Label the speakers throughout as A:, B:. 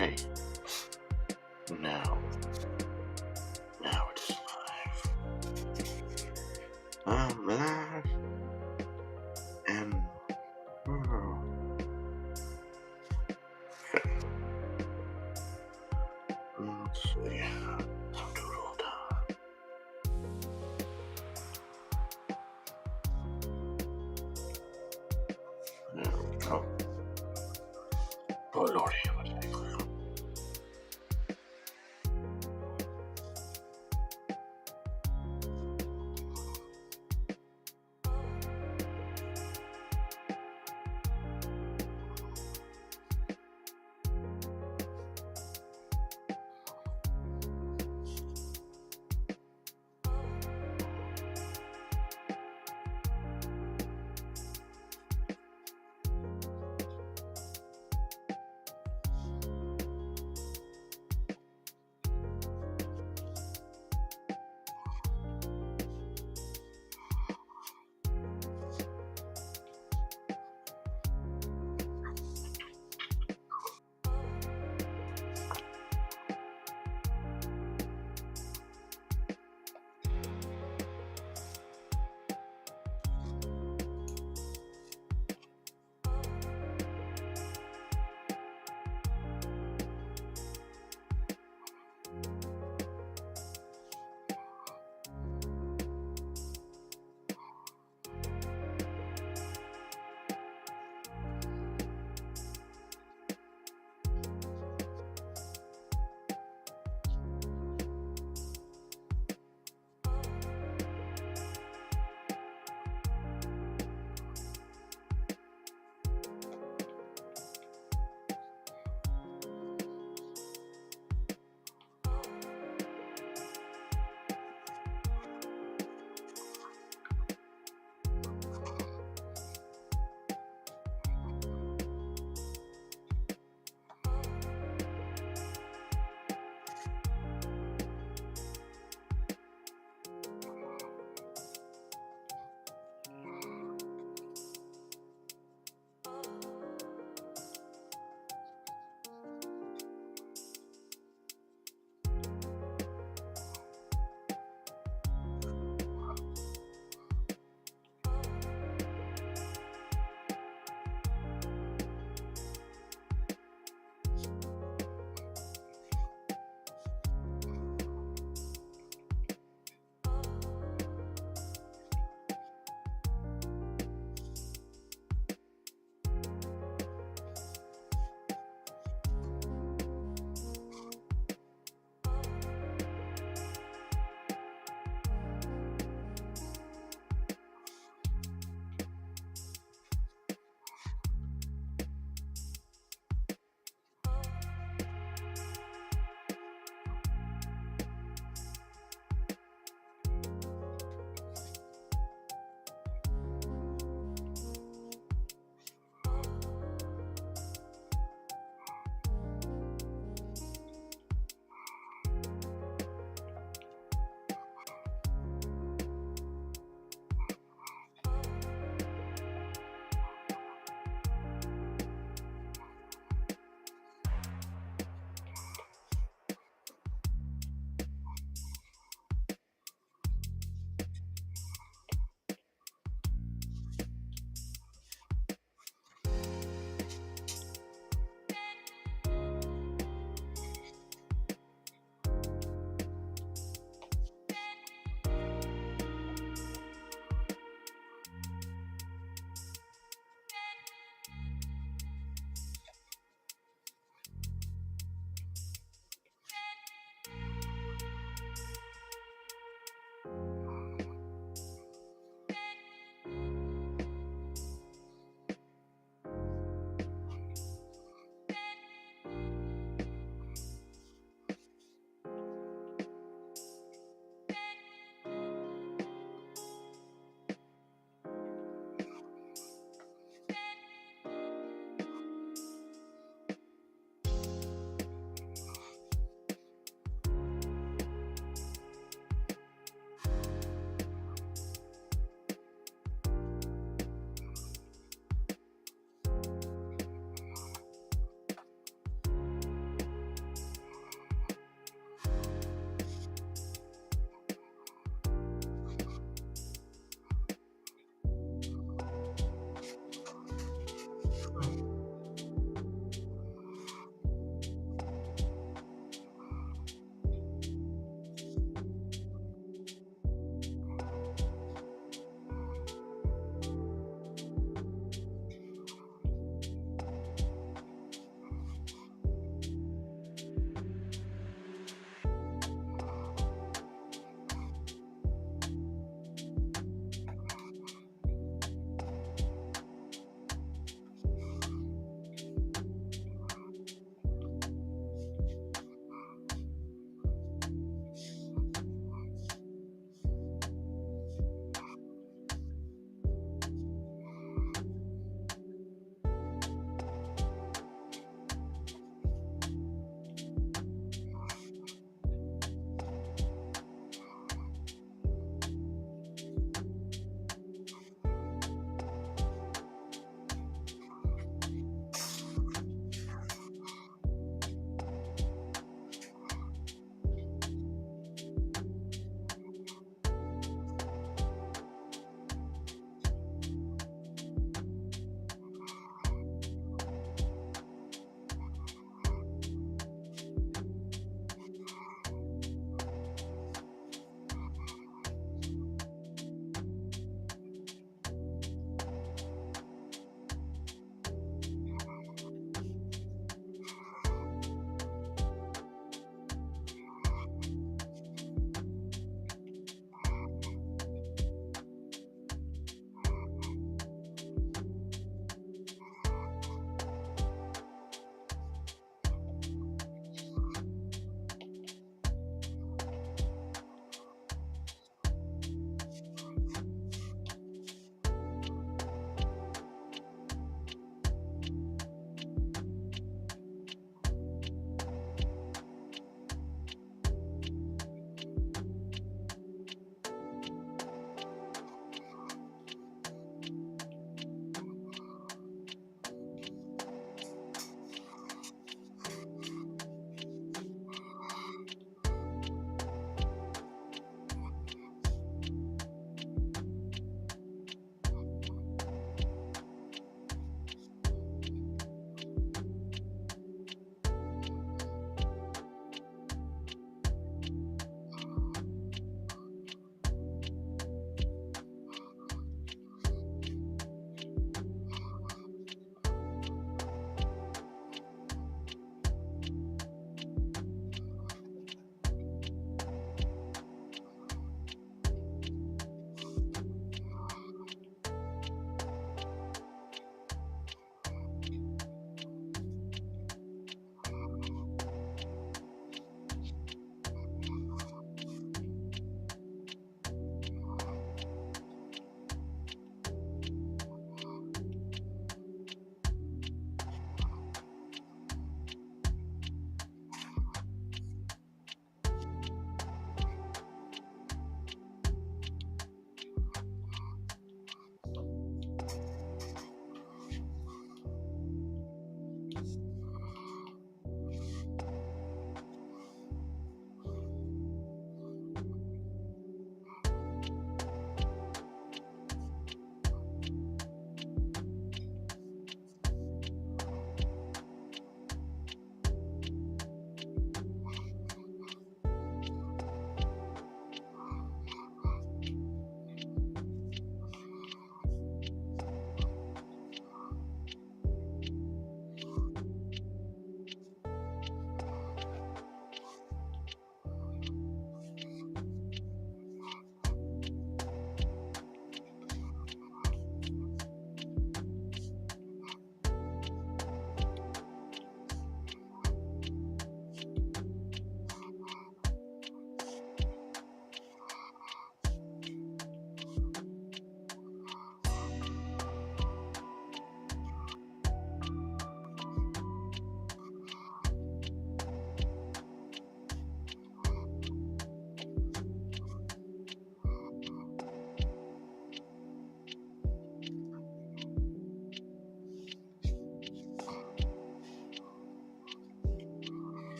A: Okay. Now. Now it's live. I'm live. And. Okay. Let's see. Some Doodle time. There we go. Oh, Lordy. What did I click on?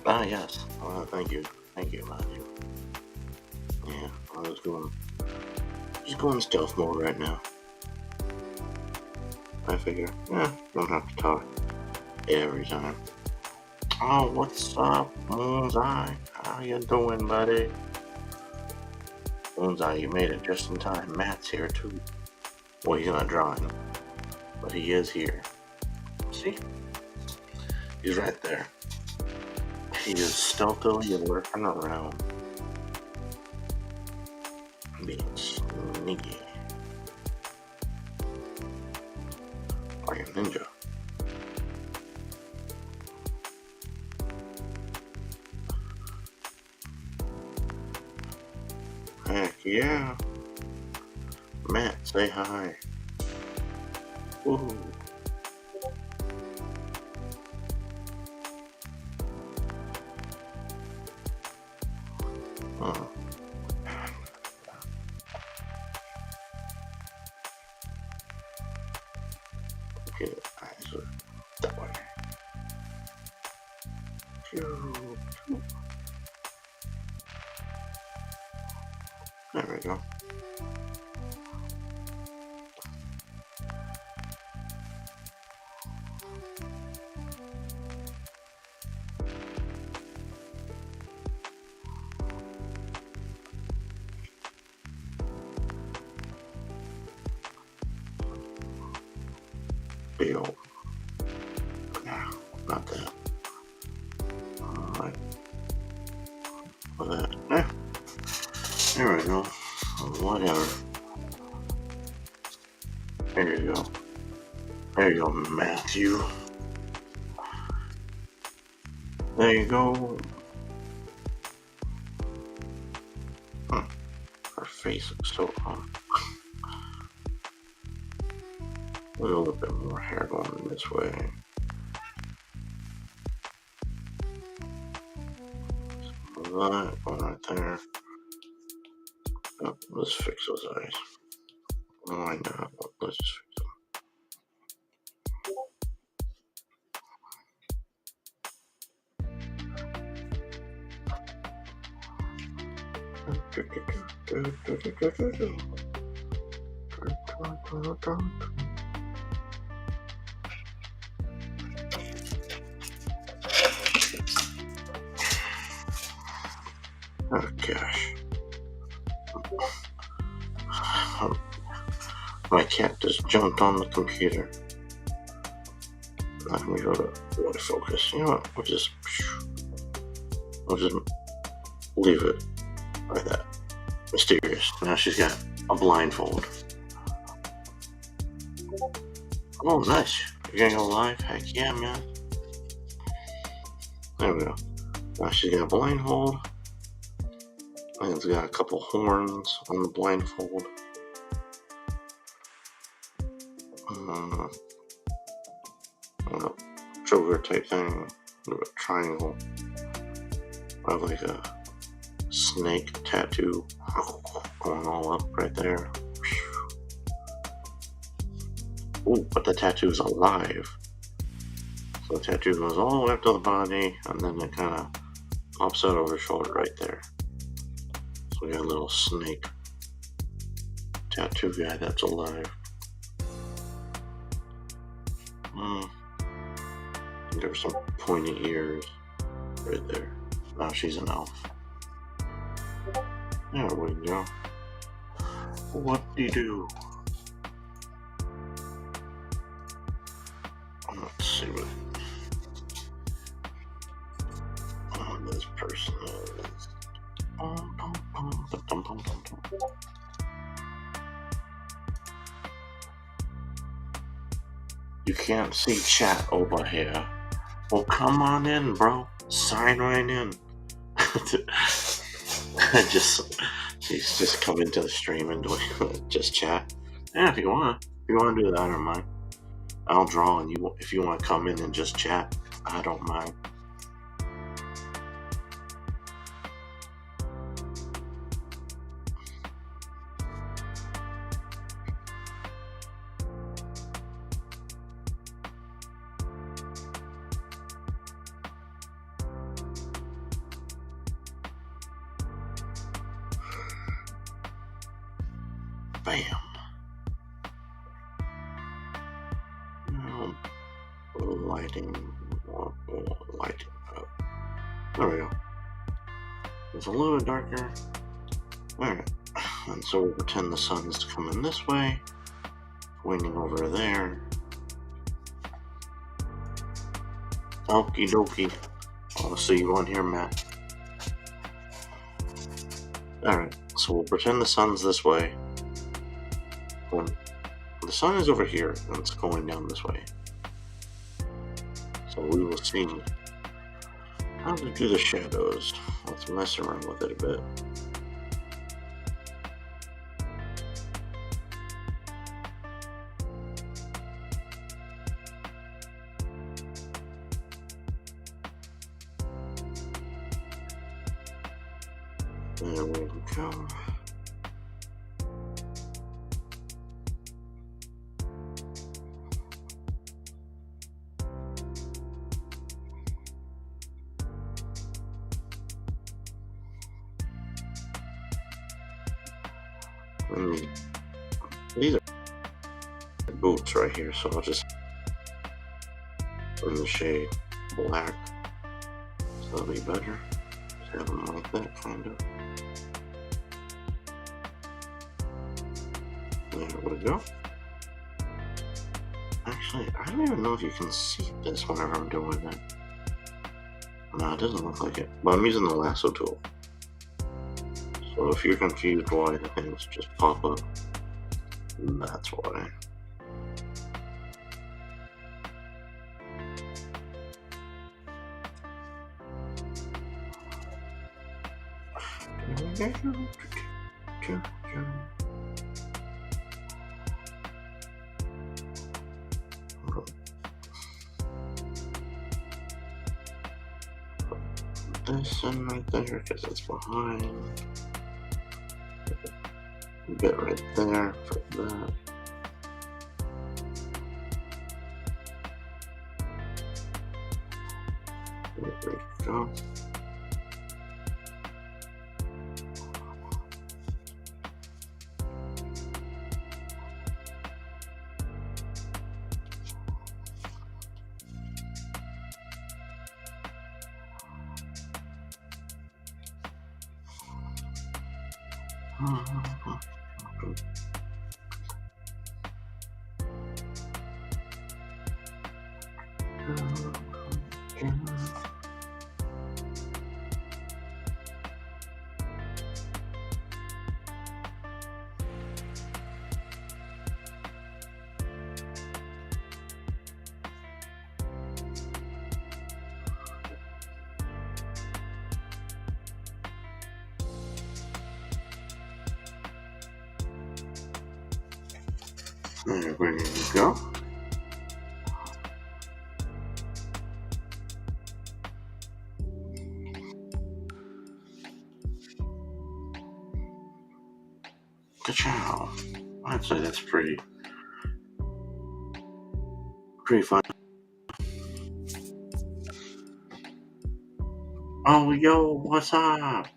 A: Ah, yes. Thank you. Thank you, Matthew. Yeah, I was just going stealth mode right now. I figure, don't have to talk every time. Oh, what's up, Moon's Eye? How you doing, buddy? Moon's Eye, you made it just in time. Matt's here, too. Well, he's not drawing, but he is here. See? He's right there. He is stealthily lurking around. Being sneaky. Like a ninja. Heck yeah. Matt, say hi. Ooh. Okay, eyes are that way. There we go. Bill. No, not that. Alright. For that. There we go. Whatever. There you go. There you go, Matthew. There you go. Her face is so a little bit more hair going this way. That one right there. Oh, let's fix those eyes. Why not? Let's just fix them. Oh gosh. My cat just jumped on the computer. Let me go to really focus. You know what? We'll just leave it like that. Mysterious. Now she's got a blindfold. Oh, nice. You're gonna go live? Heck yeah, man. There we go. Now she's got a blindfold. And it's got a couple horns on the blindfold. Joker type thing. A triangle. I have like a snake tattoo going all up right there. Ooh, but the tattoo is alive. So the tattoo goes all the way up to the body, and then it kind of pops out over the shoulder right there. So we got a little snake tattoo guy that's alive. There's some pointy ears right there. Now she's an elf. There we go. What-de-do? Let's see what this person is. You can't see chat over here. Well, come on in, bro. Sign right in. She's just coming to the stream and doing just chat. Yeah, if you wanna do that, I don't mind. I'll draw, and if you want to come in and just chat, I don't mind. Bam. Now, lighting. Lighting up. There we go. It's a little bit darker. Alright. And so we'll pretend the sun is coming this way. Pointing over there. Okie dokie. I'll see you on here, Matt. Alright, so we'll pretend the sun's this way. When the sun is over here, and it's going down this way. So we will see how to do the shadows. Let's mess around with it a bit. There we go. And these are boots right here, so I'll just in the shade black. So that'll be better. Just have them like that, kind of. There we go. Actually, I don't even know if you can see this whenever I'm doing it. No, it doesn't look like it. But I'm using the lasso tool. So if you're confused why the things just pop up, that's why. This in right there because it's behind. A bit right there for that. There we go. There we go. Ka-chow. I'd say that's pretty fun. Oh, yo, what's up?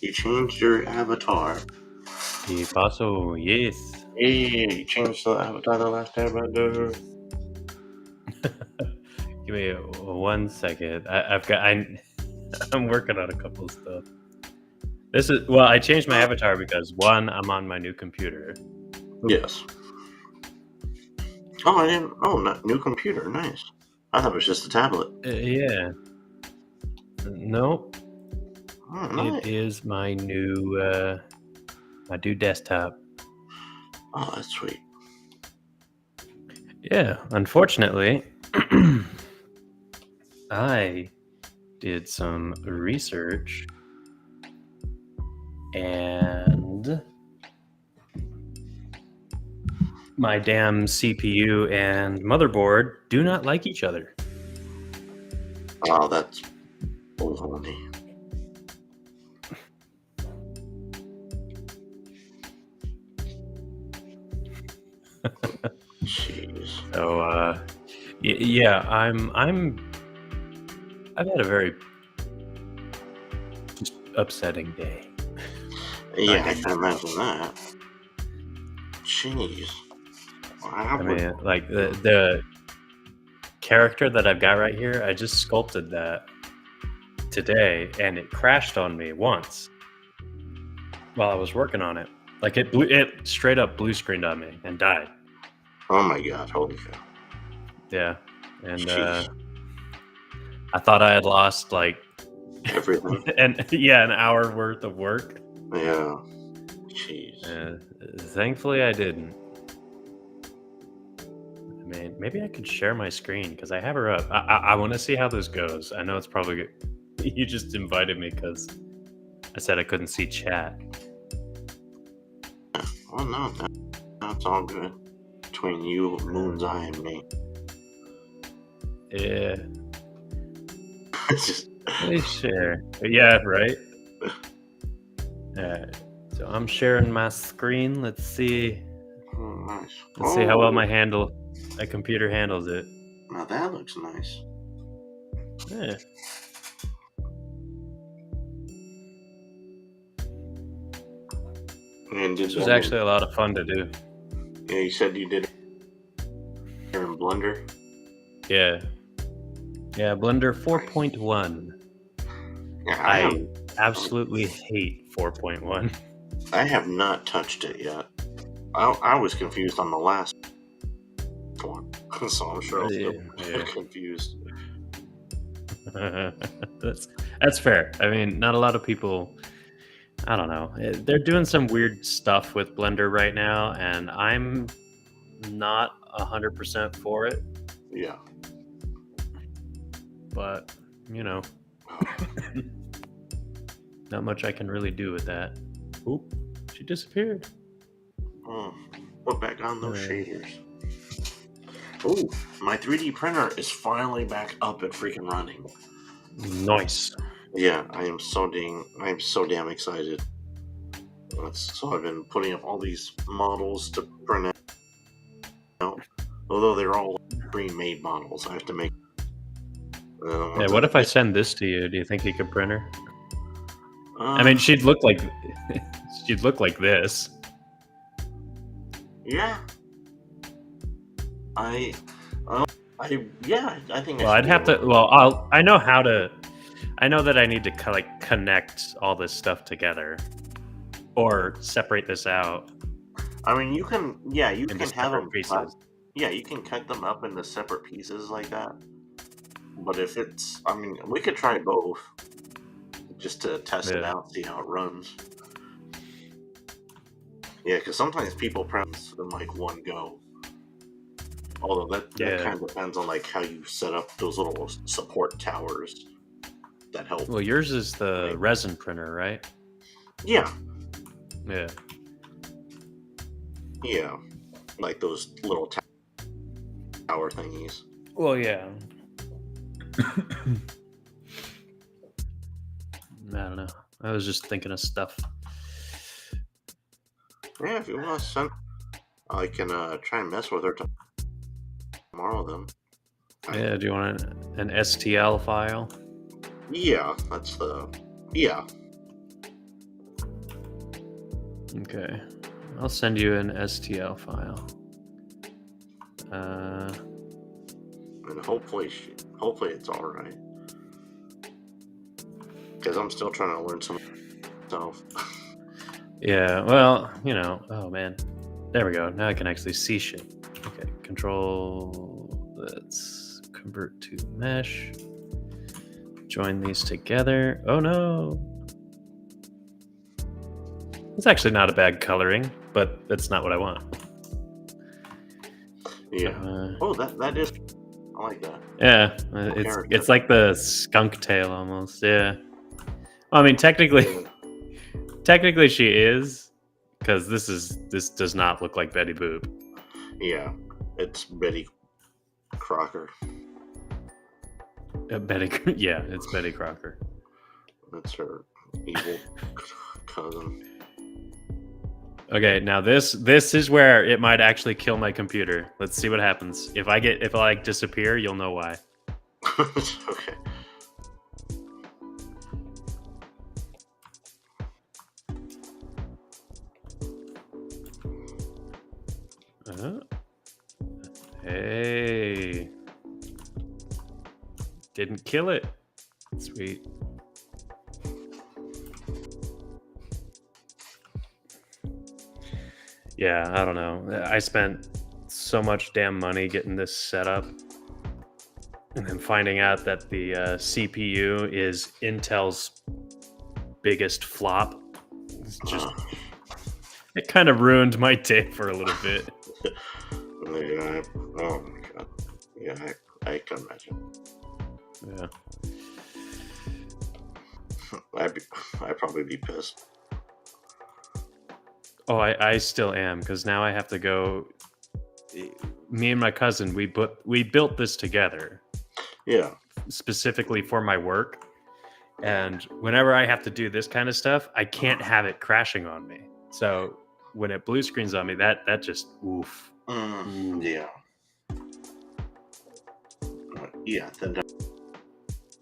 A: You changed your avatar.
B: Y paso, yes.
A: Hey, you changed the avatar the last time I do.
B: Give me 1 second. I'm working on a couple of stuff. I changed my avatar because one, I'm on my new computer.
A: Yes. Oh, I didn't. Oh, new computer. Nice. I thought it was just a tablet.
B: Yeah. Nope.
A: Oh, nice.
B: It is my new desktop.
A: Oh, that's sweet.
B: Yeah. Unfortunately, I did some research and my damn CPU and motherboard do not like each other.
A: Oh, that's baloney. Jeez.
B: So, yeah, I've had a very just upsetting day.
A: Yeah, I can imagine that. Jeez.
B: I mean, like the character that I've got right here, I just sculpted that today, and it crashed on me once while I was working on it. Like it straight up blue screened on me and died.
A: Oh my god! Holy cow!
B: Yeah, and
A: Jeez.
B: I thought I had lost like
A: Everything.
B: an hour worth of work.
A: Yeah. Jeez.
B: Thankfully, I didn't. I mean, maybe I could share my screen because I have her up. I want to see how this goes. I know it's probably good. You just invited me because I said I couldn't see chat.
A: Well, no, that's all good. Between you, Moon's Eye, and me.
B: Yeah,
A: It's just.
B: please share. Yeah, right. So I'm sharing my screen. Let's see.
A: Oh, nice.
B: Let's see how well my computer handles it.
A: Now that looks nice.
B: Yeah.
A: And
B: This was actually a lot of fun to do.
A: Yeah, you said you did it here in Blender.
B: Yeah. Yeah, Blender 4.1.
A: Yeah,
B: I absolutely hate 4.1.
A: I have not touched it yet. I was confused on the last one, so I'm sure I'll still be confused.
B: That's fair. I mean, not a lot of people. I don't know. They're doing some weird stuff with Blender right now, and I'm not 100% for it.
A: Yeah.
B: But, you know, not much I can really do with that. Oop, she disappeared.
A: Put back on those shaders. Oh, my 3D printer is finally back up and freaking running.
B: Nice.
A: Yeah, I am so damn excited. So I've been putting up all these models to print out. Although they're all pre-made models, I have to make.
B: Yeah, what if I send this to you? Do you think you could print her? I
A: Um,
B: mean, she'd look like this.
A: Yeah. I think.
B: Well, I'd have to. Well, I know how to. I know that I need to like connect all this stuff together, or separate this out.
A: I mean, you can. Yeah, you
B: into
A: can have them
B: separate
A: cut.
B: pieces.
A: Yeah, you can cut them up into separate pieces like that. But if it's, I mean, we could try both, just to test it out, see how it runs. Yeah, because sometimes people press in like one go. Although that kind of depends on like how you set up those little support towers that help.
B: Well, yours is the resin printer, right?
A: Yeah.
B: Yeah.
A: Yeah, like those little tower thingies.
B: Well, yeah. I don't know. I was just thinking of stuff.
A: Yeah, if you want to send, I can try and mess with her tomorrow then.
B: Yeah, do you want an STL file?
A: Yeah, that's the... Yeah.
B: Okay. I'll send you an STL file.
A: And hopefully it's alright. Because I'm still trying to learn some stuff.
B: Yeah, well, you know, oh man. There we go. Now I can actually see shit. Okay, control, let's convert to mesh. Join these together. Oh no. It's actually not a bad coloring, but that's not what I want.
A: Yeah. That is... I like that.
B: Yeah, it's like the skunk tail almost. Yeah. Well, I mean, technically she is, because this does not look like Betty Boop.
A: Yeah, it's Betty Crocker.
B: Yeah, it's Betty Crocker.
A: That's her evil cousin.
B: Okay, now this is where it might actually kill my computer. Let's see what happens. If I like disappear, you'll know why.
A: Okay.
B: Hey. Didn't kill it. Sweet. Yeah, I don't know. I spent so much damn money getting this set up, and then finding out that the CPU is Intel's biggest flop. It's just it kind of ruined my day for a little bit.
A: Yeah. Oh my god. Yeah, I can imagine.
B: Yeah.
A: I'd probably be pissed.
B: Oh, I still am, because now I have to go. Me and my cousin, we built this together.
A: Yeah.
B: Specifically for my work, and whenever I have to do this kind of stuff, I can't have it crashing on me. So when it blue screens on me, that just oof.
A: Yeah. Yeah, that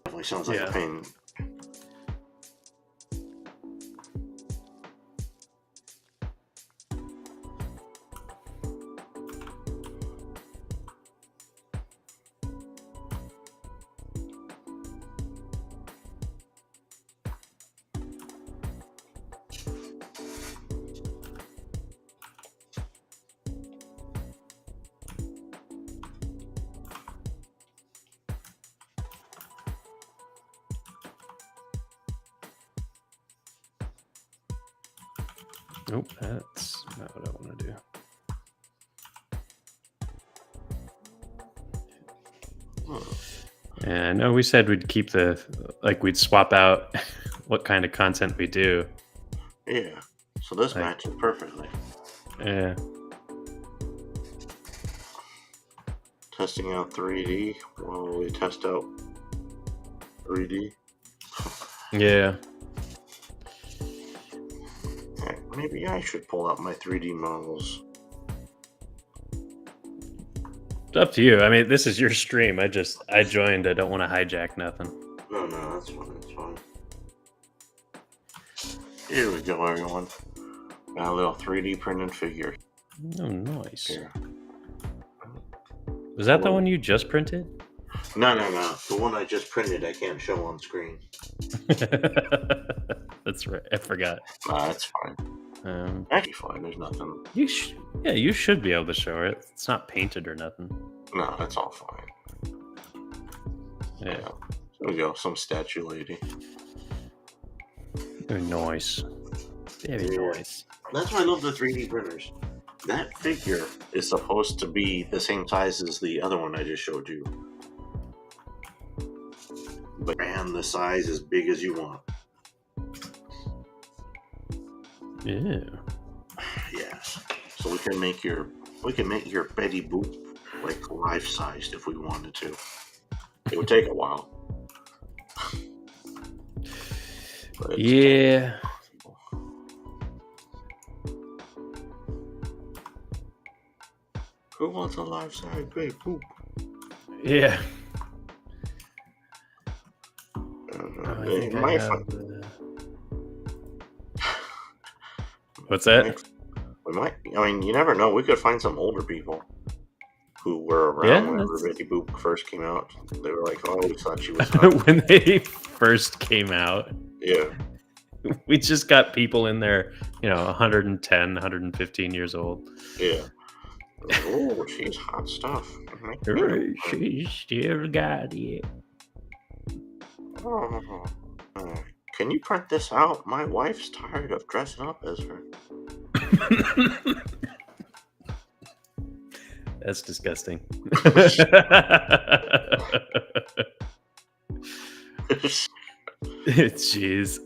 A: definitely sounds like a pain.
B: Nope, that's not what I want to do. And I know we said we'd keep we'd swap out what kind of content we do.
A: Yeah. So this matches perfectly.
B: Yeah.
A: Testing out 3D while we test out 3D.
B: Yeah.
A: Maybe I should pull out my 3D models.
B: It's up to you. I mean, this is your stream. I joined. I don't want to hijack nothing.
A: No, that's fine. That's fine. Here we go, everyone. Got a little 3D printed figure.
B: Oh, nice.
A: Here.
B: Was that the one you just printed?
A: No. The one I just printed, I can't show on screen.
B: That's right. I forgot.
A: Nah, that's fine. Actually, fine. There's nothing.
B: You should be able to show it. It's not painted or nothing.
A: No, that's all fine.
B: Yeah.
A: There we go. Some statue lady.
B: Very nice. Very nice.
A: That's why I love the 3D printers. That figure is supposed to be the same size as the other one I just showed you. But man, the size as big as you want.
B: Yeah.
A: Yes. So we can make your Betty Boop like life sized if we wanted to. It would take a while.
B: Yeah.
A: Who wants a life size Betty Boop?
B: Yeah. What's that?
A: We might. I mean, you never know. We could find some older people who were around whenever Betty Boop first came out. They were like, "Oh, we thought she was hot."
B: When they first came out.
A: Yeah.
B: We just got people in there, 110, 115 years old.
A: Yeah. Oh, she's hot stuff.
B: She still got it.
A: Oh, can you print this out? My wife's tired of dressing up as her.
B: That's disgusting. Jeez.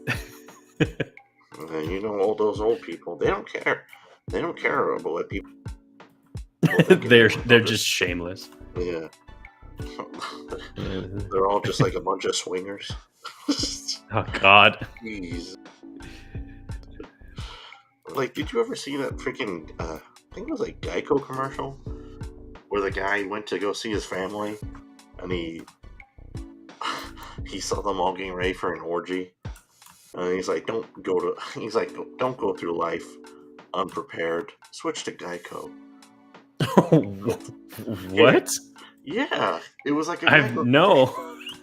A: All those old people, they don't care. They don't care about what people.
B: They're just shameless.
A: Yeah. They're all just like a bunch of swingers.
B: Oh God.
A: Jeez. Like, did you ever see that freaking? I think it was like Geico commercial where the guy went to go see his family, and he saw them all getting ready for an orgy, and he's like, don't go through life unprepared. Switch to Geico.
B: What?
A: Yeah, it was like a guy.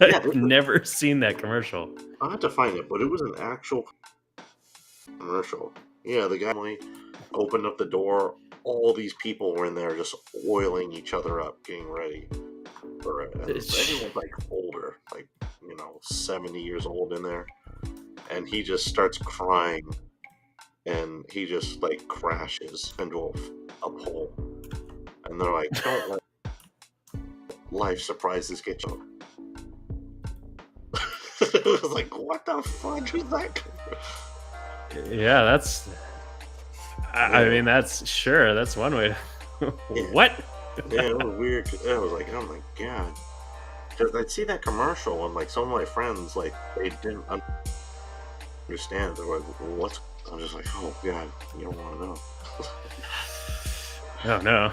A: Yeah,
B: I've never seen that commercial.
A: I have to find it, but it was an actual commercial. Yeah, the guy opened up the door. All these people were in there just oiling each other up, getting ready. And everyone's like older, like 70 years old in there, and he just starts crying, and he just like crashes into a pole, and they're like, "Don't let life surprises get you." It was like, what the fuck is that?
B: Yeah, that's. I mean, that's one way. What?
A: Yeah, it was weird. I was like, oh my god. Because I'd see that commercial, and like some of my friends, like they didn't understand. They were like, "What's?" I'm just like, "Oh god, you don't want to know."
B: Oh no,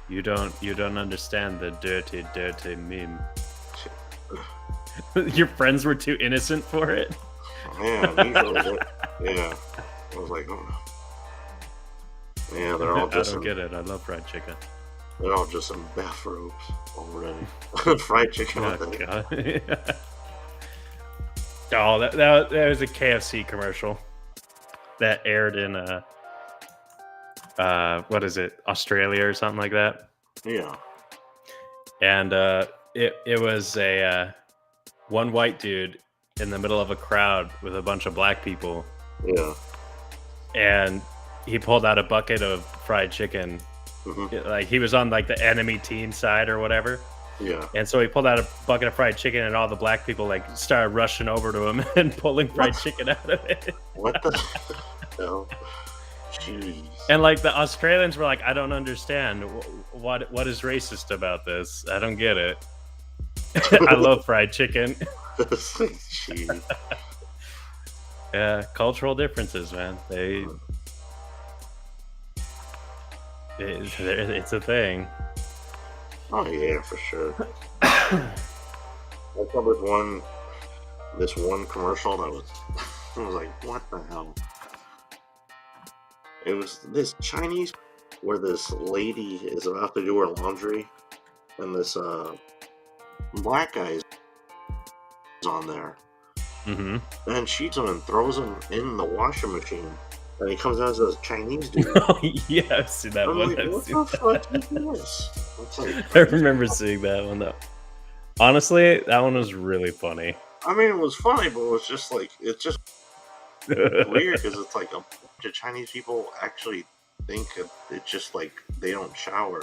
B: you don't understand the dirty meme. Your friends were too innocent for it.
A: Yeah, I was like, oh. Yeah, they're all just.
B: I don't get it. I love fried chicken.
A: They're all just in bathrobes already. Fried chicken.
B: Oh, God. Oh, that was a KFC commercial that aired in what is it, Australia or something like that.
A: Yeah.
B: And it was a one white dude in the middle of a crowd with a bunch of black people.
A: Yeah.
B: And he pulled out a bucket of fried chicken. Mm-hmm. Like he was on like the enemy team side or whatever.
A: Yeah.
B: And so he pulled out a bucket of fried chicken, and all the black people like started rushing over to him and pulling fried chicken out of it.
A: What the hell? Jeez.
B: And like the Australians were like, I don't understand. What is racist about this? I don't get it. I love fried chicken.
A: Jeez.
B: Yeah, cultural differences, man. It's a thing.
A: Oh yeah, for sure. I saw this one commercial that was I was like, what the hell? It was this Chinese where this lady is about to do her laundry, and this black guy is on there.
B: Mm-hmm.
A: And she throws him in the washing machine, and he comes out as a Chinese dude.
B: Oh yeah, I've seen that one.
A: Like, what the fuck is this?
B: I remember seeing that one though. Honestly, that one was really funny.
A: I mean, it was funny, but it was just like, it's just weird because it's like a bunch of Chinese people actually think it's just like they don't shower.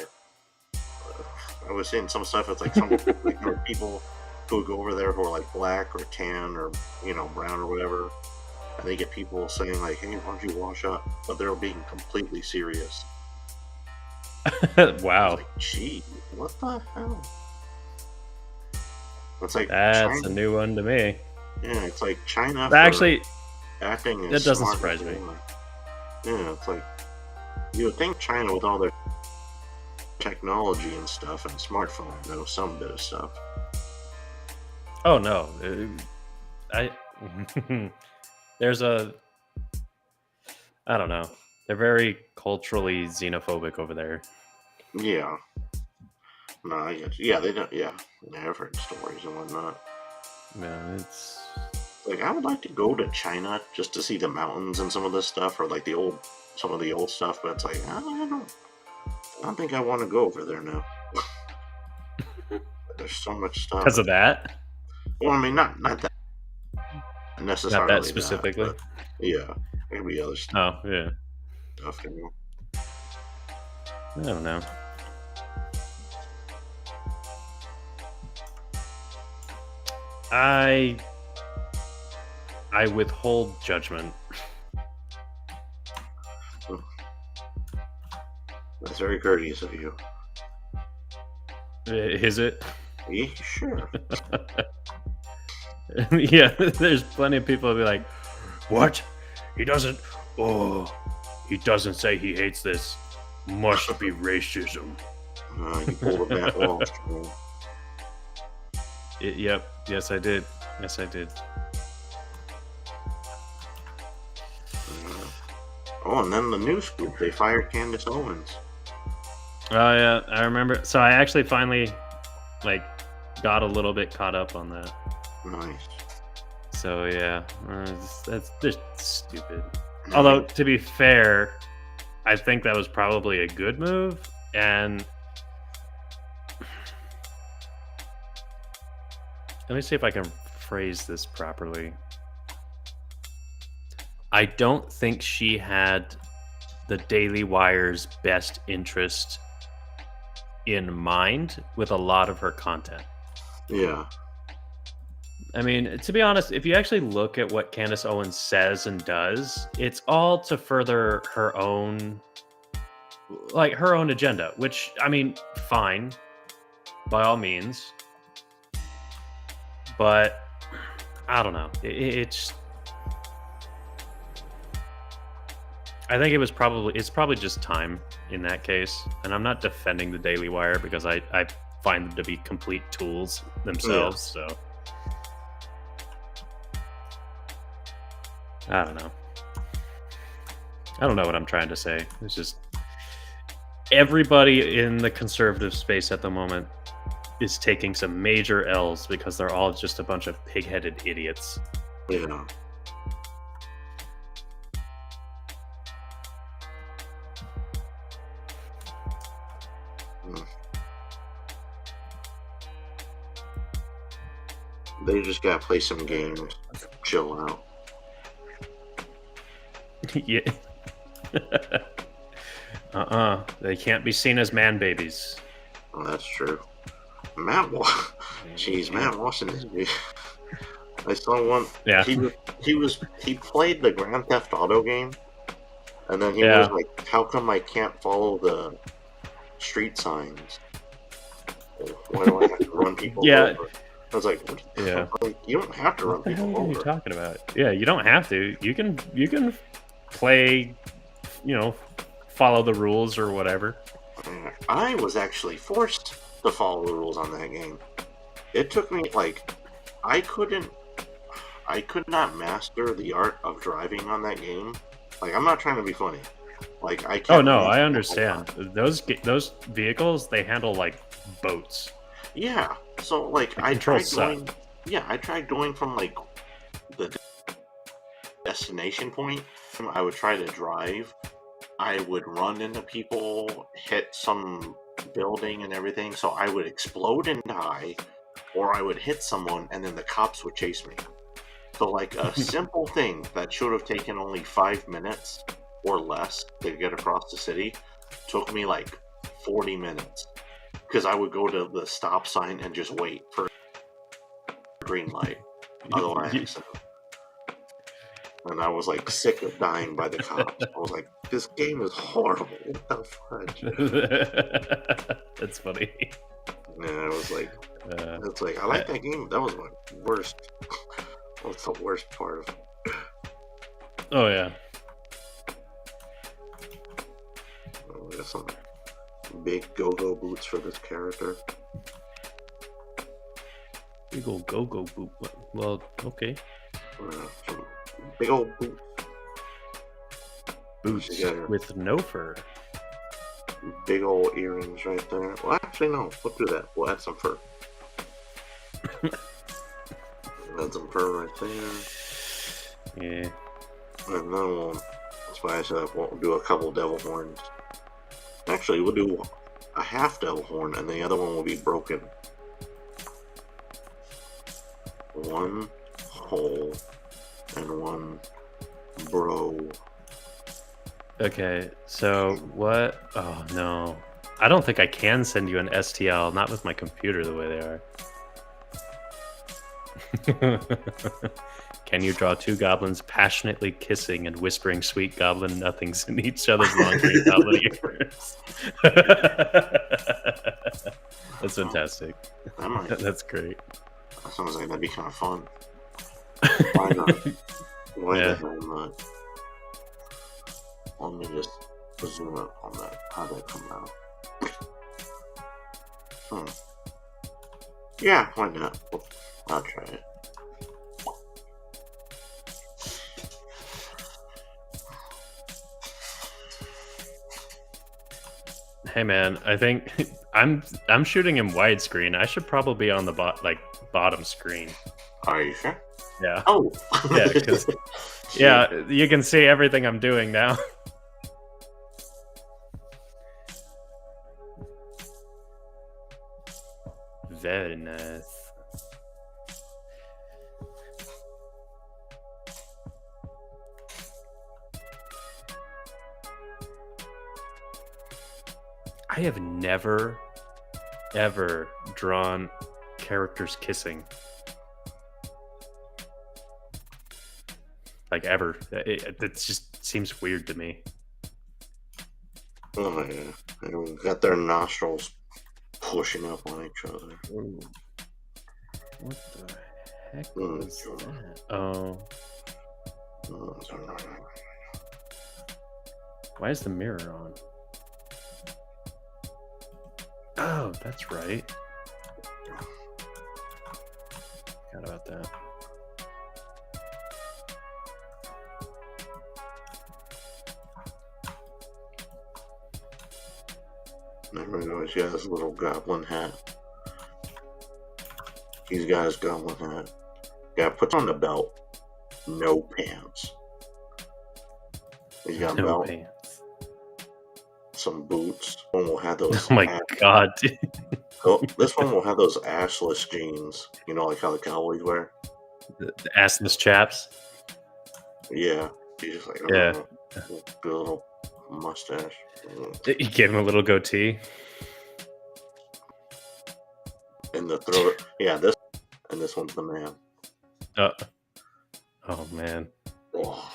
A: I was seeing some stuff. It's like some like, people who would go over there who are like black or tan or brown or whatever, and they get people saying like, "Hey, why don't you wash up?" But they're being completely serious.
B: Wow.
A: Like, gee, what the hell? It's like
B: that's
A: China.
B: A new one to me.
A: Yeah, it's like China.
B: Actually,
A: acting
B: that doesn't surprise me.
A: Yeah, it's like you would think China with all their technology and stuff and smartphones know some bit of stuff.
B: Oh no, there's I don't know. They're very culturally xenophobic over there.
A: Yeah. No, I get you. Yeah, they don't. Yeah, I've heard stories and whatnot.
B: Yeah, it's
A: like I would like to go to China just to see the mountains and some of this stuff, or like some of the old stuff. But it's like I don't think I want to go over there now. There's so much stuff
B: because of that.
A: Well, I mean, not that necessarily.
B: Not that specifically.
A: That, yeah, maybe other stuff.
B: Oh yeah.
A: Stuff,
B: I don't know. I withhold judgment.
A: That's very courteous of you.
B: Is it?
A: Yeah, sure.
B: Yeah, there's plenty of people who be like, "What? He doesn't say he hates this. Must be racism."
A: You pulled a Matt Walsh.
B: Yep. Yes, I did.
A: Oh, and then the new scoop, they fired Candace Owens.
B: Oh yeah, I remember. So I actually finally like got a little bit caught up on that.
A: Nice.
B: So yeah, that's just stupid.
A: No,
B: Although to be fair, I think that was probably a good move. And let me see if I can phrase this properly. I don't think she had the Daily Wire's best interest in mind with a lot of her content.
A: yeah.
B: I mean, to be honest, if you actually look at what Candace Owens says and does, it's all to further her own agenda, which I mean, fine, by all means. But I don't know. It's I think it's probably just time in that case. And I'm not defending the Daily Wire because I find them to be complete tools themselves,
A: Yeah.
B: so I don't know. I don't know what I'm trying to say. It's just everybody in the conservative space at the moment is taking some major L's because they're all just a bunch of pig-headed idiots.
A: Yeah. They just gotta play some games, chill out.
B: Yeah. They can't be seen as man babies.
A: Oh, that's true. Matt Watson is. I saw one.
B: Yeah.
A: He played the Grand Theft Auto game, and then he was like, "How come I can't follow the street signs? Why do I have to run people over?" I was like,
B: "Yeah,
A: like, you don't have to run people over."
B: What are you talking about? Yeah, you don't have to. You can play, follow the rules or whatever.
A: I was actually forced to follow the rules on that game. It took me like I could not master the art of driving on that game. Like, I'm not trying to be funny. Like, I can't.
B: Oh no, I understand. Those vehicles, they handle like boats.
A: Yeah. So like I tried going from like the destination point. I would try to drive. I would run into people, hit some building and everything. So I would explode and die, or I would hit someone and then the cops would chase me. So like a simple thing that should have taken only 5 minutes or less to get across the city took me like 40 minutes. Because I would go to the stop sign and just wait for a green light. Otherwise, and I was like sick of dying by the cops. I was like, this game is horrible. What the fudge?
B: That's funny.
A: Yeah, it was like, it's like, I like that game. That was my worst. What's the worst part of it?
B: Oh, yeah.
A: We got some big go-go boots for this character.
B: Big old go-go boot. Well, okay.
A: Some big old boots.
B: Boots with no fur.
A: Big old earrings right there. Well, actually, no. We'll do that. We'll add some fur. Add some fur right there.
B: Yeah.
A: And then that's why I said we'll do a couple devil horns. Actually, we'll do a half devil horn, and the other one will be broken. One hole and one bro.
B: Okay, so what? Oh no, I don't think I can send you an STL. Not with my computer the way they are. Can you draw two goblins passionately kissing and whispering sweet goblin nothings in each other's long green goblin ears? That's fantastic. That's great.
A: That sounds like that'd be kind of fun. Why not? Why the hell not? Let me just zoom up on that. How'd that come out? Yeah, why not? I'll try it.
B: Hey man, I think I'm shooting in widescreen. I should probably be on the bottom screen.
A: Are you sure?
B: Yeah.
A: Oh,
B: Yeah, because yeah, you can see everything I'm doing now. Very nice. I have never, ever drawn characters kissing. Like, ever. It just seems weird to me.
A: Oh yeah, they got their nostrils pushing up on each other.
B: Ooh. What the heck was that? Oh. Why is the mirror on? Oh, that's right. Forgot about that.
A: Everybody knows he has his little goblin hat. He's got his goblin hat. Guy puts on the belt. No pants. He's got a belt.
B: Pants.
A: Some boots. One will have those.
B: Oh my god, dude.
A: Oh, this one will have those assless jeans. You know, like how the cowboys wear.
B: The assless chaps.
A: Yeah, he's just like
B: yeah,
A: good little mustache.
B: You gave him a little goatee.
A: In the throat. Yeah, this and this one's the man.
B: Oh man,
A: Oh.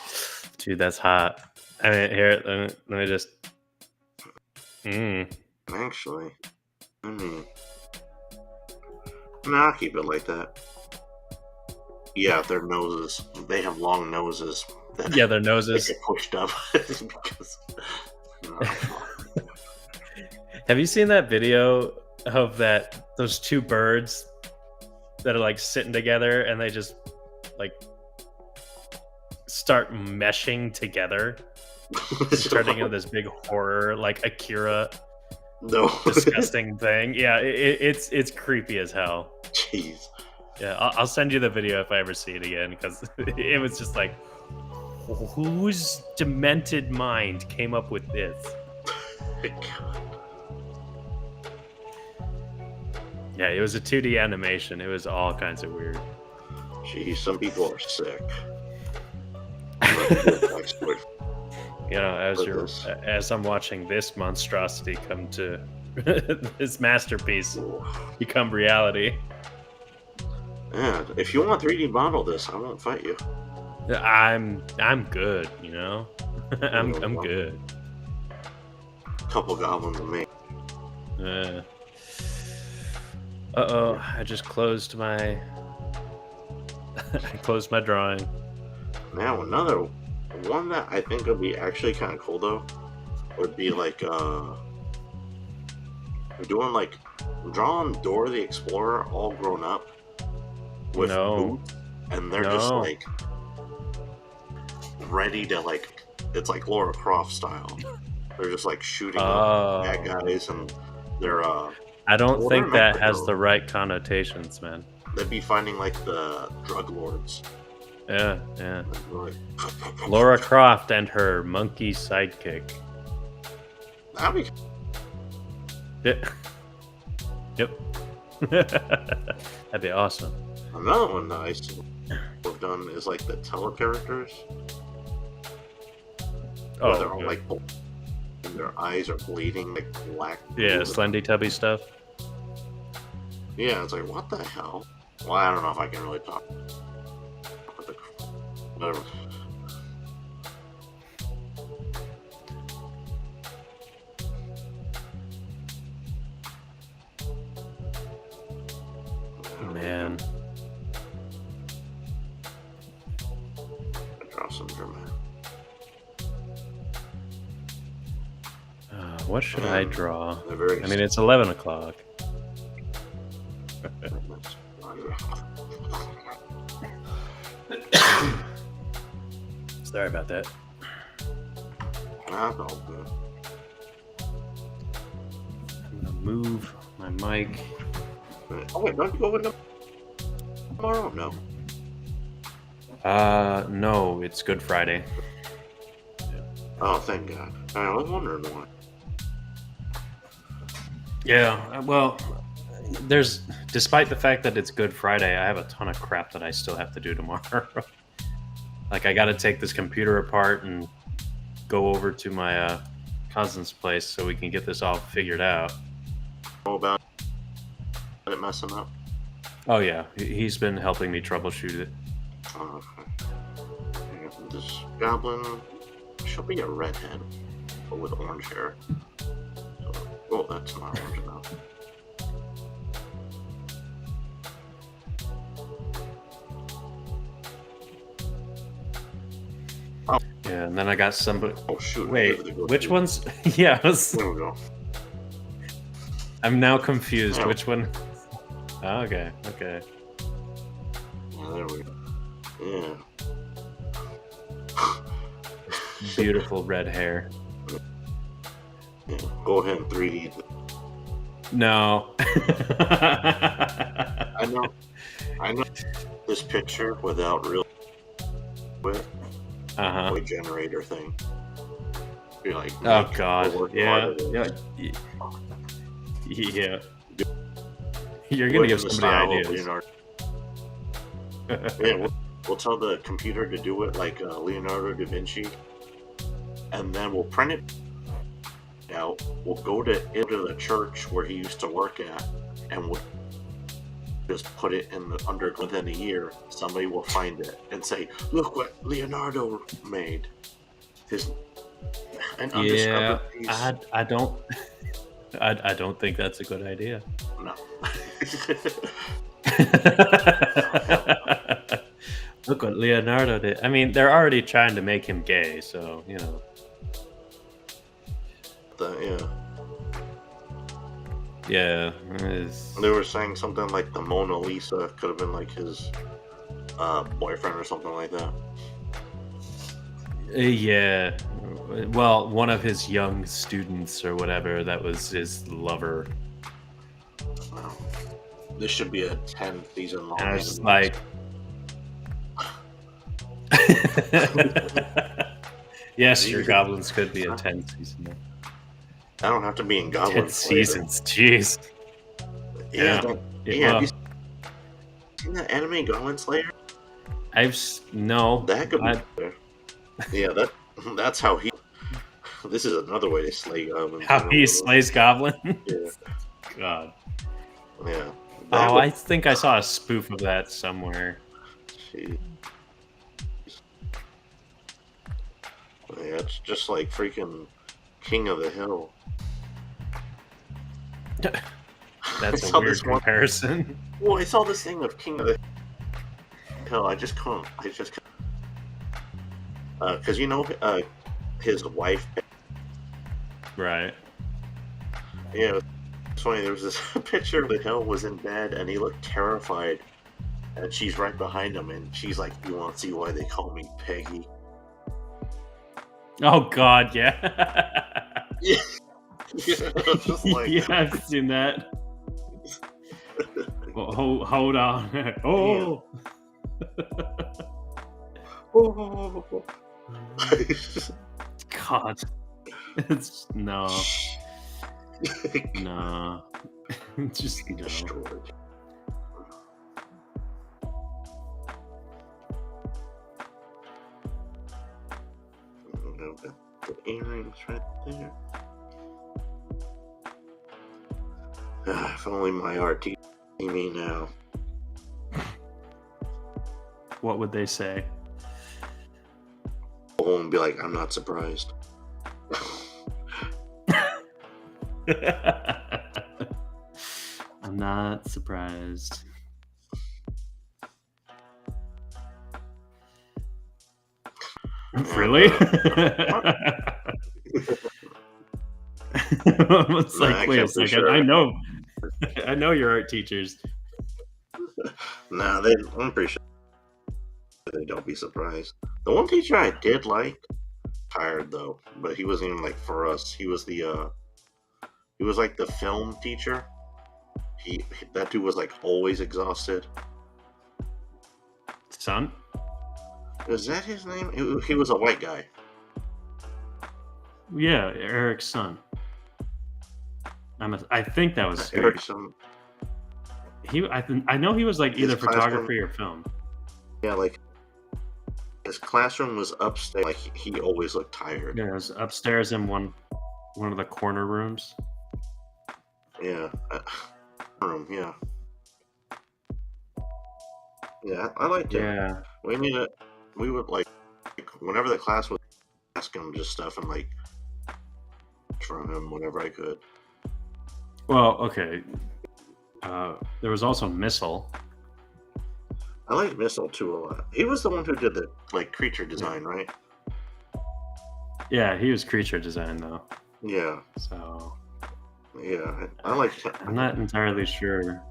B: Dude, that's hot. I mean, here, let me just.
A: Actually, I'll keep it like that. Yeah, their noses. They have long noses.
B: Yeah, their noses
A: get pushed up because.
B: Have you seen that video of those two birds that are like sitting together and they just like start meshing together, turning into this big horror like Akira?
A: No,
B: disgusting thing. Yeah, it's creepy as hell.
A: Jeez.
B: Yeah, I'll send you the video if I ever see it again, because it was just like, whose demented mind came up with this? Yeah, it was a 2D animation. It was all kinds of weird.
A: Jeez, some people are sick.
B: You know, as I'm watching this monstrosity come to this masterpiece become reality.
A: Yeah, if you want 3D model this, I won't fight you.
B: I'm good, you know. I'm good.
A: Couple goblins of me.
B: Uh-oh, I just closed my drawing.
A: Now another one that I think would be actually kind of cool though would be like drawing Dora the Explorer all grown up with boots, and they're just like ready to it's like Lara Croft style. They're just like shooting bad guys, and they're
B: I don't think that has the right connotations, man.
A: They'd be finding like the drug lords.
B: Yeah. Lara Croft and her monkey sidekick.
A: That'd
B: be... Yep. That'd be awesome.
A: Another one that I see we've done is like the telecharacters.
B: Oh,
A: they're all like, and their eyes are bleeding like black.
B: Yeah, Slendy Tubby stuff.
A: Yeah, it's like, what the hell? Well, I don't know if I can really talk. Whatever.
B: Man.
A: I draw some dramatic.
B: What should I draw?
A: I
B: mean, it's 11 o'clock. Sorry about that.
A: That's all good.
B: move my mic.
A: Oh wait, don't you go with tomorrow? No.
B: No, it's Good Friday.
A: Oh, thank God. I was wondering why.
B: Yeah, well, despite the fact that it's Good Friday, I have a ton of crap that I still have to do tomorrow. Like, I got to take this computer apart and go over to my cousin's place so we can get this all figured out.
A: Know about it messing up?
B: Oh yeah, he's been helping me troubleshoot it.
A: Oh, okay. Yeah, this goblin should be a redhead, but with orange hair. So, oh, that's not orange enough. Oh.
B: Yeah, and then I got somebody.
A: Oh shoot!
B: Wait, which one's? Yeah,
A: there we go.
B: I'm now confused.
A: Oh.
B: Which one? Oh, okay.
A: Yeah, there we go. Yeah.
B: Beautiful red hair.
A: Yeah, go ahead and 3D.
B: No.
A: I know this picture without real with
B: Uh-huh.
A: generator thing. Be like,
B: oh God. Yeah. You're gonna give somebody ideas.
A: Yeah, we'll tell the computer to do it like Leonardo da Vinci, and then we'll print it out. We'll go to the church where he used to work at, and we'll just put it in the under. Within a year, somebody will find it and say, "Look what Leonardo made."
B: Yeah, I don't. I don't think that's a good idea.
A: No.
B: Look what Leonardo did. I mean, they're already trying to make him gay, so you know. Yeah.
A: They were saying something like the Mona Lisa could have been like his boyfriend or something like that.
B: Yeah. Well, one of his young students or whatever, that was his lover.
A: Wow. This should be a 10-season long.
B: And I was like, yes, your goblins could be a 10-season.
A: I don't have to be in Goblin
B: 10 seasons, jeez.
A: Yeah. Have you seen that anime Goblin Slayer?
B: No.
A: That could be better. Yeah, that's how he. This is another way to slay goblins.
B: How he slays goblins.
A: Yeah.
B: God.
A: Yeah.
B: I think I saw a spoof of that somewhere.
A: Jeez. Yeah, it's just like freaking King of the Hill.
B: That's a weird comparison.
A: Well, I saw this thing of King of the Hill. I just couldn't. Because his wife.
B: Right.
A: Yeah, it's funny. There was this picture of the hill was in bed, and he looked terrified. And she's right behind him, and she's like, "You want to see why they call me Peggy?"
B: Oh God, yeah.
A: Yeah.
B: Yeah, I've seen that. Well, hold on. Oh. God. It's no. Just no.
A: Destroyed. The earrings right there. If only my RT see me now.
B: What would they say?
A: Go home and be like, I'm not surprised.
B: I'm not surprised. Really? It's like, wait a second. Sure. I know your art teachers.
A: Nah, I'm pretty sure they don't be surprised. The one teacher I did like, tired though, but he wasn't even like for us. He was the He was like the film teacher. That dude was like always exhausted.
B: Son?
A: Is that his name? He was a white guy.
B: Yeah, Eric's son. I think that was
A: Eric's
B: son.
A: son.
B: I know he was like either
A: classroom,
B: photography or film.
A: Yeah, like his classroom was upstairs. Like he always looked tired.
B: Yeah, it was upstairs in one of the corner rooms.
A: Yeah, room. Yeah, yeah. I liked him.
B: Yeah,
A: we would like whenever the class was asking him just stuff and like from him whenever I could.
B: Well, okay. There was also Missile.
A: I liked Missile too a lot. He was the one who did the like creature design, right?
B: Yeah, he was creature design though.
A: Yeah.
B: So.
A: Yeah, I liked him.
B: I'm not entirely sure.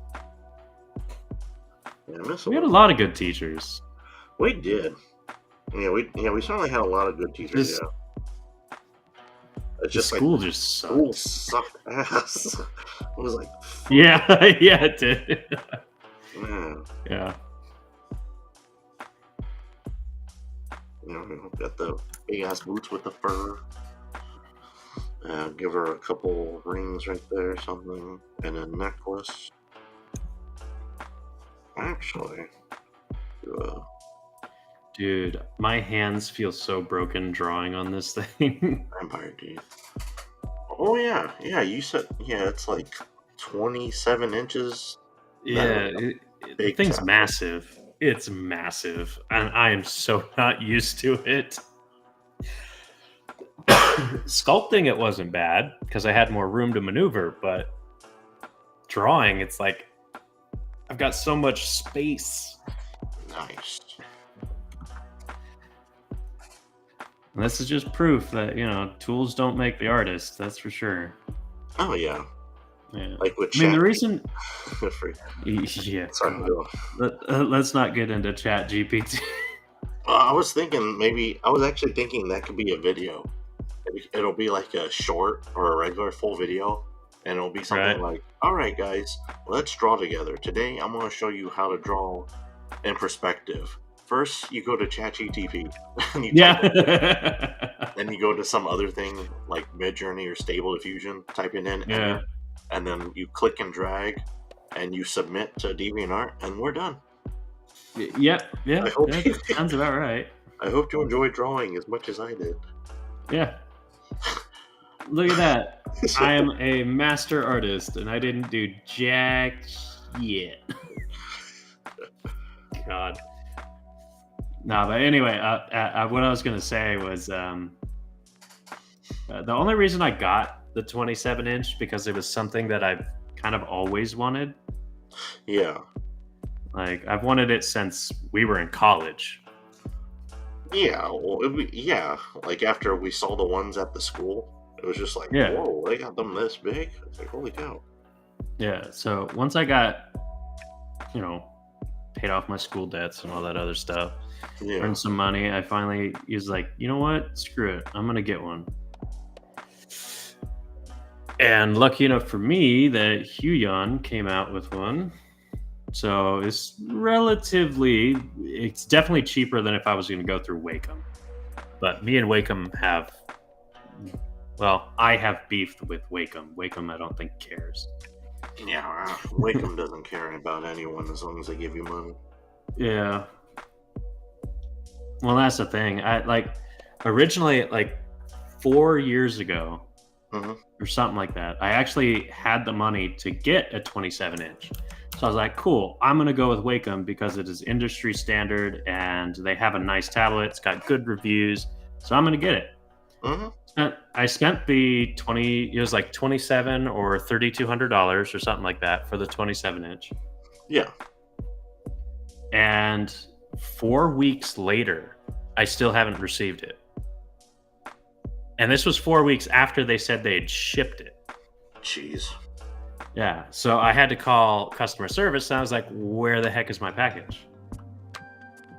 A: Yeah, Missile.
B: We had a lot of good teachers.
A: We did. Yeah, we certainly had a lot of good teachers. Yeah. It's just
B: school
A: like,
B: just sucked.
A: School sucked ass. It was like.
B: Yeah, yeah, it did.
A: Yeah. Got the big ass boots with the fur. Give her a couple rings right there or something, and a necklace. Actually,
B: dude, my hands feel so broken drawing on this thing.
A: Vampire teeth. Oh yeah. You said it's like 27 inches.
B: Yeah, the thing's massive. It's massive, and I am so not used to it. Sculpting it wasn't bad because I had more room to maneuver, but drawing, it's like I've got so much space.
A: Nice.
B: And this is just proof that tools don't make the artist. That's for sure.
A: Oh yeah.
B: Yeah.
A: Like with
B: the reason.
A: Yeah. Sorry.
B: Let's not get into Chat GPT.
A: I was actually thinking that could be a video. It'll be like a short or a regular full video, and it'll be something like, all right, guys, let's draw together. Today, I'm going to show you how to draw in perspective. First, you go to ChatGPT, and then you go to some other thing like Midjourney or Stable Diffusion, type it in, and then you click and drag, and you submit to DeviantArt, and we're done.
B: Yeah, that sounds about right.
A: I hope you enjoyed drawing as much as I did.
B: Yeah. Look at that. I am a master artist, and I didn't do jack shit. God. No, but anyway, what I was going to say was the only reason I got the 27-inch because it was something that I've kind of always wanted.
A: Yeah.
B: Like, I've wanted it since we were in college.
A: Yeah, well, like after we saw the ones at the school, it was just like, whoa, they got them this big. It's like, holy cow.
B: Yeah, so once I got, paid off my school debts and all that other stuff, earned some money, I finally was like, you know what? Screw it. I'm going to get one. And lucky enough for me that Huion came out with one. So it's definitely cheaper than if I was going to go through Wacom. But me and Wacom I have beefed with Wacom. Wacom, I don't think cares.
A: Yeah, Wacom doesn't care about anyone as long as they give you money.
B: Yeah. Well, that's the thing. I originally 4 years ago or something like that. I actually had the money to get a 27-inch. So I was like, cool, I'm going to go with Wacom because it is industry standard and they have a nice tablet. It's got good reviews. So I'm going to get it. I spent the it was like $2,700 or $3,200 or something like that for the 27-inch.
A: Yeah.
B: And 4 weeks later, I still haven't received it. And this was 4 weeks after they said they had shipped it.
A: Jeez.
B: Yeah, so I had to call customer service, and I was like, where the heck is my package?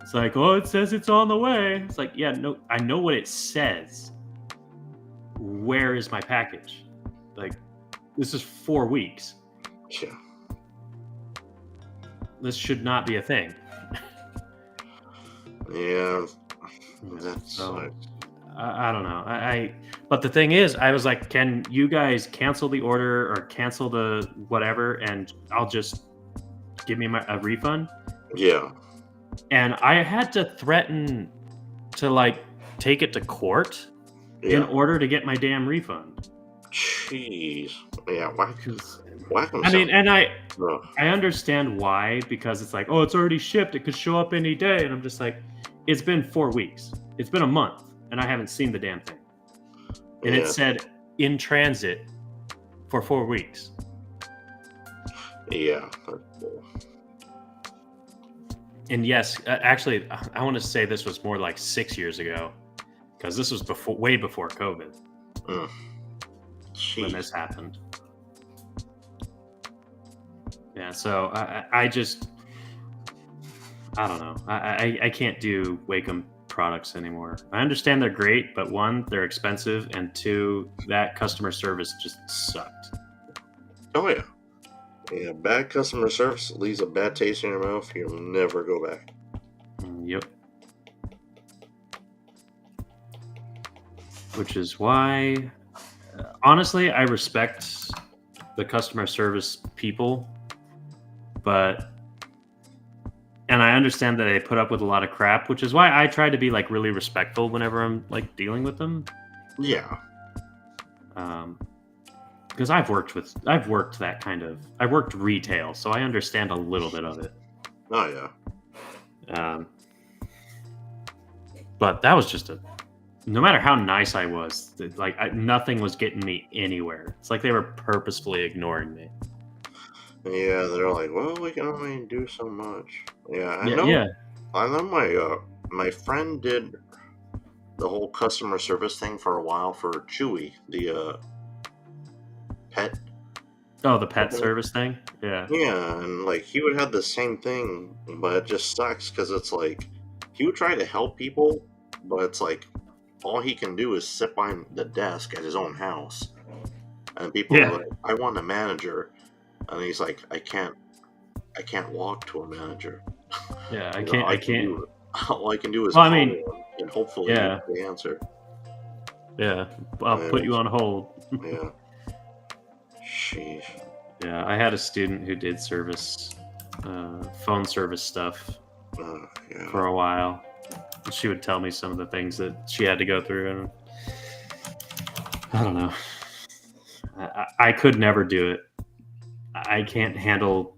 B: It's like, oh, it says it's on the way. It's like, yeah, no, I know what it says. Where is my package? Like, This is 4 weeks.
A: Yeah.
B: This should not be a thing.
A: Yeah.
B: So, I don't know. But the thing is, I was like, can you guys cancel the order or cancel the whatever, and I'll just give me a refund?
A: Yeah.
B: And I had to threaten to like take it to court in order to get my damn refund.
A: Jeez. Yeah. Whack
B: I mean, and I
A: Ugh.
B: understand why, because it's like, oh, it's already shipped. It could show up any day. And I'm just like, it's been 4 weeks. It's been a month, and I haven't seen the damn thing. And it said in transit for 4 weeks.
A: Yeah.
B: And yes, actually, I want to say this was more like 6 years ago, because this was way before COVID when this happened. Yeah, so I just, I don't know. I can't do Wacom products anymore. I understand they're great, but one, they're expensive, and two, that customer service just sucked.
A: Oh yeah. Yeah, bad customer service leaves a bad taste in your mouth. You'll never go back.
B: Yep. Which is why, honestly, I respect the customer service people, and I understand that they put up with a lot of crap, which is why I try to be like really respectful whenever I'm like dealing with them.
A: Yeah.
B: Because I've worked retail, so I understand a little bit of it.
A: Oh yeah.
B: But that was just no matter how nice I was, nothing was getting me anywhere. It's like they were purposefully ignoring me.
A: Yeah, they're like, well, we can only do so much. Yeah, I know.
B: Yeah.
A: I know my friend did the whole customer service thing for a while for Chewy, the pet.
B: Oh, the pet service thing? Yeah.
A: Yeah, and like he would have the same thing, but it just sucks because it's like he would try to help people, but it's like all he can do is sit behind the desk at his own house. And people are like, I want a manager. And he's like, I can't walk to a manager.
B: Yeah, I can't.
A: All I can do is call him and hopefully get the answer.
B: Yeah, I'll put you on hold.
A: Yeah. Sheesh.
B: Yeah, I had a student who did phone service stuff for a while. She would tell me some of the things that she had to go through, and I don't know. I could never do it. I can't handle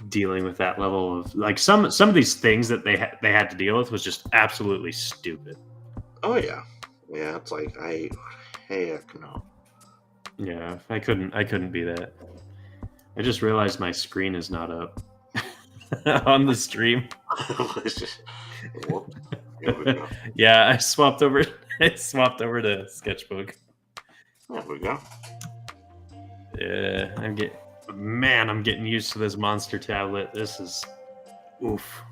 B: dealing with that level of like some of these things that they had to deal with was just absolutely stupid.
A: Oh yeah, yeah. It's like heck no.
B: Yeah, I couldn't be that. I just realized my screen is not up on the stream. Yeah, I swapped over to Sketchbook.
A: There we go.
B: Yeah, I'm getting used to this monster tablet. This is oof.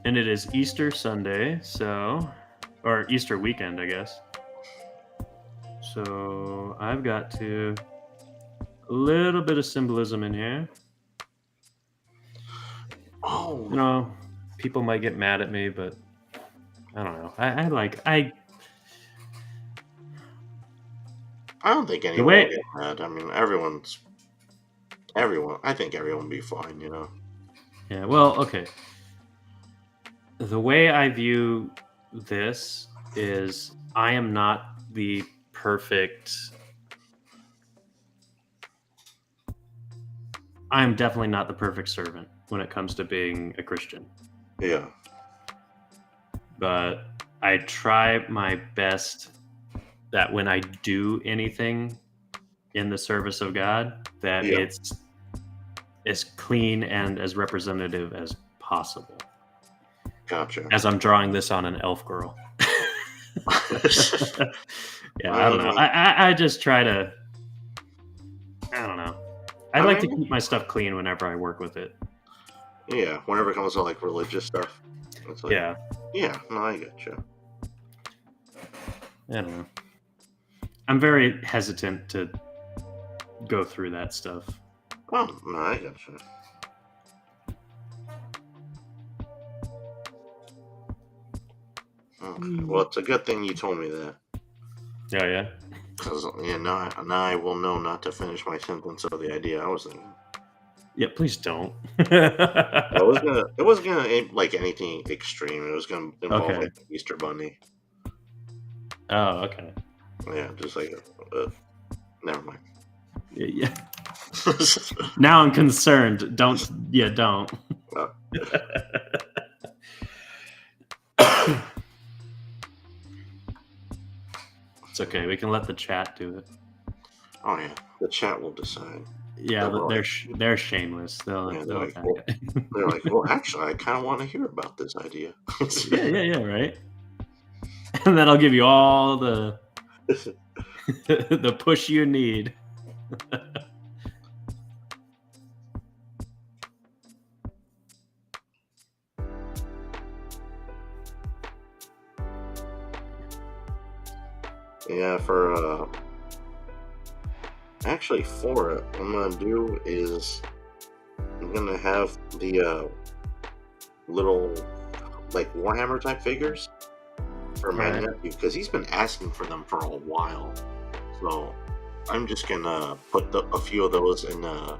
B: And it is Easter Sunday, or Easter weekend, I guess. So I've got a little bit of symbolism in here.
A: Oh,
B: people might get mad at me, but I don't know. I
A: don't think anyone will get mad. I mean, everyone. I think everyone will be fine,
B: Yeah. Well, okay. The way I view this is, I am not the perfect. I am definitely not the perfect servant when it comes to being a Christian.
A: Yeah.
B: But I try my best that when I do anything in the service of God, that it's as clean and as representative as possible.
A: Gotcha.
B: As I'm drawing this on an elf girl. Yeah, I don't know. I just try to. I don't know. I like to keep my stuff clean whenever I work with it.
A: Yeah, whenever it comes to like religious stuff. It's like,
B: yeah.
A: Yeah, no, I get you.
B: I don't know. I'm very hesitant to go through that stuff.
A: Oh, no, I get you. Okay. Well, it's a good thing you told me that.
B: Oh, yeah?
A: Because, now I will know not to finish my sentence of the idea I was thinking.
B: Yeah, please don't.
A: It wasn't gonna aim like anything extreme. It was gonna involve
B: Okay.
A: like the Easter Bunny.
B: Oh, okay.
A: Yeah, just like never mind.
B: Yeah. Now I'm concerned. Don't.
A: Uh,
B: It's okay. We can let the chat do it.
A: oh yeah, the chat will decide.
B: Yeah, they're shameless. They'll
A: like,
B: attack
A: well,
B: it.
A: they're like, well, actually, I kind of want to hear about this idea.
B: yeah, right. And then I'll give you all the the push you need.
A: Yeah, actually for it, what I'm gonna do is I'm gonna have the little like Warhammer type figures for my
B: Right.
A: nephew because he's been asking for them for a while. So I'm just gonna put a few of those in the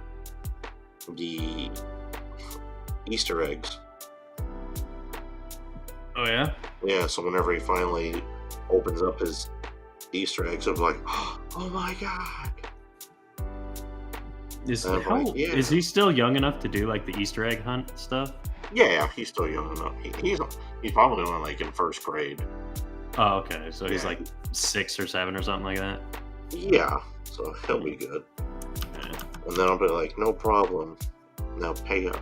A: Easter eggs.
B: Oh yeah.
A: Yeah, so whenever he finally opens up his Easter eggs, I'm like, oh my god!
B: Is he still young enough to do like the Easter egg hunt stuff?
A: Yeah, he's still young enough. He's probably only like in first grade.
B: Oh, okay. So he's like 6 or 7 or something like that.
A: Yeah, so he'll be good.
B: Yeah.
A: And then I'll be like, no problem. Now pay up.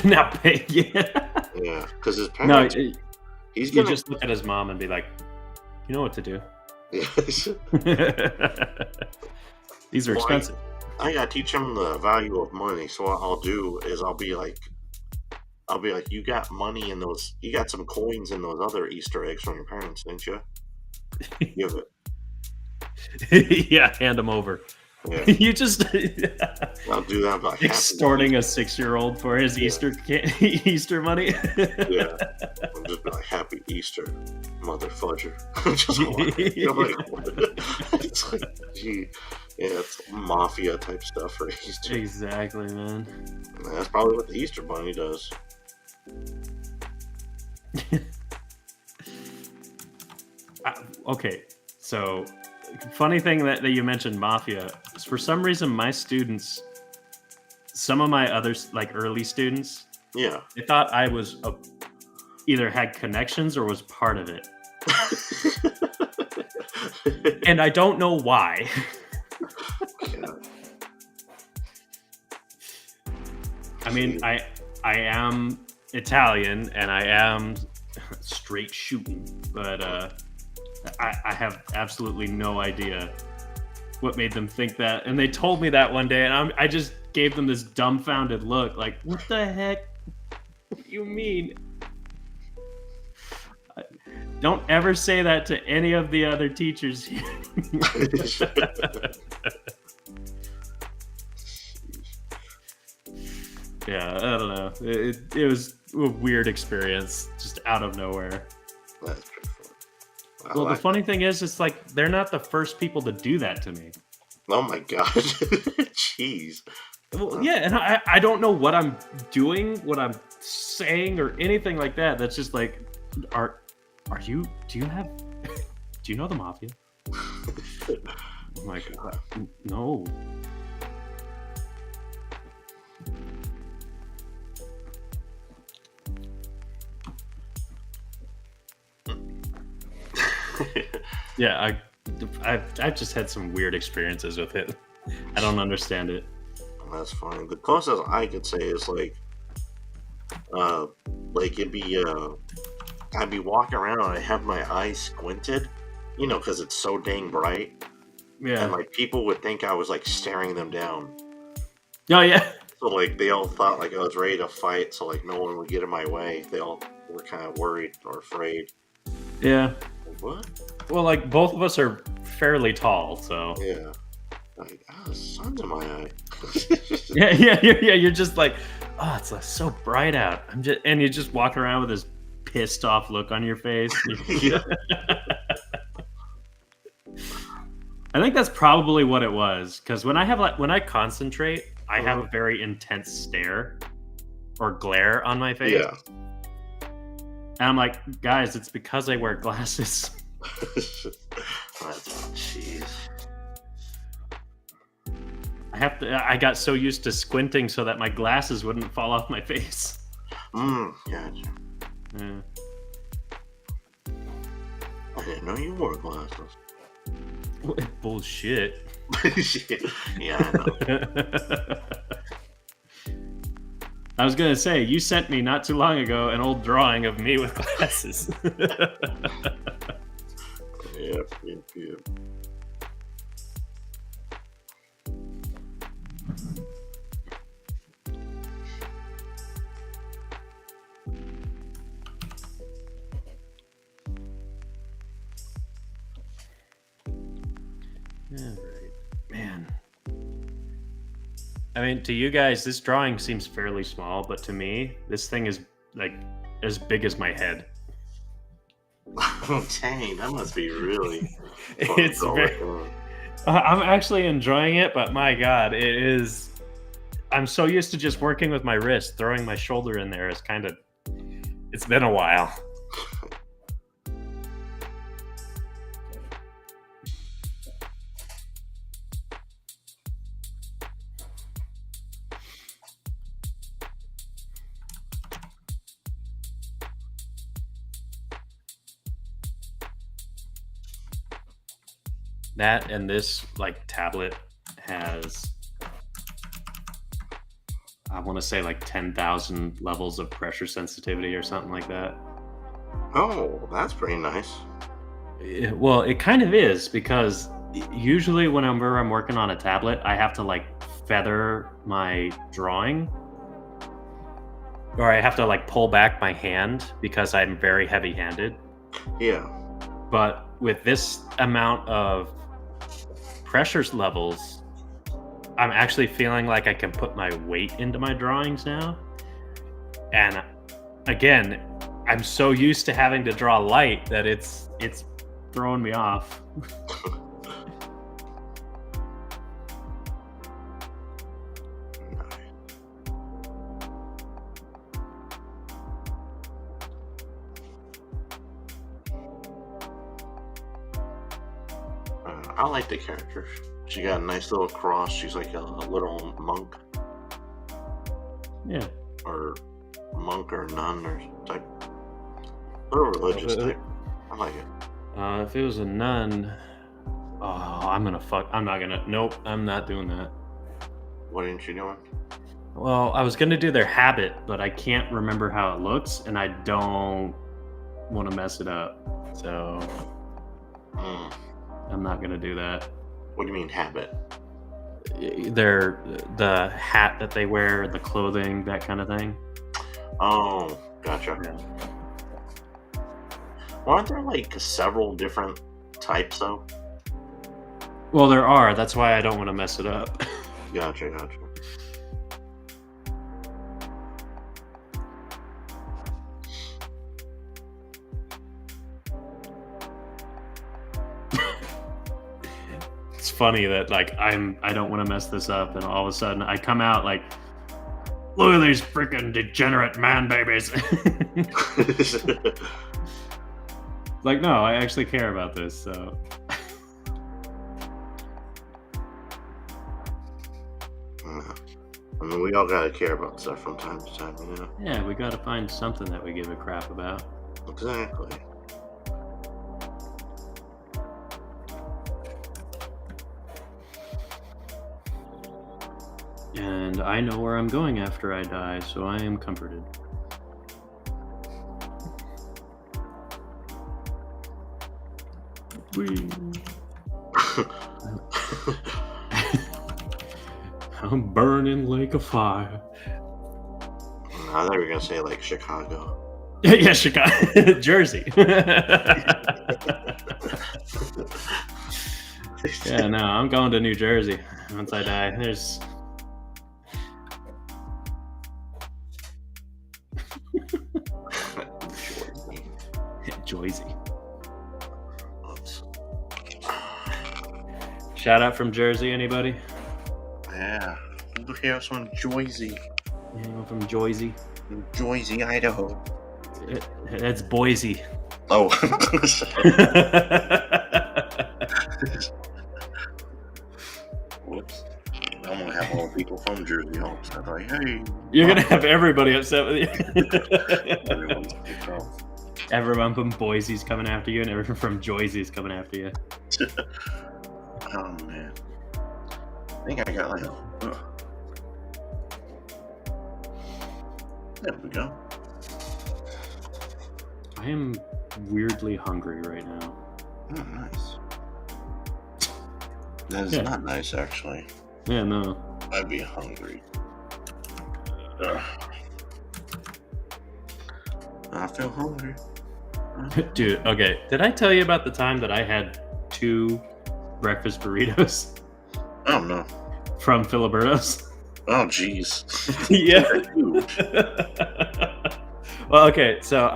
B: Not pay. Yeah.
A: Yeah, because his parents.
B: No,
A: he's
B: you
A: gonna
B: just look at his mom and be like, you know what to do.
A: Yes.
B: These are expensive.
A: I gotta teach him the value of money. So what I'll do is I'll be like, you got money in those, you got some coins in those other Easter eggs from your parents, didn't you? Give it.
B: Yeah, hand them over.
A: Yeah.
B: You just
A: I'll do that. Like
B: extorting a 6-year-old for his Easter money.
A: Yeah, I'm just like, happy Easter, mother fudger. Just like, it's like, gee, yeah, it's mafia type stuff for Easter.
B: Exactly, man.
A: And that's probably what the Easter Bunny does.
B: Okay, so funny thing that you mentioned mafia is for some reason my students, some of my others like early students,
A: Yeah,
B: they thought I was either had connections or was part of it, and I don't know why.
A: Yeah.
B: I mean, I am Italian and I am straight shooting, but I have absolutely no idea what made them think that. And they told me that one day, and I just gave them this dumbfounded look, like, "What the heck? What do you mean?" Don't ever say that to any of the other teachers here. Yeah, I don't know. It was a weird experience, just out of nowhere.
A: That's pretty fun.
B: Well, the funny thing is, it's like they're not the first people to do that to me.
A: Oh my god. Jeez.
B: Well, yeah, and I don't know what I'm doing, what I'm saying, or anything like that. That's just like, do you know the mafia? I'm like, no. Yeah, I've just had some weird experiences with it. I don't understand it.
A: That's fine. The closest I could say is like it'd be I'd be walking around and I have my eyes squinted, because it's so dang bright.
B: Yeah.
A: And like people would think I was like staring them down.
B: Oh yeah.
A: So like they all thought like I was ready to fight, so like no one would get in my way. They all we're kind of worried or afraid.
B: Yeah.
A: What?
B: Well, like both of us are fairly tall, so
A: yeah. Like, the sun's in my eye.
B: yeah. You're just like, oh, it's so bright out. And you're just walking around with this pissed off look on your face.
A: yeah.
B: I think that's probably what it was. Because when I concentrate, I have a very intense stare or glare on my face.
A: Yeah.
B: And I'm like, guys, it's because I wear glasses.
A: Jeez.
B: I got so used to squinting so that my glasses wouldn't fall off my face.
A: Gotcha.
B: Yeah.
A: I didn't know you wore glasses.
B: Bullshit.
A: Yeah, I know.
B: I was gonna say, you sent me not too long ago an old drawing of me with glasses.
A: Yep.
B: All right, man. I mean, to you guys, this drawing seems fairly small, but to me, this thing is like as big as my head.
A: Oh, dang, that must be really fun.
B: It's very. I'm actually enjoying it, but my God, it is. I'm so used to just working with my wrist, throwing my shoulder in there is kind of. It's been a while. That and this like tablet has, I want to say like 10,000 levels of pressure sensitivity or something like that.
A: Oh, that's pretty nice.
B: Well, it kind of is because usually whenever I'm working on a tablet, I have to like feather my drawing, or I have to like pull back my hand because I'm very heavy-handed.
A: Yeah.
B: But with this amount of pressure levels, I'm actually feeling like I can put my weight into my drawings now. And again, I'm so used to having to draw light that it's throwing me off.
A: I like the character. She got a nice little cross. She's like a little monk.
B: Yeah.
A: Or monk or nun or type. Or religious type. I like it.
B: If it was a nun, nope, I'm not doing that.
A: What ain't you doing?
B: Well, I was gonna do their habit, but I can't remember how it looks, and I don't want to mess it up. So I'm not gonna do that.
A: What do you mean habit?
B: They're the hat that they wear, the clothing, that kind of thing.
A: Oh, gotcha. Yeah. Well, aren't there like several different types though?
B: Well, there are. That's why I don't want to mess it up.
A: Gotcha.
B: It's funny that like I don't want to mess this up, and all of a sudden I come out like, look at these freaking degenerate man babies. Like, no, I actually care about this, so.
A: I mean, we all gotta care about stuff from time to time, you know?
B: Yeah, we gotta find something that we give a crap about.
A: Exactly.
B: And I know where I'm going after I die, so I am comforted. I'm burning like a fire.
A: I thought you were gonna say like Chicago.
B: Yeah, Chicago, Jersey. Yeah, no, I'm going to New Jersey once I die. There's Jersey. Shout out from Jersey, anybody?
A: Yeah, we'll hear some Jersey.
B: Anyone from Jersey?
A: Jersey, Idaho.
B: That's Boise.
A: Oh. Whoops. I'm gonna have all the people from Jersey all upset. Like, hey.
B: You're gonna have everybody upset with you.
A: Everyone's pissed off.
B: Everyone from Boise's coming after you, and everyone from Jersey's coming after you.
A: Oh man. I think I got like there we go.
B: I am weirdly hungry right now.
A: Oh, nice. That is not nice, actually.
B: Yeah, no.
A: I'd be hungry. I feel hungry.
B: Dude, okay. Did I tell you about the time that I had 2 breakfast burritos?
A: Oh, no.
B: From Filiberto's?
A: Oh, jeez.
B: Yeah. Well, okay, so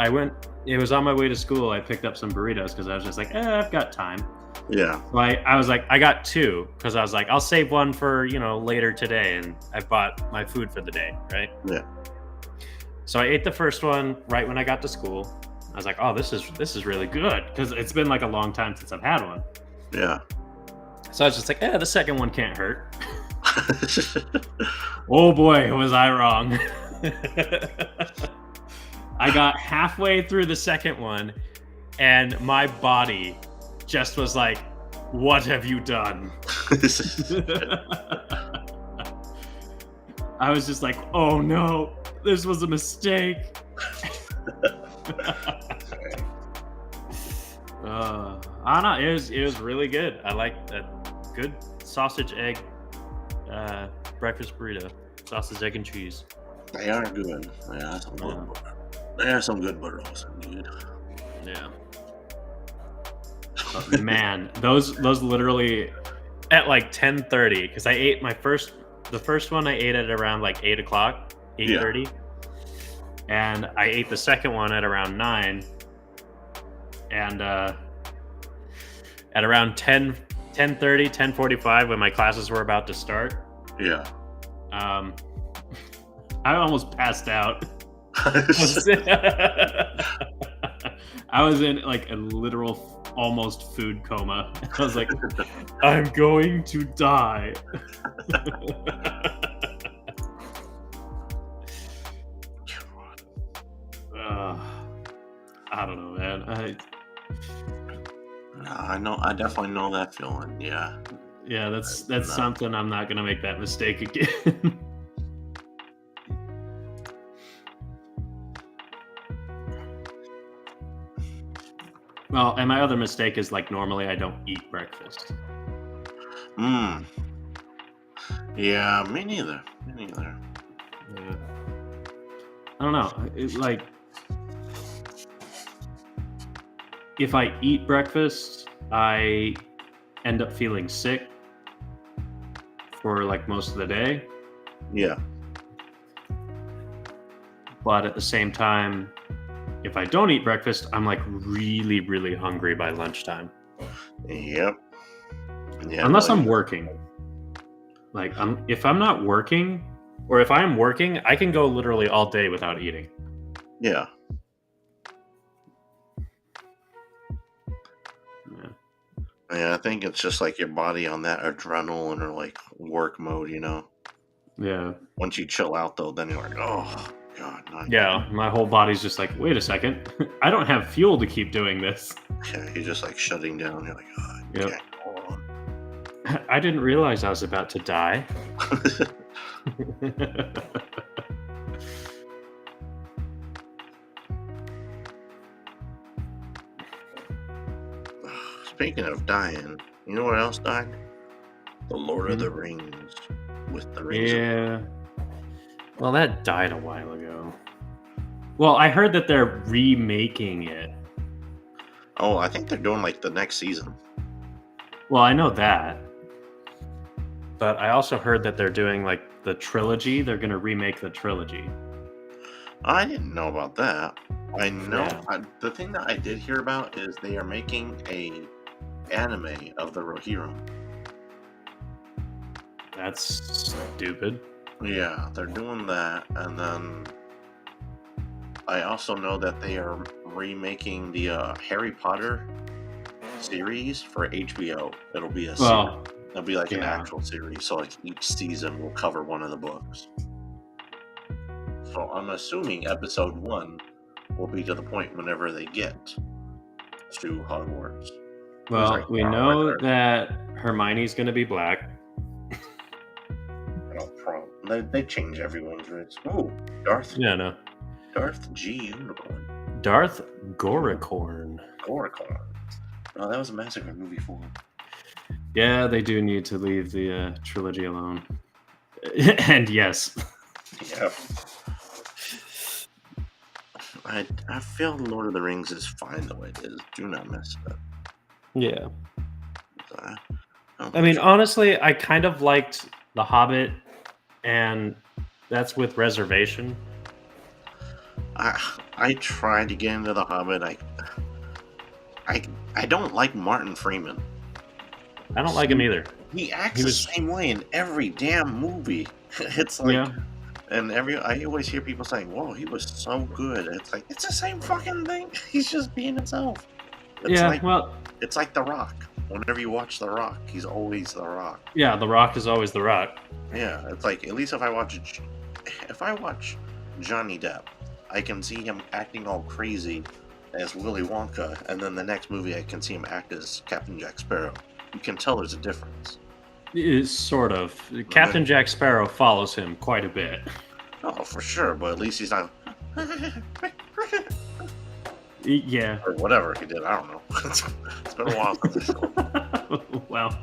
B: it was on my way to school. I picked up some burritos because I was just like, I've got time.
A: Yeah.
B: So I was like, I got 2 because I was like, I'll save one for, later today. And I bought my food for the day, right?
A: Yeah.
B: So I ate the first one right when I got to school. I was like, oh, this is really good because it's been like a long time since I've had one.
A: Yeah.
B: So I was just like, the second one can't hurt. Oh boy, was I wrong. I got halfway through the second one and my body just was like, what have you done? I was just like, oh no, this was a mistake. I don't know, it was really good. I like that good sausage egg breakfast burrito. Sausage, egg, and cheese.
A: They are good. They are some good butter. They are some good burritos, dude.
B: Yeah. But man, those literally at like 10:30 because I ate the first one I ate at around like 8 o'clock, 8:30, and I ate the second one at around 9, and at around 10:30, 10:45 when my classes were about to start.
A: Yeah.
B: I almost passed out. I was in like a literal almost food coma. I was like, I'm going to die. I don't know, man.
A: I definitely know that feeling. Yeah.
B: Yeah, that's something I'm not gonna make that mistake again. Well, and my other mistake is like normally I don't eat breakfast.
A: Yeah, me neither.
B: Yeah. I don't know. It's like if I eat breakfast, I end up feeling sick for like most of the day.
A: Yeah.
B: But at the same time, if I don't eat breakfast, I'm like really, really hungry by lunchtime.
A: Yep. Yeah.
B: Unless I'm working. Like if I'm not working, or if I'm working, I can go literally all day without eating.
A: Yeah. Yeah, I think it's just like your body on that adrenaline or like work mode,
B: Yeah.
A: Once you chill out though, then you're like, oh god.
B: Yeah, my whole body's just like, wait a second, I don't have fuel to keep doing this.
A: Yeah, you're just like shutting down. You're like, oh,
B: yep.
A: Okay, hold on.
B: I didn't realize I was about to die.
A: Speaking of dying, you know what else died? The Lord of the Rings with the rings.
B: Yeah. Well, that died a while ago. Well, I heard that they're remaking it.
A: Oh, I think they're doing like the next season.
B: Well, I know that. But I also heard that they're doing like the trilogy. They're going to remake the trilogy.
A: I didn't know about that. I know
B: Yeah.
A: the thing that I did hear about is they are making a anime of the Rohirrim.
B: That's stupid.
A: Yeah, they're doing that, and then I also know that they are remaking the Harry Potter series for HBO. It'll be a series.
B: Well,
A: It'll be like an
B: yeah.
A: actual series. So like each season will cover one of the books. So I'm assuming episode 1 will be to the point whenever they get to Hogwarts.
B: Well,
A: like,
B: we
A: wow,
B: know
A: right
B: that Hermione's going to be black.
A: No problem. They change everyone's race. Ooh, Darth
B: Yeah, no.
A: Darth G Unicorn.
B: Darth Goricorn.
A: Goricorn. Oh, that was a Massacre movie for him.
B: Yeah, they do need to leave the trilogy alone. And yes.
A: Yeah. I feel Lord of the Rings is fine the way it is. Do not mess it up.
B: Yeah.
A: I
B: I mean, honestly, I kind of liked The Hobbit, and that's with reservation.
A: I tried to get into The Hobbit. I don't like Martin Freeman.
B: I don't like him either.
A: He acts the same way in every damn movie. It's like,
B: Yeah.
A: and I always hear people saying, "Whoa, he was so good." It's like it's the same fucking thing. He's just being himself. It's like The Rock. Whenever you watch The Rock, he's always The Rock.
B: Yeah, The Rock is always The Rock.
A: Yeah, it's like at least if I watch Johnny Depp, I can see him acting all crazy as Willy Wonka, and then the next movie I can see him act as Captain Jack Sparrow. You can tell there's a difference.
B: It's sort of. Captain Jack Sparrow follows him quite a bit.
A: Oh, for sure, but at least he's not.
B: Yeah.
A: Or whatever he did, I don't know. It's been a while since I saw him.
B: Well.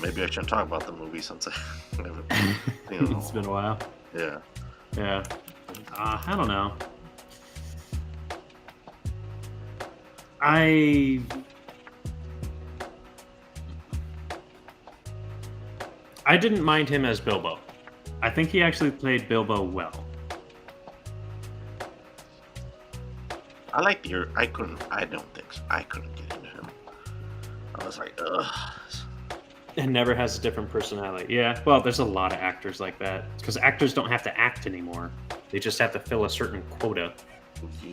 A: Maybe I shouldn't talk about the movie since I haven't seen it.
B: It's been a while.
A: Yeah.
B: Yeah. I don't know. I didn't mind him as Bilbo. I think he actually played Bilbo well.
A: I don't think so. I couldn't get into him. I was like, ugh.
B: And never has a different personality. Yeah, well, there's a lot of actors like that. Because actors don't have to act anymore. They just have to fill a certain quota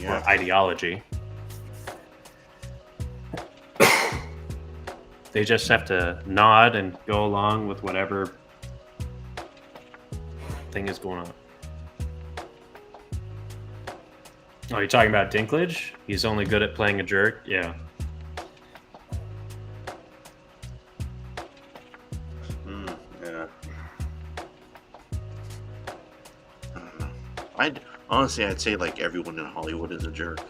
B: or ideology. They just have to nod and go along with whatever thing is going on. Oh, you're talking about Dinklage? He's only good at playing a jerk? Yeah.
A: Yeah. I don't know. I'd say like everyone in Hollywood is a jerk.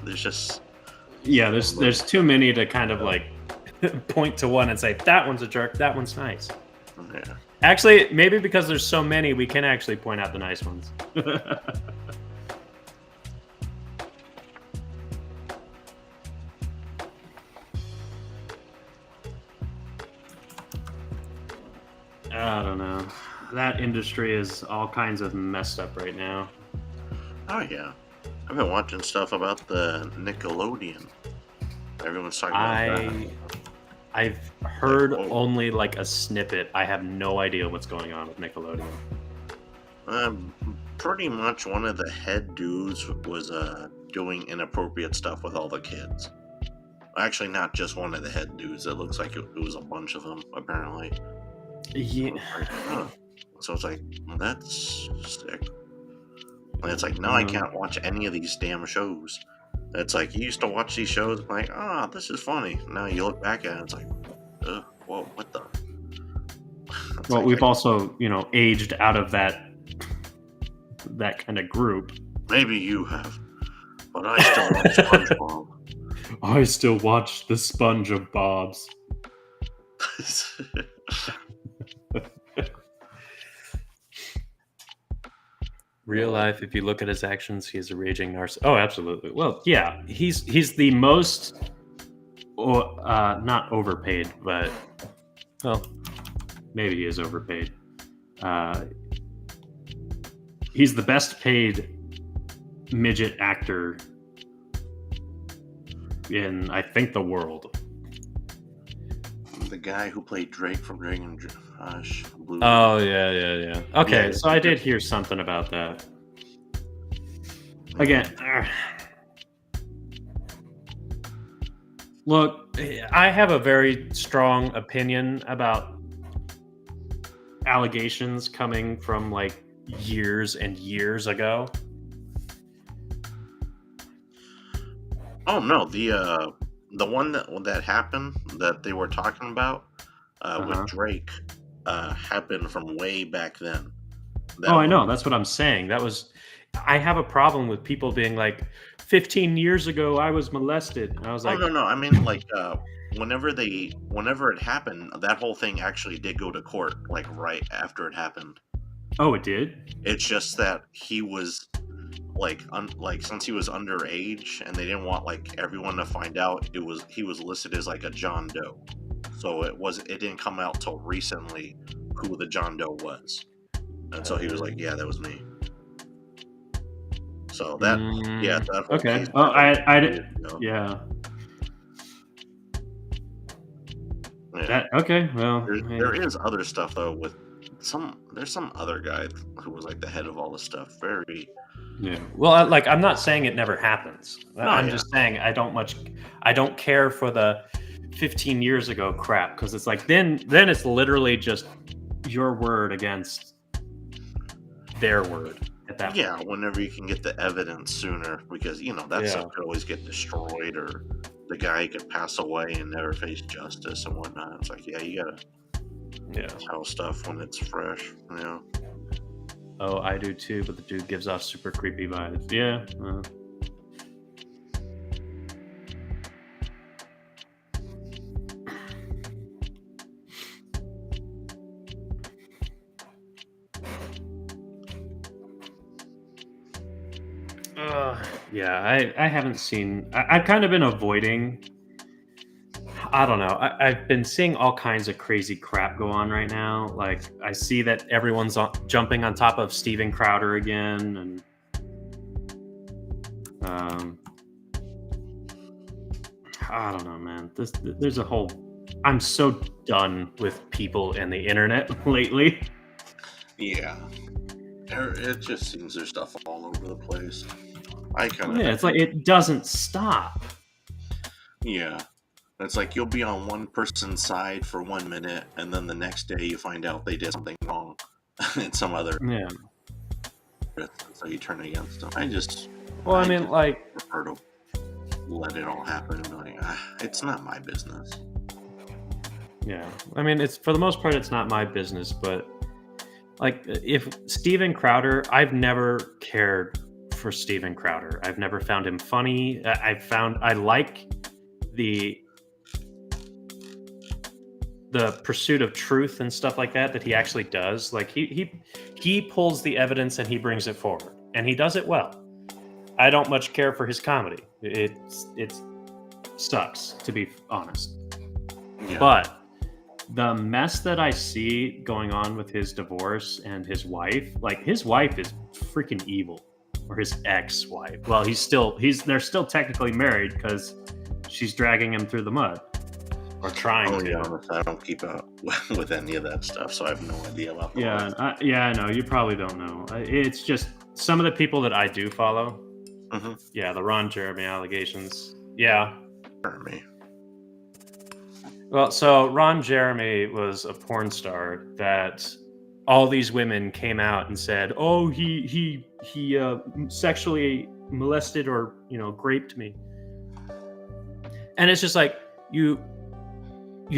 B: There's too many to kind of like point to one and say that one's a jerk, that one's nice.
A: Yeah.
B: Actually, maybe because there's so many, we can actually point out the nice ones. I don't know. That industry is all kinds of messed up right now.
A: Oh yeah. I've been watching stuff about the Nickelodeon. Everyone's talking about that.
B: I've heard only like a snippet. I have no idea what's going on with Nickelodeon.
A: Pretty much one of the head dudes was doing inappropriate stuff with all the kids. Actually, not just one of the head dudes. It looks like it was a bunch of them, apparently.
B: Yeah.
A: So it's like, well, that's sick. And it's like, now I can't watch any of these damn shows. It's like, you used to watch these shows, like, this is funny. Now you look back at it, it's like, whoa, what the?
B: Well, we've also, aged out of that kind of group.
A: Maybe you have, but I still watch SpongeBob.
B: I still watch the Sponge of Bob's. Real life, if you look at his actions, he is a raging narcissist. Oh, absolutely. Well, yeah, he's the most, not overpaid, but well, maybe he is overpaid. He's the best paid midget actor in, I think, the world.
A: The guy who played Drake from Dragon Blue.
B: Oh, yeah. Okay, so I did hear something about that. Again, look, I have a very strong opinion about allegations coming from like years and years ago.
A: Oh no, the one that happened that they were talking about with Drake happened from way back then.
B: I know. That's what I'm saying. I have a problem with people being like, 15 years ago, I was molested. And I was like,
A: no. I mean, like, whenever it happened, that whole thing actually did go to court, like right after it happened.
B: Oh, it did?
A: It's just that he was like since he was underage and they didn't want like everyone to find out, he was listed as like a John Doe. So it didn't come out till recently who the John Doe was. And so he was like, yeah, that was me. So that that whole
B: okay.
A: case,
B: I did. Yeah. Okay. Well,
A: there is other stuff though with there's some other guy who was like the head of all this stuff. Very.
B: Yeah. Well, I'm not saying it never happens. I'm just saying I don't care for the 15 years ago crap, because it's like then it's literally just your word against their word at that point.
A: Whenever you can get the evidence sooner, because that stuff could always get destroyed, or the guy could pass away and never face justice and whatnot. It's like, you gotta tell stuff when it's fresh.
B: Oh, I do too, but the dude gives off super creepy vibes. Yeah. I haven't seen. I've kind of been avoiding. I don't know. I've been seeing all kinds of crazy crap go on right now. Like, I see that everyone's jumping on top of Steven Crowder again, and I don't know, man. There's a whole. I'm so done with people and the internet lately.
A: Yeah, it just seems there's stuff all over the place.
B: It's like it doesn't stop.
A: Yeah. It's like you'll be on one person's side for 1 minute, and then the next day you find out they did something wrong in some other.
B: Yeah.
A: So you turn against them. I
B: prefer
A: to let it all happen and be like, it's not my business.
B: Yeah. I mean, it's for the most part, it's not my business, but like if Steven Crowder, I've never cared for Steven Crowder. I've never found him funny. I like the pursuit of truth and stuff like that he actually does. Like he pulls the evidence and he brings it forward, and he does it well. I don't much care for his comedy. It sucks, to be honest. Yeah. But the mess that I see going on with his divorce and his wife, like his wife is freaking evil, or his ex-wife. Well, they're still technically married because she's dragging him through the mud. Or trying to.
A: Yeah, I don't keep up with any of that stuff, so I have no idea about that.
B: I know. You probably don't know. It's just some of the people that I do follow.
A: Mm-hmm.
B: Yeah, the Ron Jeremy allegations. Yeah.
A: Jeremy.
B: Well, so Ron Jeremy was a porn star that all these women came out and said, "Oh, he sexually molested or raped me," and it's just like you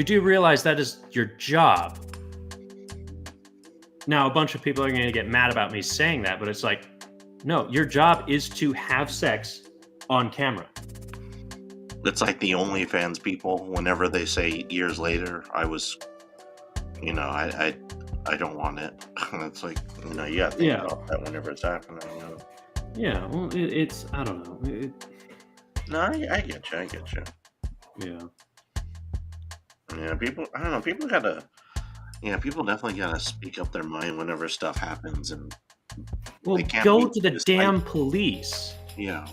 B: do realize that is your job. Now, a bunch of people are going to get mad about me saying that, but it's like, no, your job is to have sex on camera.
A: It's like the OnlyFans people, whenever they say years later, I was, I don't want it. It's like, you gotta think about that whenever it's happening.
B: Yeah, well, it's I don't know.
A: No, I get you. I get you.
B: Yeah.
A: Yeah, people. I don't know. People gotta. Yeah, people definitely gotta speak up their mind whenever stuff happens, and
B: Well,
A: they can't
B: go
A: be
B: to the
A: just
B: damn police.
A: Yeah.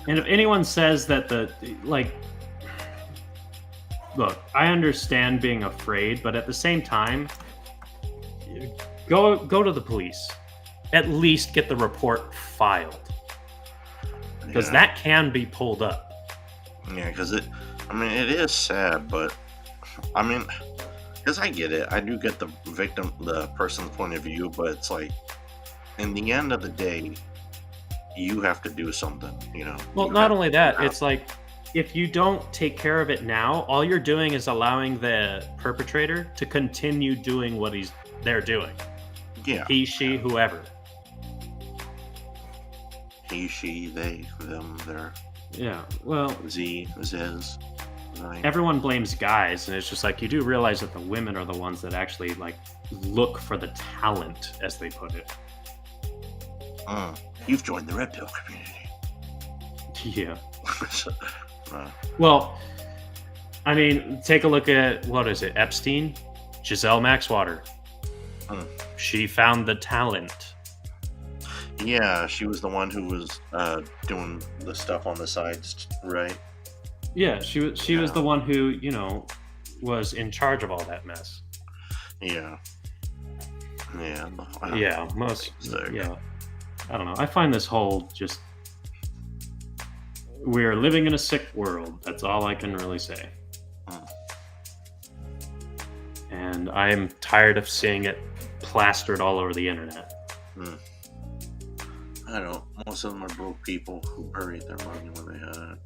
B: And if anyone says that look, I understand being afraid, but at the same time, go to the police. At least get the report filed, because that can be pulled up.
A: Yeah, because it is sad, but I mean, because I get it. I do get the person's point of view, but it's like, in the end of the day, you have to do something,
B: Well, not only that, it's like, if you don't take care of it now, all you're doing is allowing the perpetrator to continue doing what they're doing.
A: Yeah.
B: He, she, whoever.
A: He, she, they, them, their.
B: Yeah, well...
A: Z, Ziz. Right.
B: Everyone blames guys, and it's just like, you do realize that the women are the ones that actually, look for the talent, as they put it.
A: You've joined the red pill community.
B: Yeah. Well, I mean, take a look at, what is it, Epstein? Giselle Maxwater. She found the talent.
A: Yeah, she was the one who was doing the stuff on the sides, right?
B: Yeah, she was the one who, was in charge of all that mess.
A: Yeah. Yeah.
B: Yeah, yeah. I don't know. I find this whole just... We're living in a sick world. That's all I can really say. And I'm tired of seeing it plastered all over the internet.
A: I don't. Most of them are broke people who buried their money when they had it.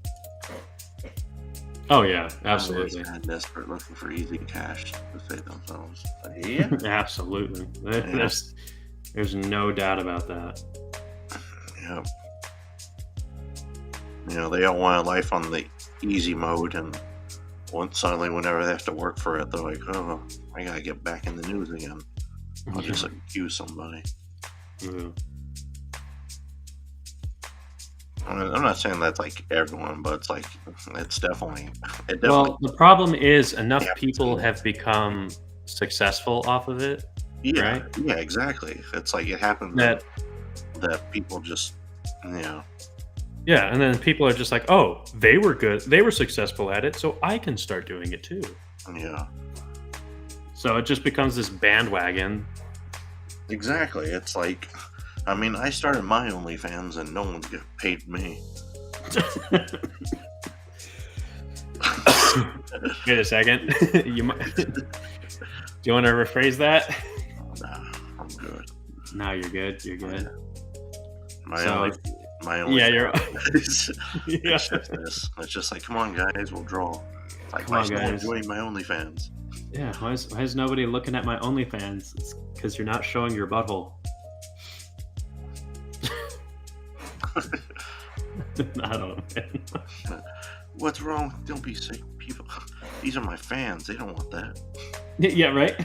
B: Oh yeah, absolutely.
A: They're desperate, looking for easy cash to save themselves. Yeah,
B: absolutely. There's no doubt about that.
A: Yeah. They all want a life on the easy mode, and suddenly, whenever they have to work for it, they're like, "Oh, I gotta get back in the news again. I'll just accuse somebody."
B: Yeah.
A: I'm not saying that's like everyone, but it's like it's definitely.
B: Well, the problem is enough people have become successful off of it.
A: Yeah,
B: right?
A: Yeah, exactly. It's like it happens that people just,
B: Yeah, and then people are just like, oh, they were good, they were successful at it, so I can start doing it too.
A: Yeah.
B: So it just becomes this bandwagon.
A: Exactly. It's like, I started my OnlyFans and no one's getting paid me.
B: Wait a second. Do you want to rephrase that?
A: Nah, I'm good.
B: No, you're good. You're good.
A: My only.
B: Yeah, you're.
A: It's just like, come on, guys, we'll draw. It's like, why is no one joining my OnlyFans?
B: Yeah, why is nobody looking at my OnlyFans? It's because you're not showing your butthole. I don't know, man.
A: What's wrong? Don't be sick, people. These are my fans. They don't want that.
B: Yeah, right?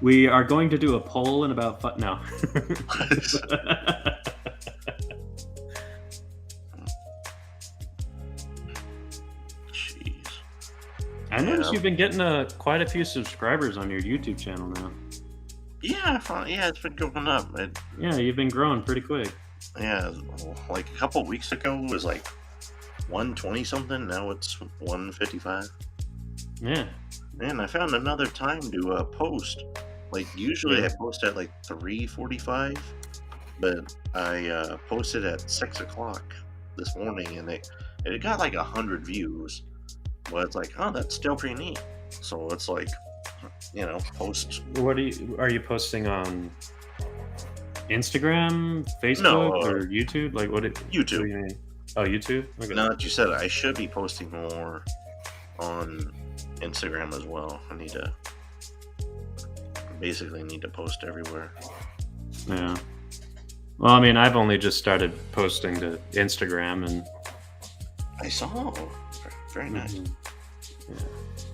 B: We are going to do a poll in about... No.
A: Jeez.
B: I noticed you've been getting quite a few subscribers on your YouTube channel now.
A: Yeah, it's been going up.
B: Yeah, you've been growing pretty quick.
A: Yeah, like a couple weeks ago it was like 120 something. Now it's 155.
B: Yeah.
A: Man, I found another time to post. Like usually I post at like 3:45, but I posted at 6 o'clock this morning, and it got like 100 views. But it's like, oh, that's still pretty neat. So it's like, post.
B: What are you posting on? Instagram, Facebook, or YouTube? Like
A: YouTube.
B: What do you mean? Oh, YouTube. Okay.
A: Now that you said it, I should be posting more on Instagram as well. I need to post everywhere.
B: Yeah. Well, I've only just started posting to Instagram, and
A: I saw. very nice.
B: Yeah.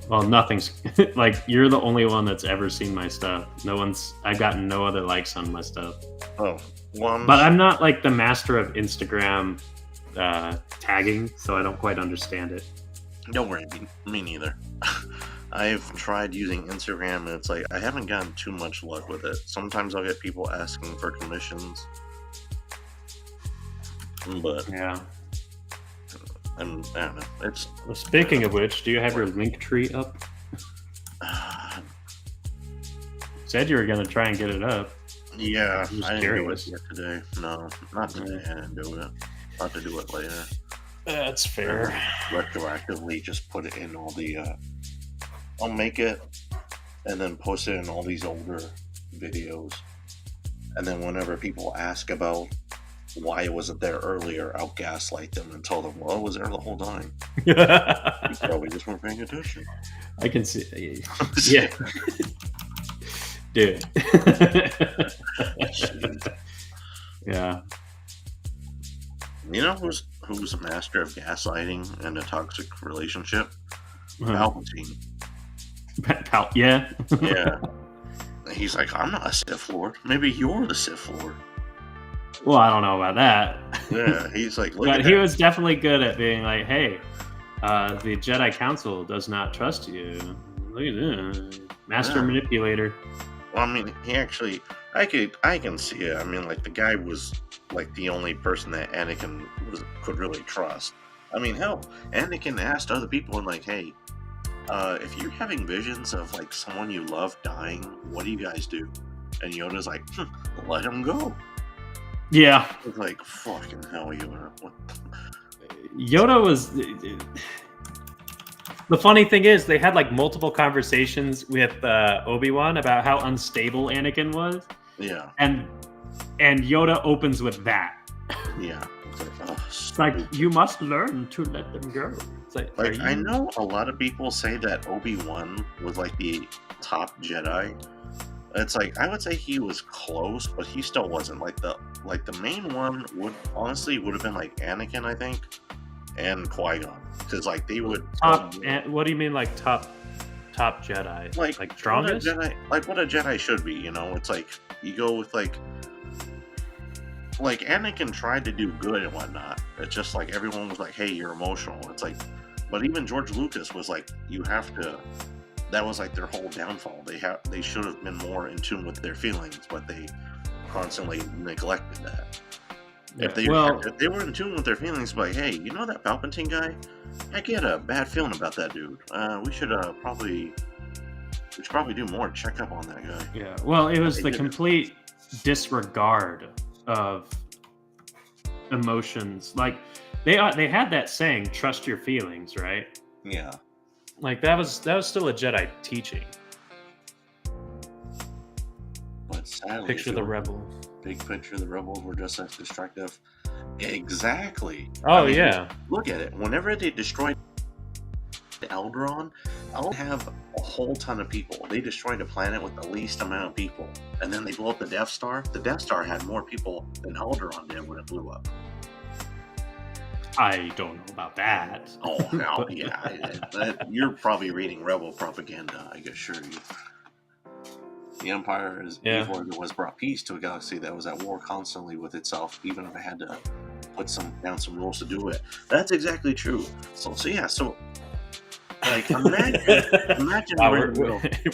B: Well, nothing's like you're the only one that's ever seen my stuff. I've gotten no other likes on my stuff.
A: Oh, well,
B: but I'm not like the master of Instagram tagging, so I don't quite understand it.
A: Don't worry, me neither. I've tried using Instagram, and it's like I haven't gotten too much luck with it. Sometimes I'll get people asking for commissions, but
B: yeah,
A: I don't know. It's
B: speaking of which, do you have your link tree up? Said you were gonna try and get it up.
A: Yeah,
B: I didn't do it
A: yet today. No, not today. I didn't do it. I'll have to do it later.
B: That's fair.
A: Retroactively, just put it in all the. I'll make it, and then post it in all these older videos, and then whenever people ask about why it wasn't there earlier, I'll gaslight them and tell them, "Well, it was there the whole time. You probably just weren't paying attention."
B: I can see. Yeah. Dude. Yeah.
A: You know who's a master of gaslighting and a toxic relationship? Palpatine.
B: Yeah.
A: Yeah. He's like, I'm not a Sith Lord. Maybe you're the Sith Lord.
B: Well, I don't know about that.
A: Yeah, he's like, look
B: but he was definitely good at being like, hey, the Jedi Council does not trust you. Look at this. Master manipulator.
A: Well, I mean, he actually, I can see it. I mean, like, the guy was like the only person that Anakin could really trust. I mean, hell, Anakin asked other people and like, hey, if you're having visions of like someone you love dying, what do you guys do? And Yoda's like, let him go.
B: Yeah.
A: It's like, fucking hell, Yoda.
B: Yoda was. The funny thing is, they had like multiple conversations with Obi-Wan about how unstable Anakin was.
A: Yeah.
B: And Yoda opens with that.
A: Yeah.
B: It's like, you must learn to let them go. It's like
A: I know a lot of people say that Obi-Wan was like the top Jedi. It's like, I would say he was close, but he still wasn't. Like the main one would have been like Anakin, I think, and Qui-Gon, because like they would
B: top. What do you mean, like top Jedi? Like strongest?
A: What a Jedi should be. You know, it's like you go with like Anakin tried to do good and whatnot. It's just like everyone was like, "Hey, you're emotional." It's like, but even George Lucas was like, "You have to." That was like their whole downfall. They should have been more in tune with their feelings, but they constantly neglected that.
B: Yeah.
A: If they were in tune with their feelings, like, hey, you know that Palpatine guy? I get a bad feeling about that dude. We should probably do more check up on that guy.
B: Yeah. Well, it was the complete disregard of emotions. Like they had that saying, "Trust your feelings," right?
A: Yeah.
B: Like that was still a Jedi teaching.
A: But sadly,
B: Picture the rebels.
A: Big picture, the rebels were just as destructive. Exactly.
B: Oh, I mean, yeah.
A: Look at it. Whenever they destroyed Alderaan have a whole ton of people. They destroyed a planet with the least amount of people, and then they blew up the Death Star. The Death Star had more people than Alderaan did when it blew up.
B: I don't know about that.
A: Oh, no, yeah. You're probably reading Rebel propaganda, I assure you. The Empire is evil and it was brought peace to a galaxy that was at war constantly with itself, even if it had to put down some rules to do it. That's exactly true. So like, imagine
B: wow,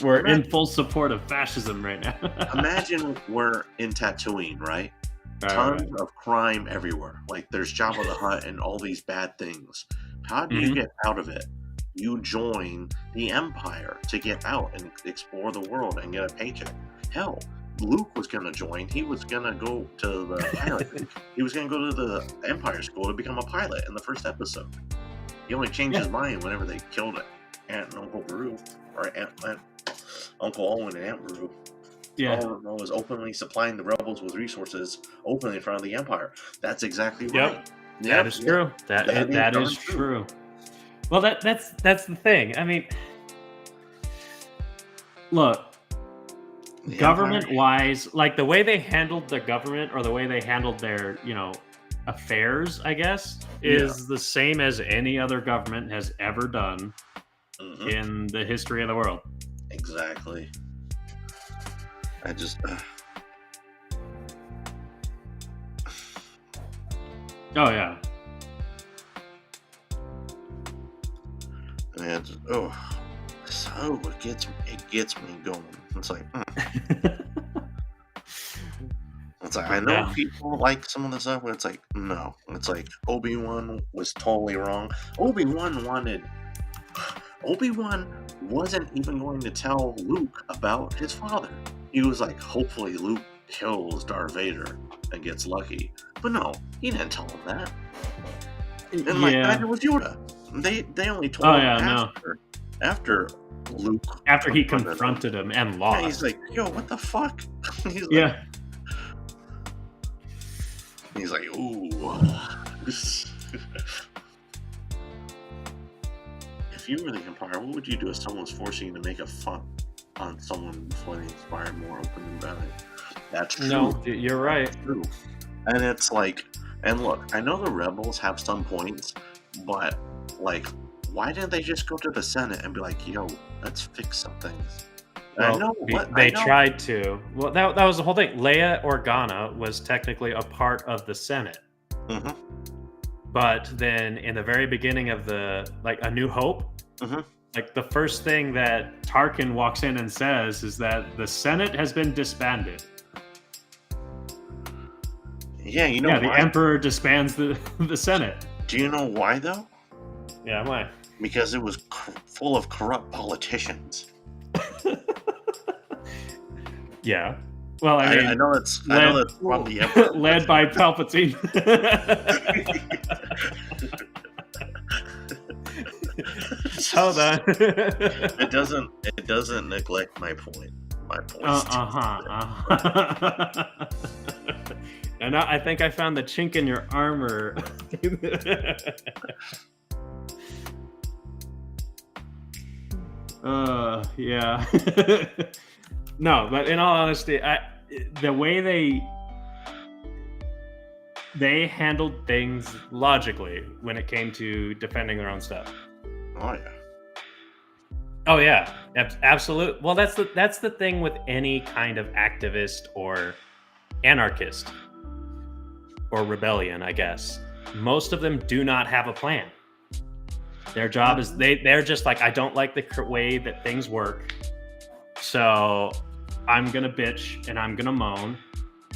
B: we're in full support of fascism right now.
A: Imagine we're in Tatooine, right? Tons of crime everywhere. Like, there's Jabba the Hutt and all these bad things. How do you get out of it? You join the Empire to get out and explore the world and get a paycheck. Hell, Luke was going to join. He was going to go to the pilot. He was going to go to the Empire School to become a pilot in the first episode. He only changed his mind whenever they killed Aunt and Uncle Beru, or Uncle Owen and Aunt Beru.
B: Yeah.
A: All of them was openly supplying the rebels with resources openly in front of the Empire. That's exactly right.
B: That is true. That is true. Well, that's the thing. I mean, look, government-wise, like the way they handled the government or the way they handled their, affairs, I guess, is the same as any other government has ever done in the history of the world.
A: Exactly. I just.
B: Oh yeah.
A: And so it gets me going. It's like. It's like, I know people like some of the stuff, but it's like, no. It's like, Obi-Wan was totally wrong. Obi-Wan wasn't even going to tell Luke about his father. He was like, hopefully Luke kills Darth Vader and gets lucky. But no, he didn't tell him that. And like, neither was Yoda. They only told him after Luke.
B: After he confronted him and lost.
A: Yeah, he's like, yo, what the fuck? He's like,
B: yeah.
A: He's like, ooh. If you were the Empire, what would you do if someone was forcing you to make a fun on someone before they inspired more open and valid? That's true.
B: No, you're right.
A: That's true. And it's like, and look, I know the rebels have some points, but like, why didn't they just go to the Senate and be like, yo, let's fix some things?
B: Well, they tried to. Well, that was the whole thing. Leia Organa was technically a part of the Senate.
A: Mm-hmm.
B: But then in the very beginning of A New Hope, like the first thing that Tarkin walks in and says is that the Senate has been disbanded.
A: Yeah, you know why?
B: The Emperor disbands the Senate.
A: Do you know why, though?
B: Yeah, why?
A: Because it was full of corrupt politicians.
B: Yeah. Well, I
A: know that's probably
B: led by Palpatine. Hold on.
A: It doesn't neglect my point. My point.
B: And I think I found the chink in your armor. Yeah. No, but in all honesty, the way they handled things logically when it came to defending their own stuff.
A: Oh yeah.
B: Oh yeah, absolutely. Well, that's the thing with any kind of activist or anarchist or rebellion, I guess. Most of them do not have a plan. Their job is they're just like, I don't like the way that things work, so I'm gonna bitch and I'm gonna moan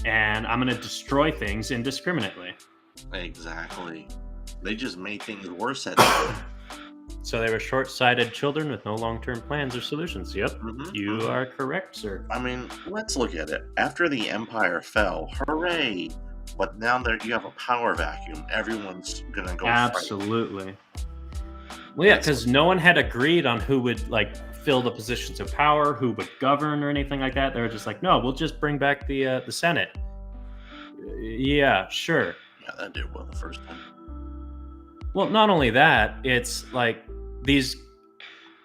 B: and I'm gonna destroy things indiscriminately.
A: Exactly. They just made things worse at that.
B: So they were short-sighted children with no long-term plans or solutions. Yep, you are correct, sir.
A: I mean, let's look at it. After the Empire fell, hooray! But now that you have a power vacuum, everyone's gonna go.
B: Absolutely. Well, yeah, because no one had agreed on who would fill the positions of power, who would govern, or anything like that. They were just like, no, we'll just bring back the Senate. Yeah, sure.
A: Yeah, that did well the first time.
B: Well, not only that, it's like these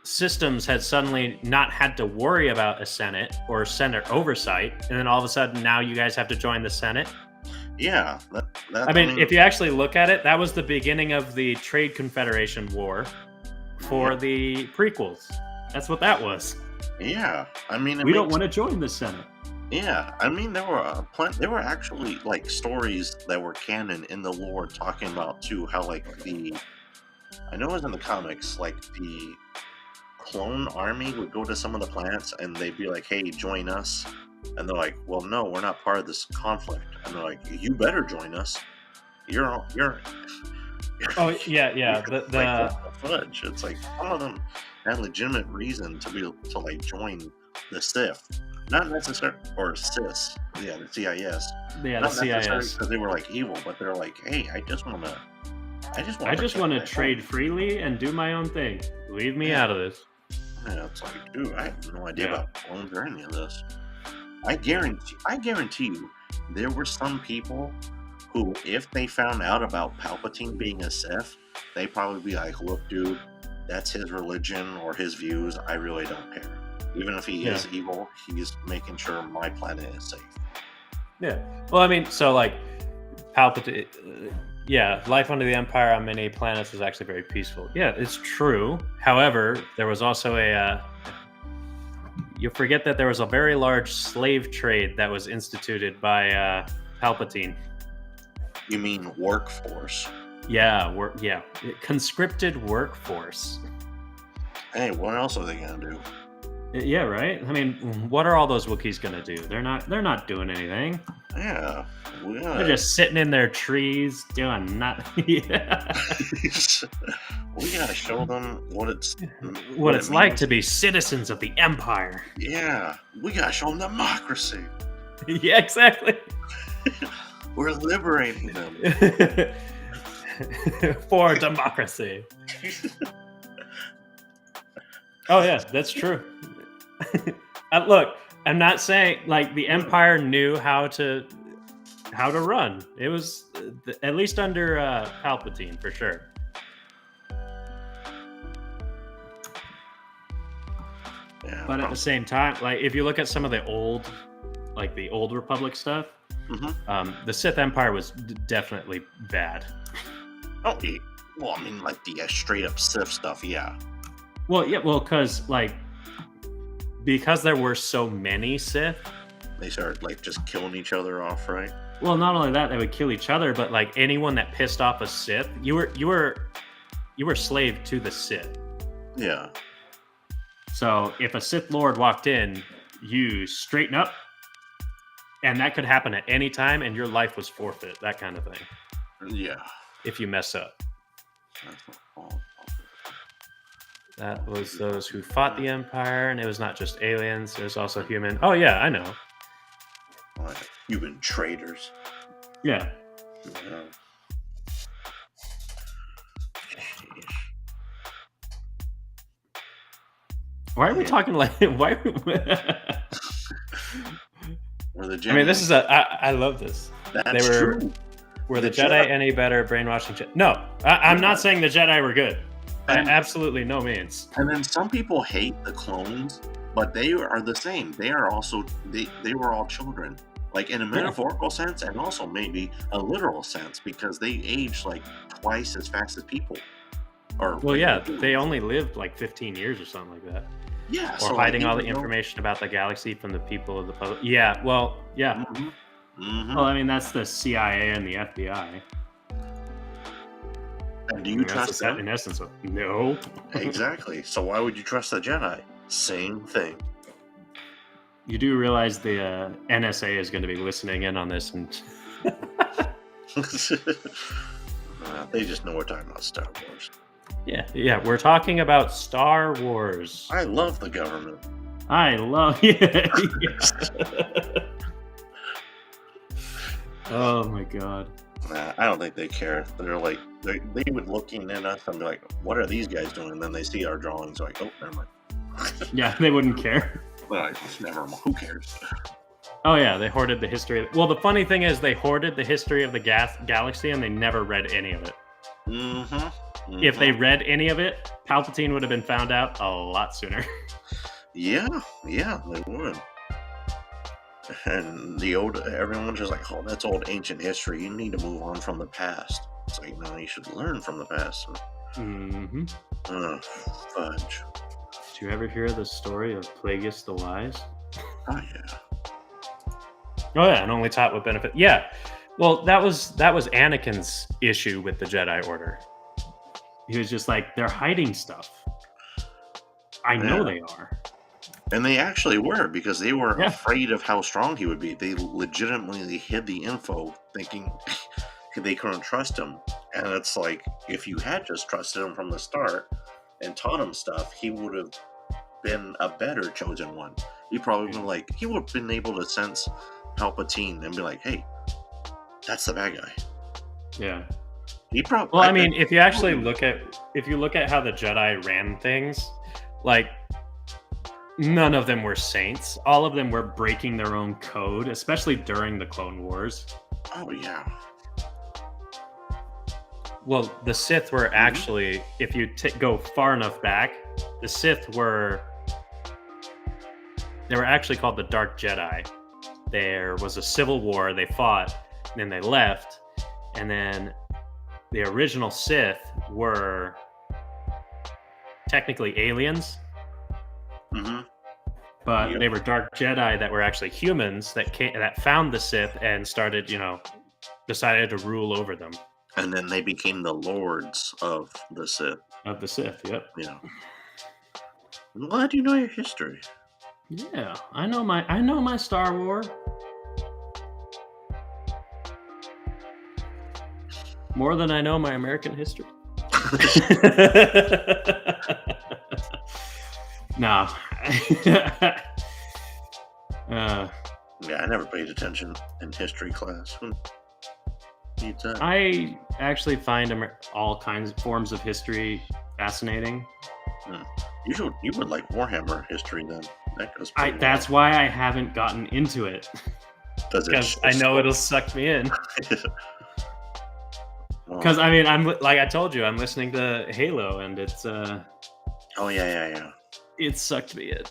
B: systems had suddenly not had to worry about a Senate or Senate oversight, and then all of a sudden now you guys have to join the Senate.
A: Yeah.
B: I mean, if you actually look at it, that was the beginning of the Trade Confederation War for the prequels. That's what that was.
A: Yeah. I mean,
B: we don't want to join the Senate.
A: Yeah. I mean, there were actually stories that were canon in the lore talking about too how I know it was in the comics, the clone army would go to some of the planets and they'd be like, hey, join us. And they're like, well, no, we're not part of this conflict. And they're like, you better join us. You're
B: Oh yeah. The
A: fudge. It's like some of them had legitimate reason to join the Sith, not necessarily, or CIS. Yeah, the CIS.
B: Yeah,
A: not
B: the CIS,
A: because they were evil, but they're like, hey, I just want to
B: trade freely and do my own thing. Leave me out of this.
A: Yeah, it's like, dude, I have no idea about clones or any of this. I guarantee you, there were some people who, if they found out about Palpatine being a Sith, they'd probably be like, look, dude, that's his religion or his views. I really don't care. Even if he is evil, he's making sure my planet is safe.
B: Yeah. Well, I mean, so Palpatine, Yeah, life under the Empire on many planets was actually very peaceful. Yeah, it's true. However, there was also you forget that there was a very large slave trade that was instituted by Palpatine.
A: You mean workforce?
B: Yeah, conscripted workforce.
A: Hey, what else are they gonna do?
B: Yeah, right. I mean, what are all those Wookiees gonna do? They're not doing anything.
A: Yeah,
B: they're just sitting in their trees doing nothing. Yeah.
A: We gotta show them what it's
B: like to be citizens of the Empire.
A: Yeah, we gotta show them democracy.
B: Yeah, exactly.
A: We're liberating them
B: for democracy. Oh yeah, that's true. Look, I'm not saying like the Empire knew how to run. It was at least under Palpatine for sure.
A: Yeah,
B: but at the same time, like if you look at some of the old Republic stuff, the Sith Empire was definitely bad.
A: Oh, yeah. Well, I mean, like the straight up Sith stuff, yeah.
B: Well, yeah, because there were so many Sith,
A: they started like just killing each other off, right?
B: Well, not only that, they would kill each other, but like anyone that pissed off a Sith, you were slave to the Sith.
A: Yeah.
B: So if a Sith Lord walked in, you straighten up, and that could happen at any time, and your life was forfeit. That kind of thing.
A: Yeah.
B: If you mess up. That was those who fought the Empire, and it was not just aliens, it was also human. Oh, yeah, I know.
A: Human traitors.
B: Yeah. Why are we talking like... Why are we... I mean, this is I love this.
A: That's true.
B: Were the Jedi any better brainwashing? No, I'm not saying the Jedi were good. Absolutely no means.
A: And then some people hate the clones, but they are the same. They are also they were all children, like in a metaphorical sense, and also maybe a literal sense, because they age like twice as fast as people.
B: They only lived like 15 years or something like that.
A: Yeah,
B: or hiding all the information about the galaxy from the people of the public. Yeah, well, yeah. Well, I mean, that's the CIA and the FBI.
A: And do you trust them?
B: In essence, no.
A: Exactly. So why would you trust the Jedi? Same thing.
B: You do realize the NSA is going to be listening in on this, and
A: they just know we're talking about Star Wars.
B: Yeah, we're talking about Star Wars.
A: I love the government.
B: I love it. Oh my god.
A: I don't think they care. They're like, they would looking at us and be like, what are these guys doing? And then they see our drawings like, oh, never mind.
B: Yeah, they wouldn't care.
A: Well, never mind. Who cares?
B: Oh yeah, they hoarded the history. Well, the funny thing is they hoarded the history of the galaxy and they never read any of it. If they read any of it, Palpatine would have been found out a lot sooner. Yeah,
A: they would. And everyone's just like, oh, that's old ancient history. You need to move on from the past. It's like, no, you should learn from the past. Fudge.
B: Did you ever hear the story of Plagueis the Wise?
A: Oh yeah.
B: Oh yeah, and only taught with benefit. Yeah. Well, that was Anakin's issue with the Jedi Order. He was just like, they're hiding stuff. I know they are.
A: And they actually were, because they were afraid of how strong he would be. They legitimately hid the info, thinking they couldn't trust him. And it's like, if you had just trusted him from the start and taught him stuff, he would have been a better chosen one. He probably he would have been able to sense Palpatine and be like, hey, that's the bad guy.
B: Yeah.
A: He probably.
B: Well, I mean, if you actually look at how the Jedi ran things, like, none of them were saints. All of them were breaking their own code, especially during the Clone Wars.
A: Oh yeah.
B: Well, the Sith were actually, if you go far enough back, the Sith were actually called the Dark Jedi. There was a civil war. They fought, and then they left, and then the original Sith were technically aliens, but they were dark Jedi that were actually humans that found the Sith and started, decided to rule over them.
A: And then they became the lords of the Sith.
B: Of the Sith, yep.
A: Yeah. I'm glad you know your history.
B: Yeah, I know my Star Wars. More than I know my American history. No.
A: Yeah, I never paid attention in history class.
B: I actually find all kinds of forms of history fascinating.
A: You would like Warhammer history then.
B: That's why I haven't gotten into it. Because I know it'll suck me in. Because I'm like I told you, I'm listening to Halo, and it's
A: Oh yeah.
B: It sucked me in.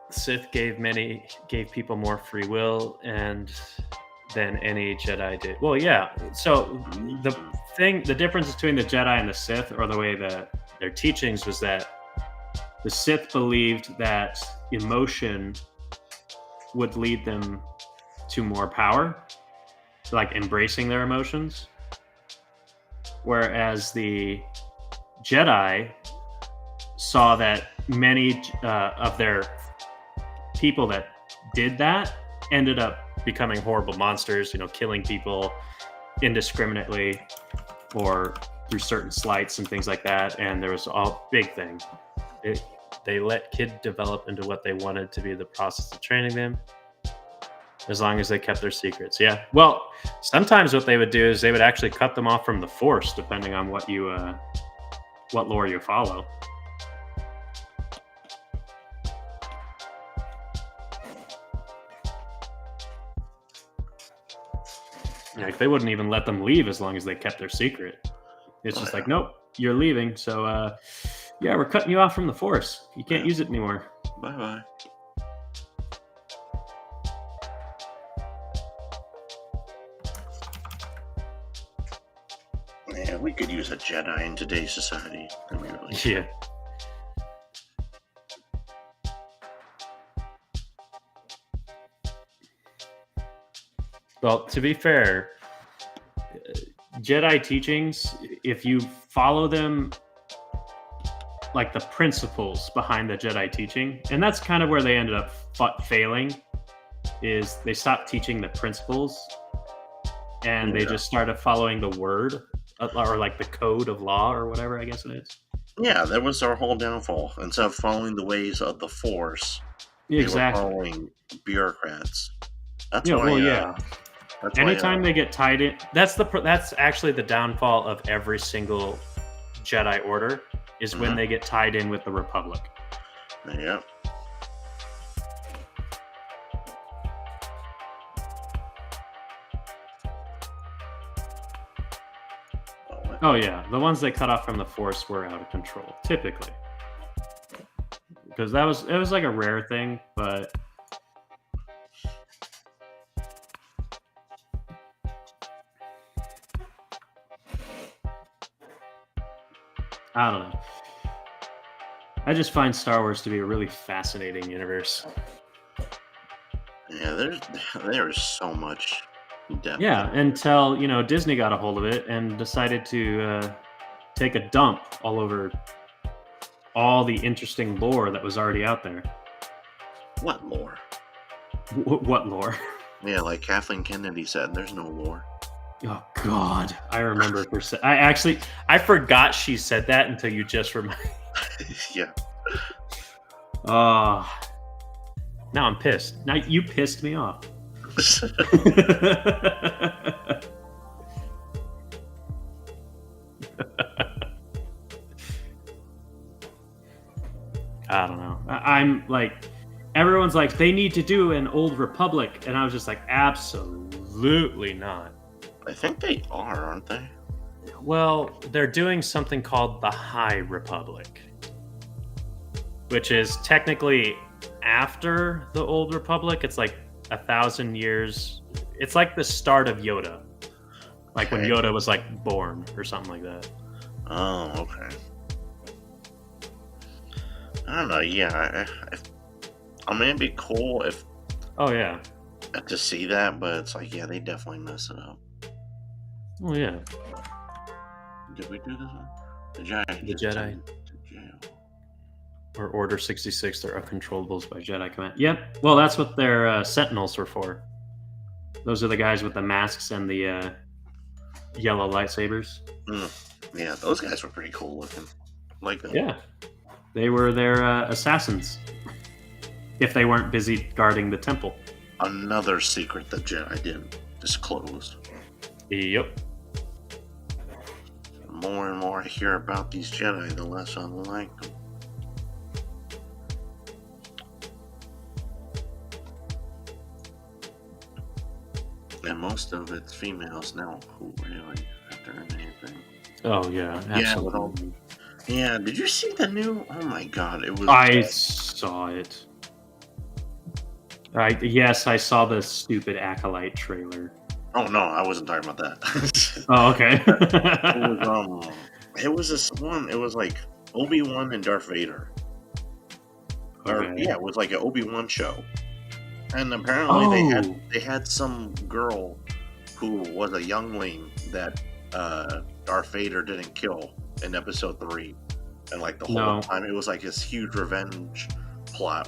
B: Sith gave people more free will than any Jedi did. Well, yeah. So the difference between the Jedi and the Sith, or the way that their teachings, was that the Sith believed that emotion would lead them to more power, like embracing their emotions, whereas the Jedi saw that many of their people that did that ended up becoming horrible monsters, killing people indiscriminately or through certain slights and things like that. And there was a big thing. They let kids develop into what they wanted to be, the process of training them, as long as they kept their secrets. Yeah. Well, sometimes what they would do is they would actually cut them off from the Force, depending on what lore you follow. Like, they wouldn't even let them leave as long as they kept their secret. It's just like, nope, you're leaving. So, yeah, we're cutting you off from the Force. You can't use it anymore.
A: Bye-bye. Yeah, we could use a Jedi in today's society.
B: Yeah. Well, to be fair, Jedi teachings, if you follow them, like the principles behind the Jedi teaching, and that's kind of where they ended up failing, is they stopped teaching the principles, and they just started following the word, or like the code of law, or whatever, I guess it is.
A: Yeah, that was our whole downfall. Instead of following the ways of the Force,
B: exactly,
A: they were following bureaucrats. That's
B: yeah,
A: why.
B: Well, yeah. Anytime they get tied in, that's actually the downfall of every single Jedi Order, is when they get tied in with the Republic.
A: Yeah.
B: Oh yeah, the ones they cut off from the Force were out of control, typically, because it was like a rare thing, but I don't know. I just find Star Wars to be a really fascinating universe.
A: Yeah, there's so much depth.
B: Yeah, until Disney got a hold of it and decided to take a dump all over all the interesting lore that was already out there.
A: What lore?
B: What lore?
A: Yeah, like Kathleen Kennedy said, there's no lore.
B: Oh God, I remember I forgot she said that until you just reminded.
A: Yeah.
B: Now I'm pissed. Now you pissed me off. I don't know. I'm like, everyone's like, they need to do an Old Republic, and I was just like, absolutely not.
A: I think they are, aren't they?
B: Well, they're doing something called the High Republic, which is technically after the Old Republic. It's like 1,000 years. It's like the start of Yoda. Like when Yoda was like born or something like that.
A: Oh, okay. I don't know. Yeah, I mean, it'd be cool if.
B: Oh yeah.
A: To see that, but it's like, yeah, they definitely mess it up.
B: Oh yeah.
A: Did we do this one? The Jedi.
B: The Jedi. Or Order 66, they're uncontrollables by Jedi command. Yep. Well, that's what their Sentinels were for. Those are the guys with the masks and the yellow lightsabers.
A: Yeah, those guys were pretty cool looking. Like them.
B: Yeah. They were their assassins. If they weren't busy guarding the temple.
A: Another secret that Jedi didn't disclose.
B: Yep.
A: The more and more I hear about these Jedi, the less I like them. And most of it's females now who really have done anything.
B: Oh yeah, absolutely.
A: Yeah, did you see the new? Oh my god, it was.
B: I saw it. Yes, I saw the stupid Acolyte trailer.
A: Oh no, I wasn't talking about that.
B: Oh, okay.
A: It was this one. It was like Obi-Wan and Darth Vader.
B: Okay.
A: Yeah, it was like an Obi-Wan show. And apparently they had some girl who was a youngling that Darth Vader didn't kill in episode 3, and like the whole time it was like this huge revenge plot.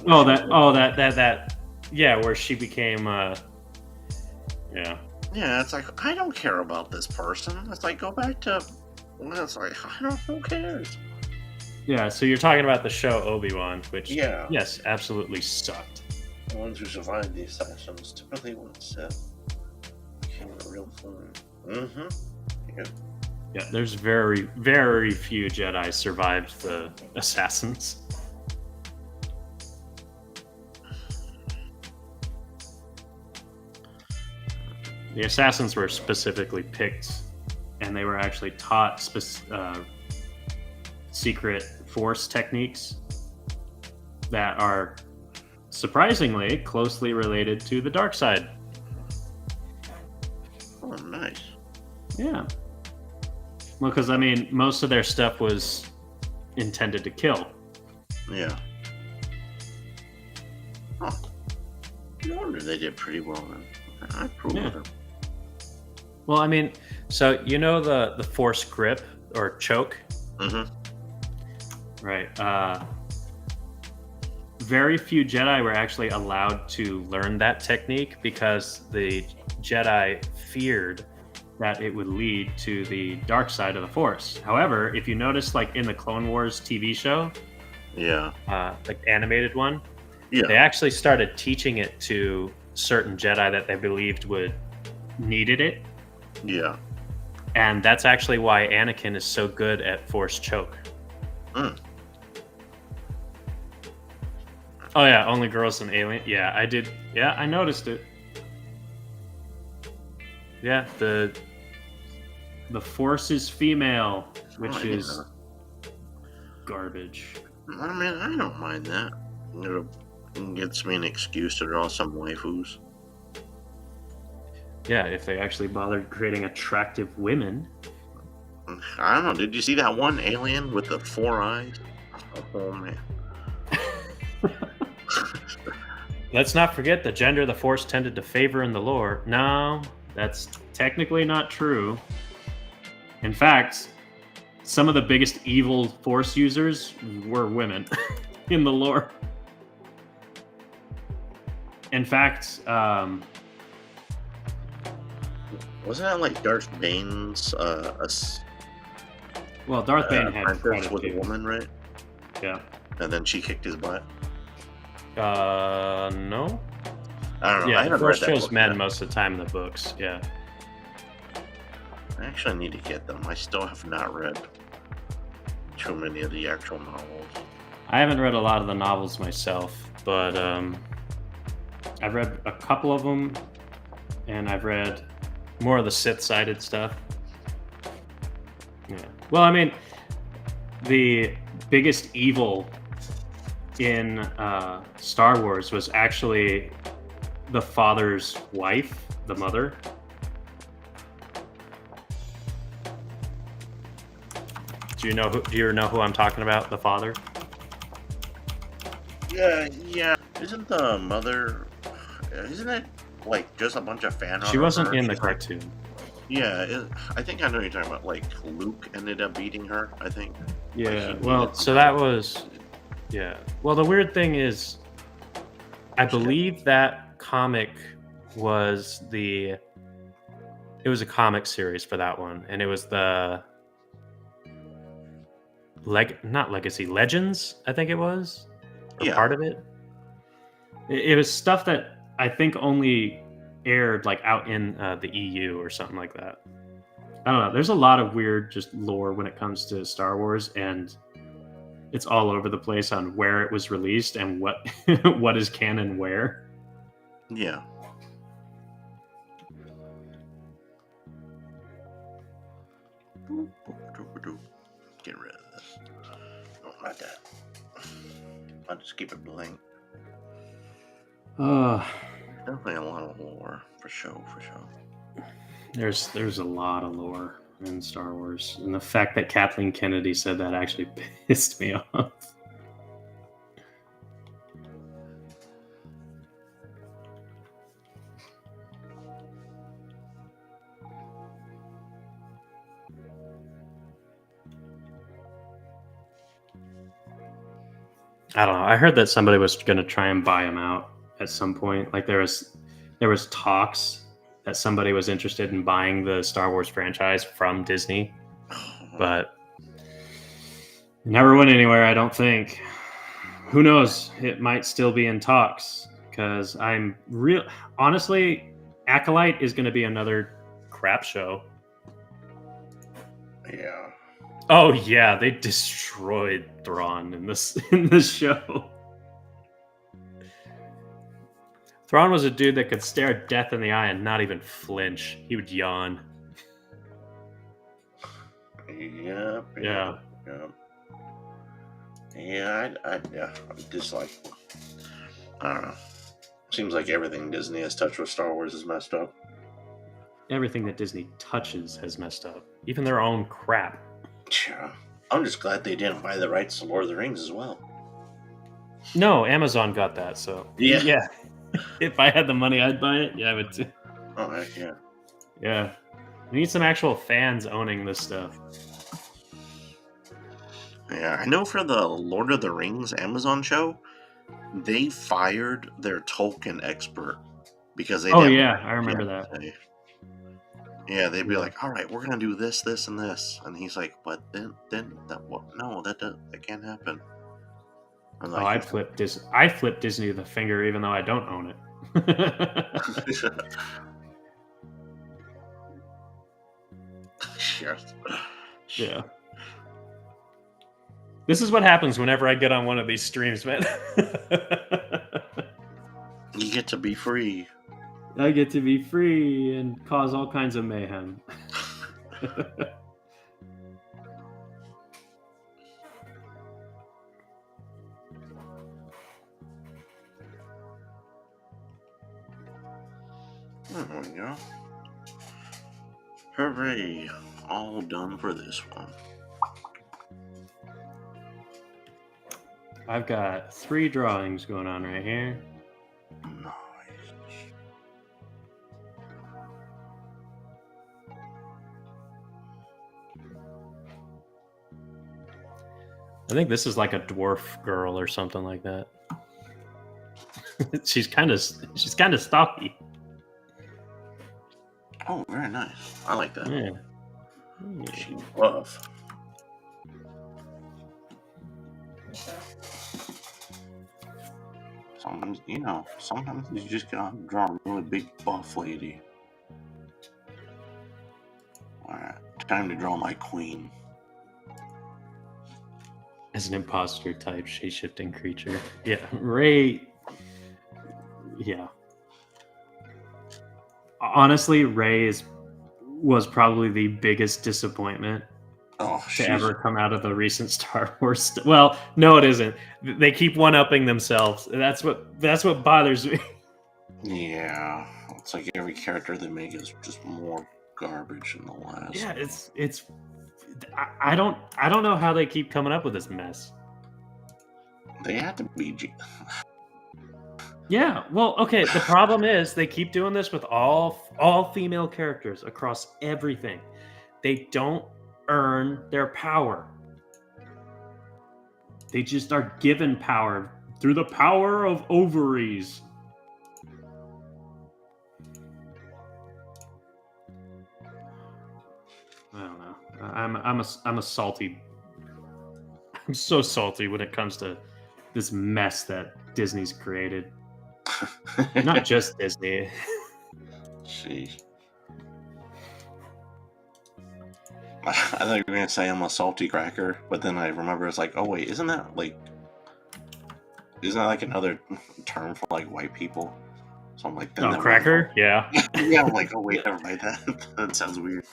B: Yeah, where she became
A: Yeah, it's like, I don't care about this person. It's like, go back to. It's like, who cares?
B: Yeah, so you're talking about the show Obi-Wan, which yes, absolutely sucked.
A: The ones who survived the assassins typically went set. Became a real fun. Mm-hmm.
B: Yeah, there's very, very few Jedi survived the assassins. The assassins were specifically picked, and they were actually taught secret Force techniques that are surprisingly closely related to the dark side.
A: Oh, nice.
B: Yeah. Well, because, I mean, most of their stuff was intended to kill.
A: Yeah. Huh. No wonder they did pretty well then. I approve of them.
B: Well, I mean, so you know the Force grip or choke?
A: Mm-hmm.
B: Right. Very few Jedi were actually allowed to learn that technique because the Jedi feared that it would lead to the dark side of the Force. However, if you notice, like in the Clone Wars TV show, like the animated one, they actually started teaching it to certain Jedi that they believed needed it.
A: Yeah.
B: And that's actually why Anakin is so good at Force choke. Oh yeah, only girls and alien. Yeah, I did. Yeah, I noticed it. Yeah, the Force is female, which is garbage.
A: I mean, I don't mind that. It gets me an excuse to draw some waifus.
B: Yeah, if they actually bothered creating attractive women.
A: I don't know. Did you see that one alien with the 4 eyes? Oh man.
B: Let's not forget the gender the Force tended to favor in the lore. No, that's technically not true. In fact, some of the biggest evil Force users were women in the lore. In fact,
A: wasn't that like Darth Bane's
B: well, Darth Bane had
A: was a woman, right?
B: Yeah.
A: And then she kicked his butt.
B: No.
A: I don't know.
B: Yeah,
A: I haven't
B: the Force
A: read that
B: chose
A: book
B: men
A: yet.
B: most of the time in the books. Yeah.
A: I actually need to get them. I still have not read too many of the actual novels.
B: I haven't read a lot of the novels myself, but I've read a couple of them, and I've read more of the Sith-sided stuff. Yeah. Well, I mean, the biggest evil in Star Wars was actually the father's wife, the mother. Do you know who I'm talking about? The father?
A: Yeah. Isn't the mother? Isn't it like just a bunch of fan art?
B: She wasn't in the
A: She's like,
B: cartoon.
A: I think I know what you're talking about. Like Luke ended up beating her. I think.
B: Yeah.
A: Like,
B: Well, so that was. Yeah. Well, the weird thing is, I believe that comic was it was a comic series for that one, and it was the not Legacy Legends, I think it was, or part of it. It was stuff that I think only aired like out in the EU or something like that. I don't know. There's a lot of weird just lore when it comes to Star Wars, and it's all over the place on where it was released and what what is canon where.
A: Yeah. Get rid of this. Oh, not that. I'll just keep it blank. Definitely a lot of lore for sure.
B: There's a lot of lore in Star Wars, and the fact that Kathleen Kennedy said that actually pissed me off. I don't know. I heard that somebody was going to try and buy him out at some point. Like there was talks that somebody was interested in buying the Star Wars franchise from Disney, but it never went anywhere, I don't think. Who knows? It might still be in talks because honestly, Acolyte is going to be another crap show.
A: Yeah.
B: Oh yeah, they destroyed Thrawn in this show. Thrawn was a dude that could stare death in the eye and not even flinch. He would yawn.
A: Yep. Yeah, I just like, I don't know. Seems like everything Disney has touched with Star Wars is messed up.
B: Everything that Disney touches has messed up. Even their own crap.
A: Yeah. I'm just glad they didn't buy the rights to Lord of the Rings as well.
B: No, Amazon got that, so yeah. If I had the money, I'd buy it. Yeah, I would too.
A: Oh, heck yeah.
B: Yeah. We need some actual fans owning this stuff.
A: Yeah, I know for the Lord of the Rings Amazon show, they fired their Tolkien expert because they didn't.
B: Yeah, I remember that.
A: Yeah, they'd be like, "All right, we're gonna do this, this, and this," and he's like, "But then that what? No, that can't happen." I'm like,
B: I flipped Disney the finger, even though I don't own it. Yeah. This is what happens whenever I get on one of these streams, man.
A: You get to be free.
B: I get to be free and cause all kinds of mayhem.
A: There we go. Hooray! All done for this one.
B: I've got 3 drawings going on right here.
A: Nice.
B: I think this is like a dwarf girl or something like that. she's kind of stocky.
A: Oh, very nice. I like that.
B: Yeah.
A: She's buff. Sometimes you just gotta draw a really big buff lady. Alright, time to draw my queen.
B: As an imposter type shape-shifting creature. Yeah, Rey. Yeah. Honestly, Rey was probably the biggest disappointment to ever come out of the recent Star Wars. Well, no, it isn't. They keep one-upping themselves. That's what bothers me.
A: Yeah, it's like every character they make is just more garbage than the last.
B: Yeah, it's I don't know how they keep coming up with this mess.
A: They have to be.
B: Yeah, well, okay. The problem is they keep doing this with all female characters across everything. They don't earn their power. They just are given power through the power of ovaries. I don't know. I'm a salty. I'm so salty when it comes to this mess that Disney's created. Not just Disney.
A: Sheesh. I thought you were gonna say I'm a salty cracker, but then I remember it's like, oh wait, isn't that like another term for like white people? So I'm like,
B: oh, cracker, yeah.
A: Yeah, I'm like, oh wait, never mind that. That sounds weird.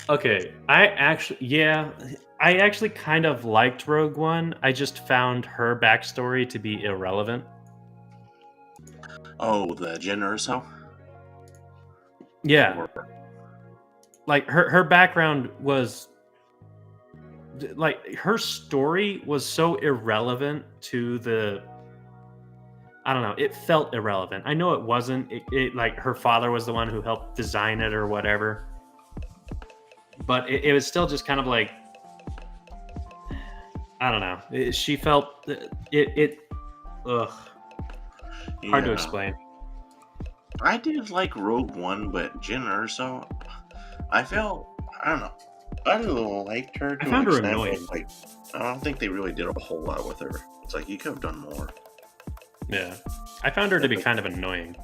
B: Okay, I actually kind of liked Rogue One. I just found her backstory to be irrelevant.
A: Oh, the Jyn Erso?
B: Yeah. Like her background was like her story was so irrelevant to the I don't know, it felt irrelevant. I know it wasn't. It like her father was the one who helped design it or whatever. But it was still just kind of like I don't know. She felt it ugh. Hard to explain.
A: I did like Rogue One, but Jyn Erso, I don't know. I liked her to an extent, but like I don't think they really did a whole lot with her. It's like you could have done more.
B: Yeah, I found her to be kind of annoying.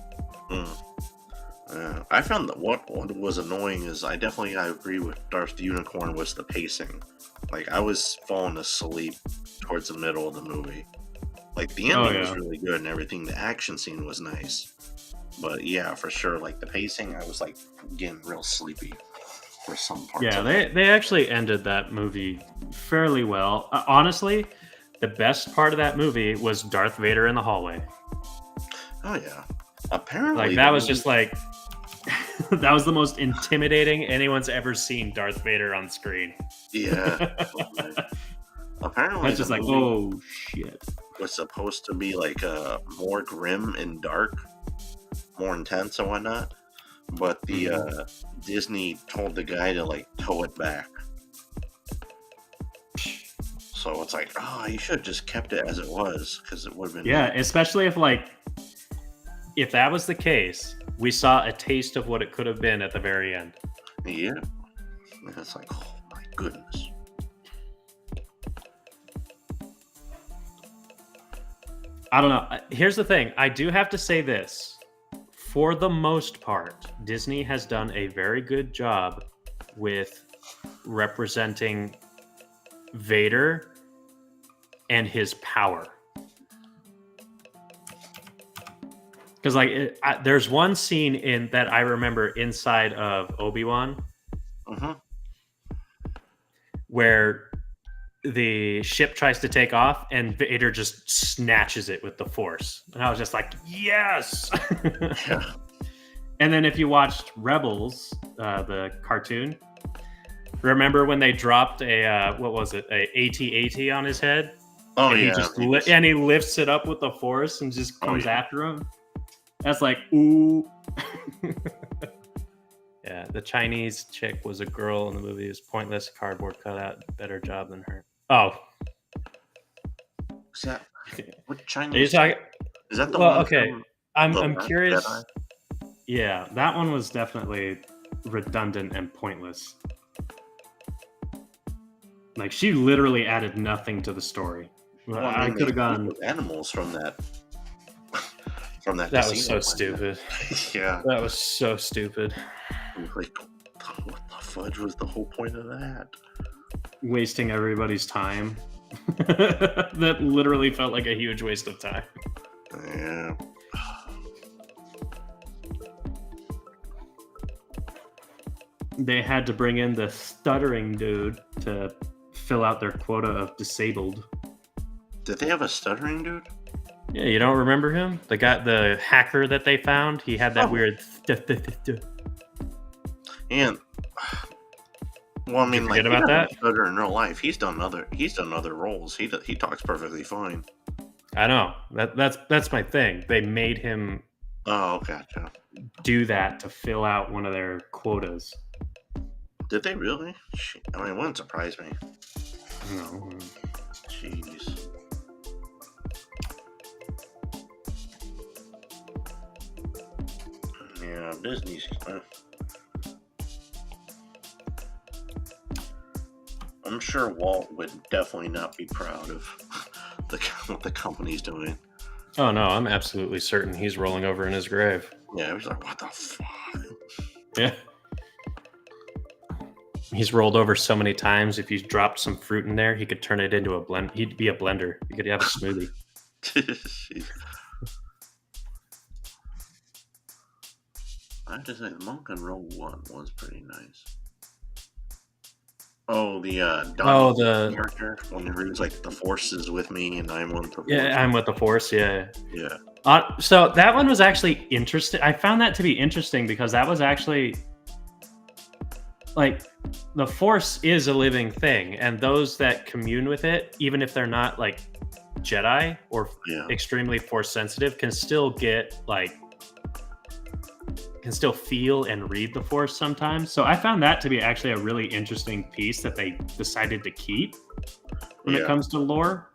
A: I found that what was annoying is I agree with Darth the Unicorn was the pacing. Like I was falling asleep towards the middle of the movie. Like the ending was really good and everything. The action scene was nice, but yeah, for sure, like the pacing, I was like getting real sleepy for some parts.
B: Yeah, they actually ended that movie fairly well. Honestly, the best part of that movie was Darth Vader in the hallway.
A: Oh yeah, apparently
B: like that was just like that was the most intimidating anyone's ever seen Darth Vader on screen.
A: Yeah. Apparently
B: that's just like, oh shit.
A: Was supposed to be like more grim and dark, more intense and whatnot, but the Disney told the guy to like toe it back. So it's like, oh, you should have just kept it as it was because it would have been.
B: Yeah, especially if that was the case, we saw a taste of what it could have been at the very end.
A: Yeah, and it's like, oh my goodness.
B: I don't know. Here's the thing. I do have to say this. For the most part, Disney has done a very good job with representing Vader and his power. Because there's one scene that I remember inside of Obi-Wan where the ship tries to take off and Vader just snatches it with the Force. And I was just like, yes!
A: Yeah.
B: And then if you watched Rebels, the cartoon, remember when they dropped a, what was it, a AT-AT on his head?
A: Oh,
B: and
A: yeah.
B: And he lifts it up with the Force and just comes after him? That's like, ooh. Yeah, the Chinese chick was a girl in the movie. It was pointless, cardboard cutout, better job than her. Oh.
A: Is that what Chinese?
B: Is
A: that the one?
B: Okay. I'm curious. Jedi? Yeah, that one was definitely redundant and pointless. Like she literally added nothing to the story.
A: Well, I could have gone animals from that.
B: That was so stupid.
A: Yeah,
B: that was so stupid.
A: Like, what the fudge was the whole point of that?
B: Wasting everybody's time. That literally felt like a huge waste of time.
A: Yeah.
B: They had to bring in the stuttering dude to fill out their quota of disabled.
A: Did they have a stuttering dude?
B: Yeah, you don't remember him? The hacker that they found. He had that
A: Oh,
B: weird.
A: and well, I
B: Did you
A: mean, like
B: forget
A: he
B: about
A: doesn't
B: that?
A: stutter in real life. He's done other roles. He talks perfectly fine.
B: I know. That's my thing. They made him
A: Oh, gotcha.
B: do that to fill out one of their quotas.
A: Did they really? I mean, it wouldn't surprise me.
B: No.
A: Jeez. Yeah, Disney's. I'm sure Walt would definitely not be proud of what the company's doing.
B: Oh no, I'm absolutely certain he's rolling over in his grave.
A: Yeah, he's like, what the fuck?
B: Yeah. He's rolled over so many times. If you dropped some fruit in there, he could turn it into a blend. He'd be a blender. He could have a smoothie.
A: I have to say, the Monk and Roll one was pretty nice. Oh, the Donnie character when he was like, "The Force is with me, and I'm with the Force."
B: Yeah, I'm with the Force. Yeah.
A: Yeah.
B: So that one was actually interesting. I found that to be interesting because that was actually like the Force is a living thing, and those that commune with it, even if they're not like Jedi or
A: Yeah.
B: extremely Force sensitive, can still feel and read the Force sometimes. So I found that to be actually a really interesting piece that they decided to keep when it comes to lore.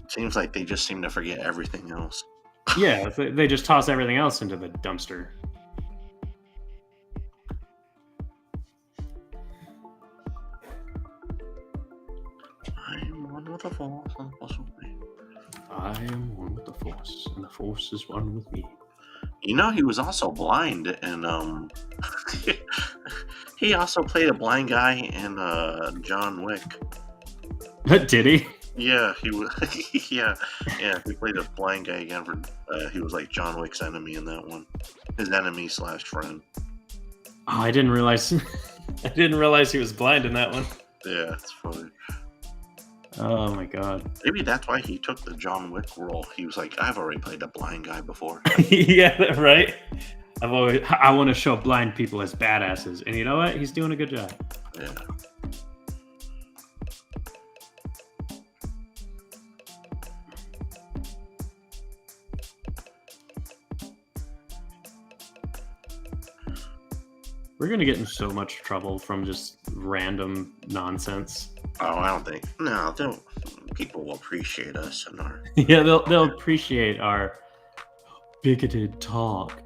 A: Seems like they just seem to forget everything else.
B: Yeah, they just toss everything else into the dumpster.
A: I am one with the Force, and the Force with me.
B: I am one with the Force, and the Force is one with me.
A: You know, he was also blind, and he also played a blind guy in John Wick.
B: Did he?
A: Yeah, he was. yeah, he played a blind guy again. He was like John Wick's enemy in that one. His enemy / friend.
B: Oh, I didn't realize. I didn't realize he was blind in that one.
A: Yeah, it's funny.
B: Oh my god.
A: Maybe that's why he took the John Wick role. He was like, I've already played a blind guy before.
B: Yeah, right. I want to show blind people as badasses, and you know what? He's doing a good job.
A: Yeah.
B: We're gonna get in so much trouble from just random nonsense.
A: Oh, I don't think. No, don't. People will appreciate us and our.
B: Yeah, they'll appreciate our bigoted talk.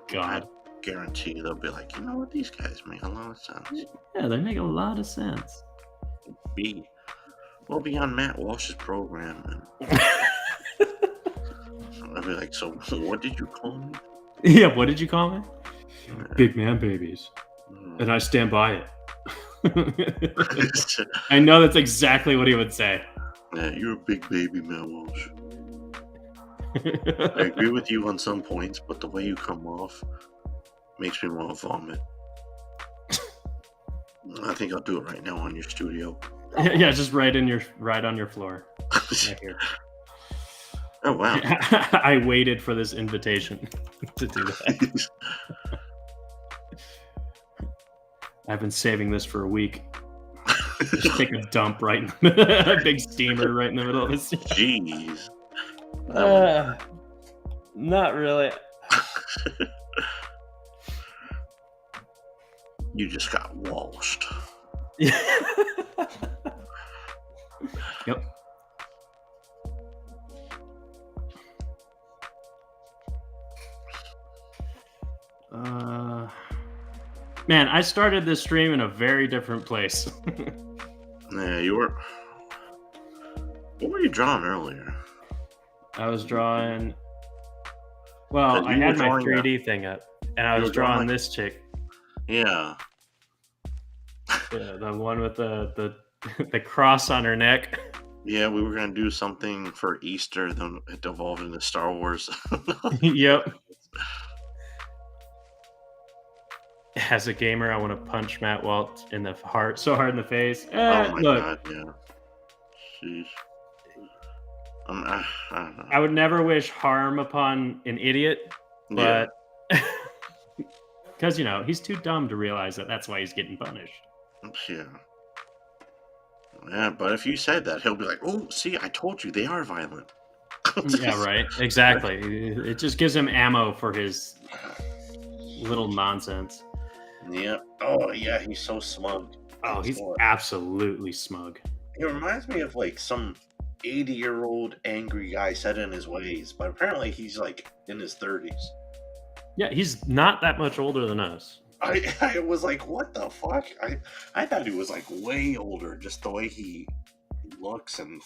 B: God.
A: I guarantee you they'll be like, you know what? These guys make a lot of sense.
B: Yeah, they make a lot of sense.
A: We'll be on Matt Walsh's program. And I'll be like, so what did you call me?
B: Yeah, what did you call me? Big man babies. And I stand by it. I know that's exactly what he would say.
A: Yeah, you're a big baby, Matt Walsh. I agree with you on some points, but the way you come off makes me want to vomit. I think I'll do it right now on your studio.
B: Yeah, just right on your floor. Right here.
A: Oh wow!
B: I waited for this invitation to do that. I've been saving this for a week. Just take a dump right in a big steamer right in the middle of this.
A: Jeez.
B: Not really.
A: You just got walshed.
B: Yep. Man, I started this stream in a very different place.
A: Yeah, you were. What were you drawing earlier?
B: I was drawing. Well, I had my 3D thing up, and I was drawing this chick.
A: Yeah.
B: Yeah, the one with the cross on her neck.
A: Yeah, we were gonna do something for Easter, then it evolved into Star Wars.
B: Yep. As a gamer, I want to punch Matt Walsh in the heart so hard in the face.
A: Oh my god, yeah. Sheesh. I don't know.
B: I would never wish harm upon an idiot,
A: Yeah,
B: but because he's too dumb to realize that that's why he's getting punished.
A: yeah, yeah. But if you said that, he'll be like, "Oh, see, I told you they are violent."
B: Yeah, right. Exactly. It just gives him ammo for his little nonsense.
A: Yeah. Oh, yeah. He's so smug.
B: Oh,
A: It's
B: he's
A: what?
B: absolutely smug.
A: It reminds me of like some 80-year-old angry guy set in his ways, but apparently he's like in his 30s.
B: Yeah, he's not that much older than us.
A: I was like, what the fuck? I thought he was like way older, just the way he looks and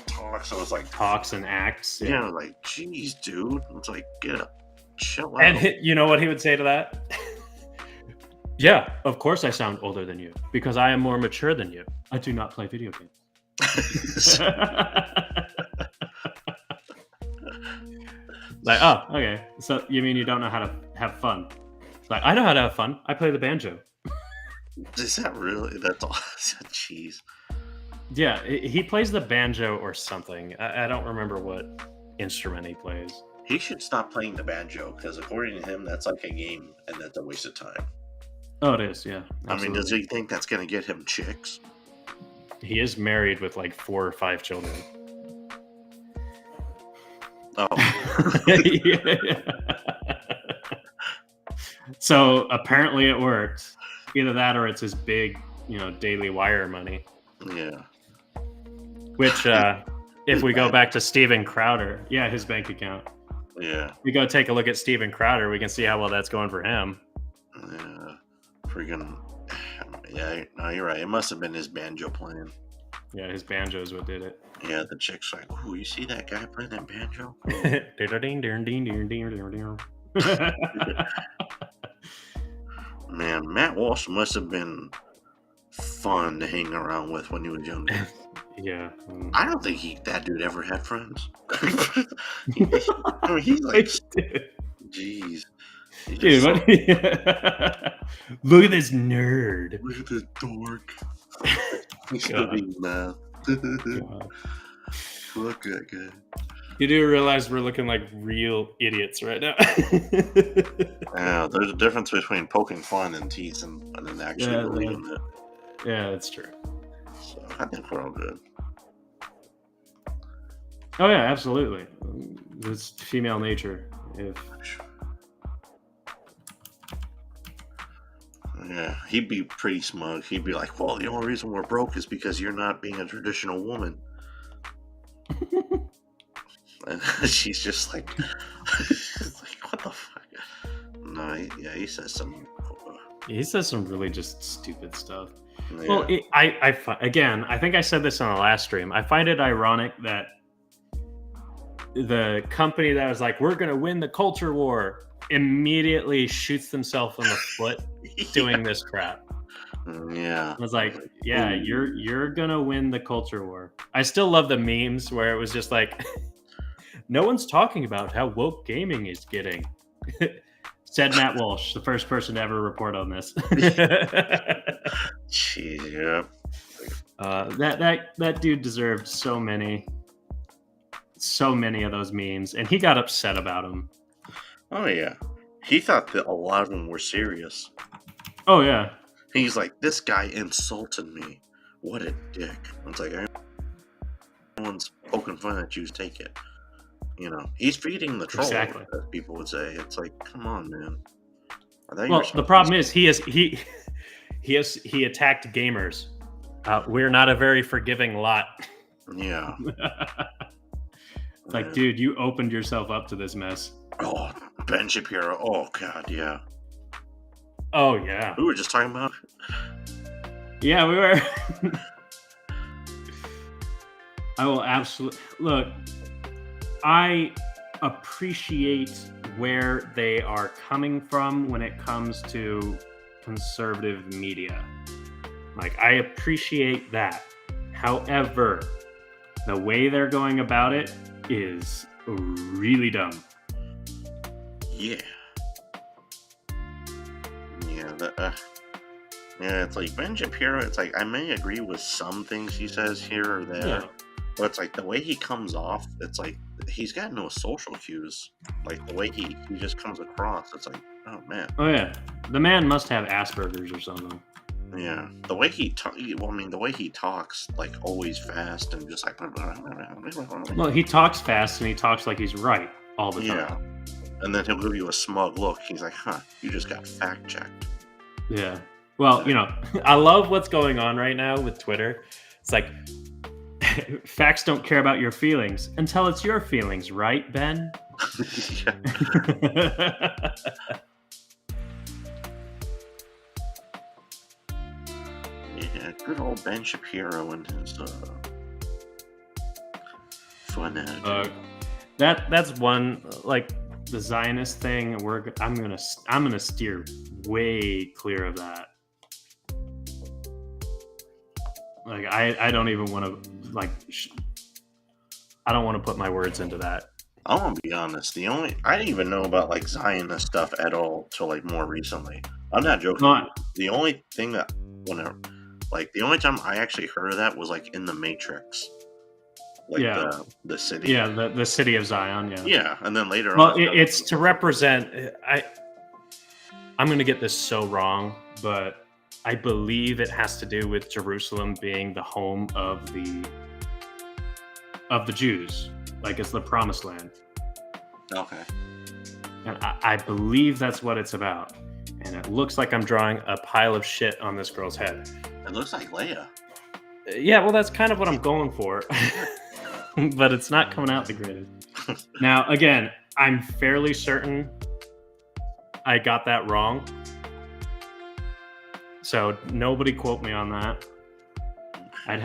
A: talks. I was like,
B: Talks and acts.
A: yeah, like, geez, dude. It's like, get up, chill out.
B: And you know what he would say to that? Yeah, of course I sound older than you because I am more mature than you. I do not play video games. Like, oh, okay. So you mean you don't know how to have fun? Like, I know how to have fun. I play the banjo.
A: Is that really? That's all. Jeez.
B: Yeah, he plays the banjo or something. I don't remember what instrument he plays.
A: He should stop playing the banjo because, according to him, that's like a game and that's a waste of time.
B: Oh, it is. Yeah. Absolutely.
A: I mean, does he think that's going to get him chicks?
B: He is married with like 4 or 5 children.
A: Oh.
B: So apparently it worked. Either that or it's his big, Daily Wire money.
A: Yeah.
B: Which, if we go back to Steven Crowder, his bank account.
A: Yeah.
B: We go take a look at Steven Crowder. We can see how well that's going for him.
A: Yeah. Freaking. Yeah. No, you're right. It must have been his banjo playing.
B: Yeah, his banjo is what did it.
A: Yeah, the chick's like, "Ooh, you see that guy playing that banjo?" Man, Matt Walsh must have been fun to hang around with when he was younger.
B: Yeah.
A: I don't think that dude ever had friends. I mean, he's like, jeez.
B: Dude, what? Look at this nerd.
A: Look at this dork. He's studying math. Fuck that guy.
B: You do realize we're looking like real idiots right now.
A: Yeah, there's a difference between poking fun and teasing and then actually believing it.
B: Yeah, that's true.
A: So I think we're all good.
B: Oh yeah, absolutely. It's female nature.
A: Yeah, he'd be pretty smug. He'd be like, "Well, the only reason we're broke is because you're not being a traditional woman." And she's just like, what the fuck? No, he says some.
B: He says some really just stupid stuff.
A: Yeah.
B: Well, I think I said this on the last stream. I find it ironic that the company that was like, "We're going to win the culture war," immediately shoots themselves in the foot doing this crap.
A: Yeah.
B: I was like, yeah, you're going to win the culture war. I still love the memes where it was just like, no one's talking about how woke gaming is getting. Said Matt Walsh, the first person to ever report on this.
A: Jeez, yeah.
B: That dude deserved so many of those memes, and he got upset about them.
A: Oh yeah, he thought that a lot of them were serious.
B: Oh yeah,
A: he's like, this guy insulted me. What a dick! It's like, everyone's poking fun at you. Take it. He's feeding the troll.
B: Exactly.
A: As people would say. It's like, come on, man.
B: Well, the problem is he attacked gamers. We're not a very forgiving lot.
A: Yeah.
B: It's like, dude, you opened yourself up to this mess.
A: Oh, Ben Shapiro. Oh, God, yeah.
B: Oh, yeah.
A: We were just talking about
B: Yeah, we were. I will absolutely... Look, I appreciate where they are coming from when it comes to conservative media. Like, I appreciate that. However, the way they're going about it is really dumb.
A: Yeah. Yeah, it's like Ben Shapiro, it's like I may agree with some things he says here or there. But it's like the way he comes off, it's like he's got no social cues. Like the way he just comes across, it's like, oh man.
B: Oh yeah, the man must have Asperger's or something.
A: Yeah, the way he the way he talks, like always fast and just like.
B: Well, he talks fast and he talks like he's right all the time.
A: Yeah, and then he'll give you a smug look. He's like, "Huh, you just got fact checked."
B: Yeah. Well, you know, I love what's going on right now with Twitter. It's like facts don't care about your feelings until it's your feelings, right, Ben?
A: Yeah, good old Ben Shapiro and his fun attitude.
B: That's one, like the Zionist thing. I'm gonna steer way clear of that. Like I don't even want to I don't want to put my words into that.
A: I'm gonna be honest. I didn't even know about like Zionist stuff at all till like more recently. I'm not joking. The only thing that the only time I actually heard of that was like in the Matrix. Like the city.
B: Yeah, the city of Zion, yeah.
A: Yeah, and then later
B: on. Well, it's to represent I'm going to get this so wrong, but I believe it has to do with Jerusalem being the home of the Jews. Like it's the promised land.
A: Okay.
B: And I believe that's what it's about. And it looks like I'm drawing a pile of shit on this girl's head.
A: It looks like Leia.
B: Yeah, well, that's kind of what I'm going for. But it's not coming out the greatest. Now, again, I'm fairly certain I got that wrong. So nobody quote me on that. I'd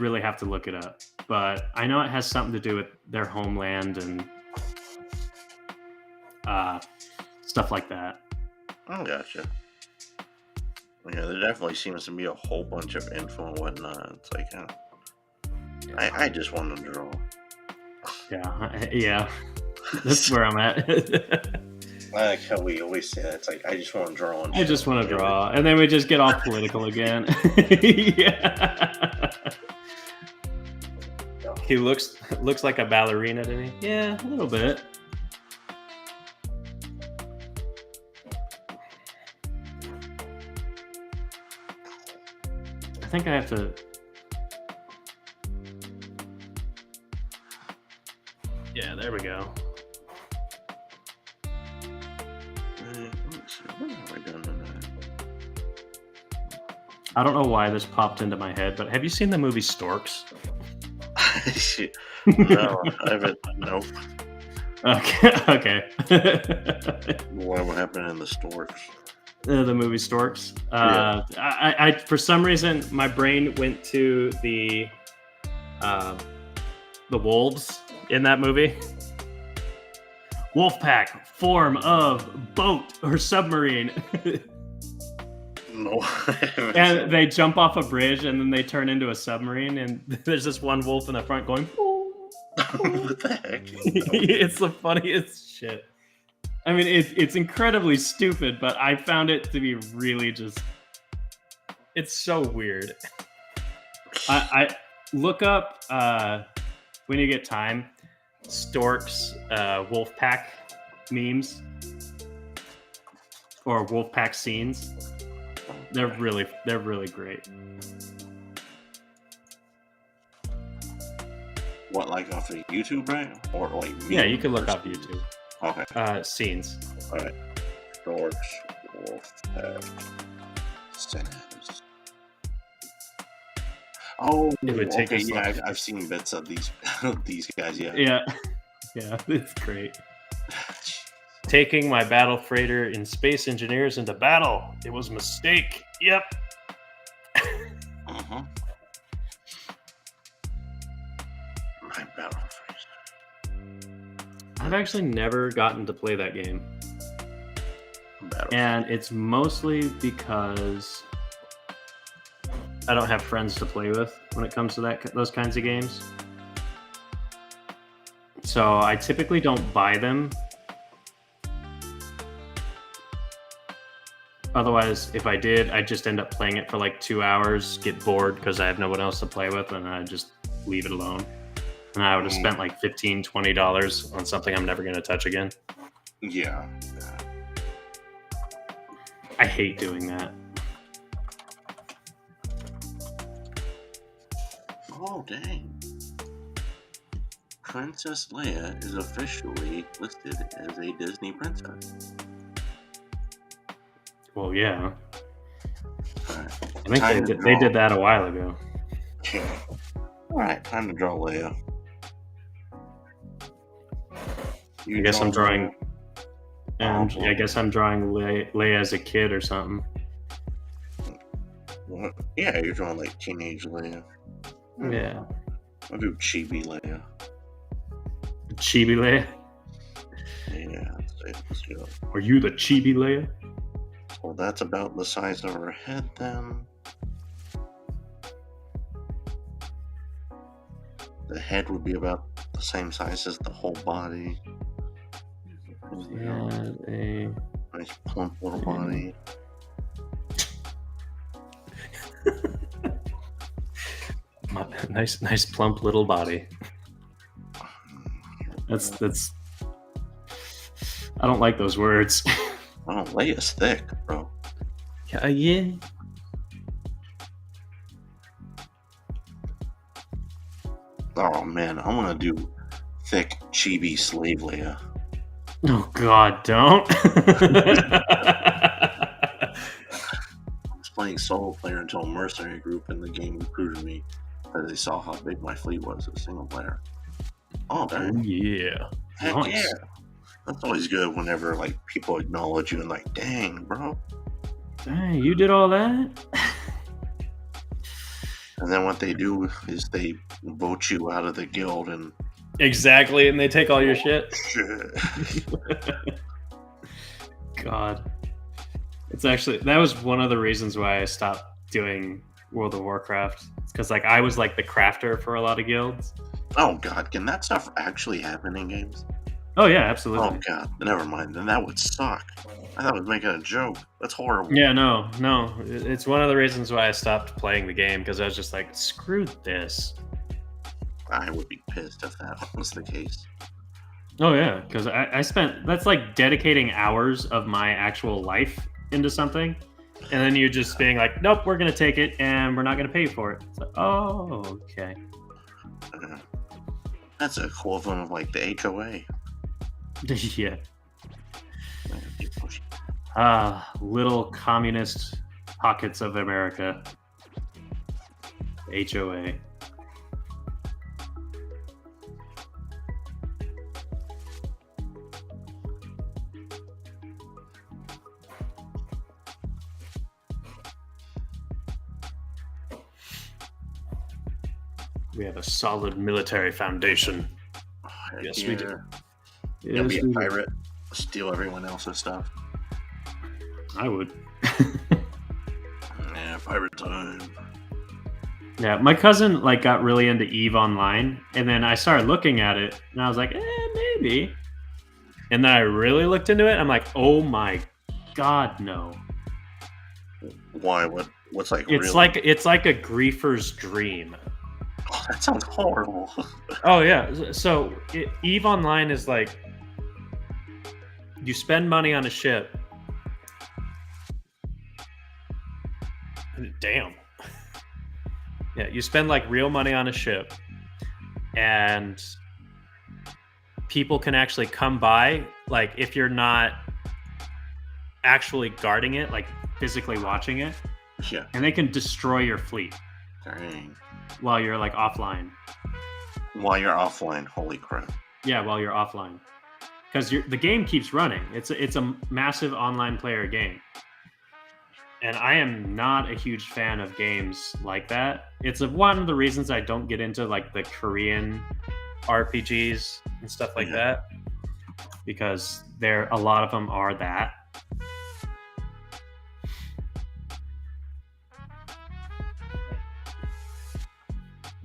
B: really have to look it up. But I know it has something to do with their homeland and stuff like that.
A: I gotcha. Yeah, there definitely seems to be a whole bunch of info and whatnot. It's like, I just want to draw.
B: Yeah. That's where I'm at.
A: I like how we always say that. It's like, I just want to draw.
B: I just want to draw. And then we just get all political again. Yeah. He looks like a ballerina to me. Yeah, a little bit. I think I have to... Yeah, there we go. I don't know why this popped into my head, but have you seen the movie Storks?
A: No, I haven't. Nope.
B: Okay.
A: What happened in the Storks?
B: The movie Storks. I for some reason my brain went to the wolves in that movie. Wolfpack, form of boat or submarine.
A: No.
B: And they jump off a bridge and then they turn into a submarine and there's this one wolf in the front going, boom, boom.
A: What the heck?
B: It's the funniest shit. I mean, it's incredibly stupid, but I found it to be really just... It's so weird. I look up, when you get time, Storks Wolfpack memes or Wolfpack scenes. They're really great.
A: What, like off of YouTube, right? Or like
B: yeah, you can look up YouTube.
A: Okay.
B: Scenes.
A: All right. Storks Wolfpack scenes. Oh, okay. Yeah, I've seen bits of these guys. Yeah.
B: Yeah, it's great. Taking my battle freighter in Space Engineers into battle. It was a mistake. Yep.
A: Uh-huh. My battle freighter.
B: I've actually never gotten to play that game. And it's mostly because I don't have friends to play with when it comes to those kinds of games. So I typically don't buy them. Otherwise, if I did, I'd just end up playing it for like 2 hours, get bored because I have no one else to play with, and I'd just leave it alone. And I would have spent like $15, $20 on something I'm never going to touch again.
A: Yeah.
B: I hate doing that.
A: Oh, dang. Princess Leia is officially listed as a Disney princess.
B: Well, yeah.
A: Right.
B: I think they did that a while ago.
A: Yeah. Alright, time to draw Leia.
B: I guess I'm drawing... And I guess I'm drawing Leia as a kid or something.
A: What? Yeah, you're drawing like teenage Leia.
B: Yeah.
A: I'll do Chibi Leia.
B: Chibi Leia?
A: Yeah, let's go.
B: Are you the Chibi Leia?
A: Well, that's about the size of her head then. The head would be about the same size as the whole body.
B: Yeah, a
A: nice plump little body.
B: nice plump little body. That's. I don't like those words.
A: Oh, Leia's thick, bro.
B: Yeah.
A: Oh man, I want to do thick chibi slave Leia.
B: Oh God, don't.
A: I was playing solo player until a mercenary group in the game recruited me because they saw how big my fleet was as a single player. Oh, dang.
B: Yeah.
A: Heck
B: Nice.
A: yeah. That's always good whenever like people acknowledge you and like, dang, bro.
B: Hey, you did all that?
A: And then what they do is they vote you out of the guild and
B: Exactly, and they take all your shit. God. It's actually, that was one of the reasons why I stopped doing World of Warcraft. Because like I was like the crafter for a lot of guilds.
A: Oh God, can that stuff actually happen in games?
B: Oh yeah, absolutely.
A: Oh God, never mind. Then that would suck. I thought I was making a joke. That's horrible.
B: Yeah, no. It's one of the reasons why I stopped playing the game, because I was just like, screw this.
A: I would be pissed if that was the case.
B: Oh yeah, because I spent, that's like dedicating hours of my actual life into something, and then you're just being like, nope, we're gonna take it and we're not gonna pay for it. It's like, oh, okay.
A: That's a equivalent of like the HOA.
B: Yeah. Little communist pockets of America. HOA. We have a solid military foundation. Yes, we do.
A: You'll be a pirate, steal everyone else's stuff.
B: I would.
A: Yeah, pirate time.
B: Yeah, my cousin like got really into EVE Online, and then I started looking at it, and I was like, maybe. And then I really looked into it. I'm like, oh my God, no.
A: Why? What's like?
B: It's like a griefer's dream.
A: Oh, that sounds horrible.
B: Oh yeah. So EVE Online is like, you spend money on a ship. Damn. Yeah, you spend like real money on a ship, and people can actually come by, like if you're not actually guarding it, like physically watching it.
A: Yeah.
B: And they can destroy your fleet.
A: Dang.
B: While you're like offline.
A: While you're offline, holy crap.
B: Yeah, while you're offline. Because the game keeps running. It's a massive online player game. And I am not a huge fan of games like that. It's one of the reasons I don't get into like the Korean RPGs and stuff like that. Because a lot of them are that.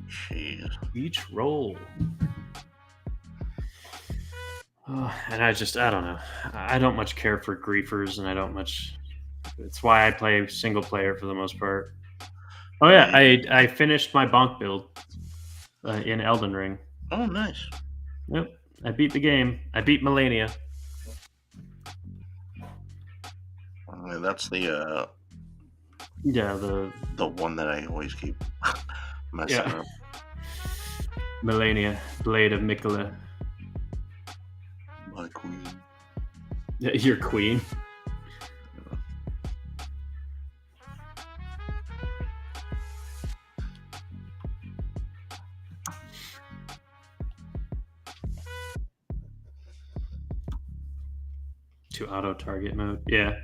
A: Jeez.
B: Each roll. Oh, and I don't know. I don't much care for griefers, and I don't much It's why I play single player for the most part. Oh yeah, I finished my bonk build in Elden Ring.
A: Oh, nice.
B: Yep, I beat the game. I beat Melania.
A: That's the the one that I always keep messing up.
B: Melania, Blade of Mikola.
A: My queen.
B: Yeah, your queen. To auto target mode. Yeah.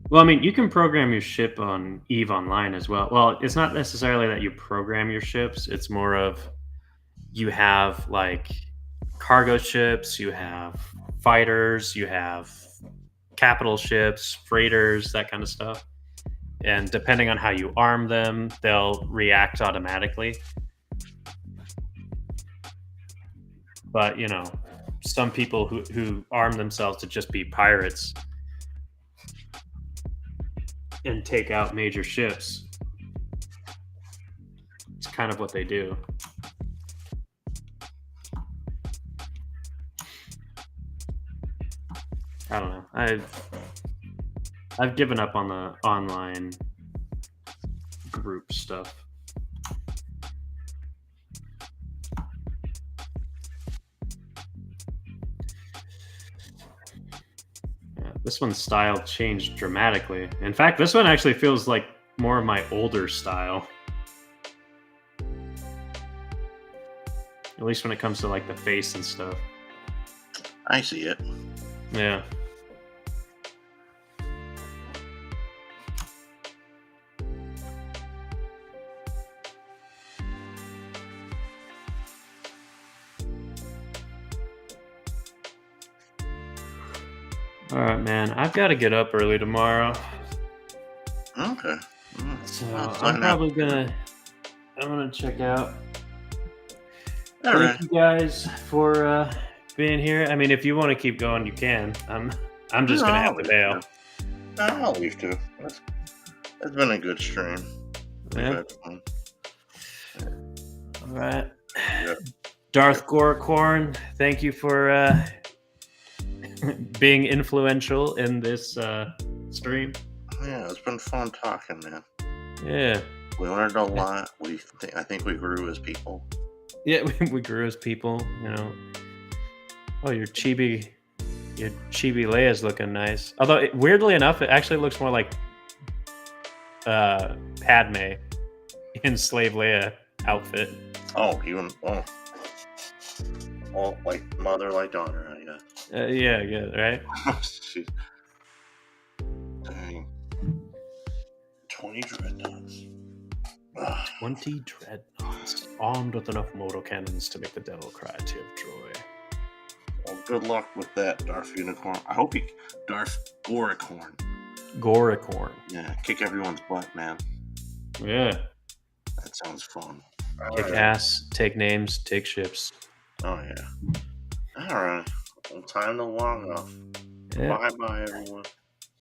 B: Well, I mean, you can program your ship on EVE Online as well. Well, it's not necessarily that you program your ships. It's more of you have like cargo ships, you have fighters, you have capital ships, freighters, that kind of stuff. And depending on how you arm them, they'll react automatically. But, you know, some people who arm themselves to just be pirates and take out major ships, it's kind of what they do. I don't know. I've given up on the online group stuff. Yeah, this one's style changed dramatically. In fact, this one actually feels like more of my older style. At least when it comes to like the face and stuff.
A: I see it.
B: Yeah. All right, man. I've got to get up early tomorrow.
A: Okay.
B: So I'm probably gonna check out. Thank you guys for being here. I mean, if you want to keep going, you can. I'm just gonna have to bail.
A: I'll leave too. It's been a good stream.
B: Yeah. All right. Yeah. Darth Goracorn, thank you for being influential in this stream.
A: Yeah, it's been fun talking, man.
B: Yeah.
A: We learned a lot. I think we grew as people.
B: Yeah, we grew as people, you know. Oh, your chibi Leia's looking nice. Although, weirdly enough, it actually looks more like Padme in Slave Leia outfit.
A: Oh, like mother, like daughter, I guess.
B: Yeah, right?
A: Dang. 20 dreadnoughts.
B: 20 dreadnoughts, armed with enough mortal cannons to make the devil cry a tear of joy.
A: Well, good luck with that, Darth Unicorn. I hope you... Darth Goracorn.
B: Goracorn.
A: Yeah, kick everyone's butt, man.
B: Yeah.
A: That sounds fun.
B: Kick ass, take names, take ships.
A: Oh, yeah. All right. Well, time to log off. Yeah. Bye-bye, everyone.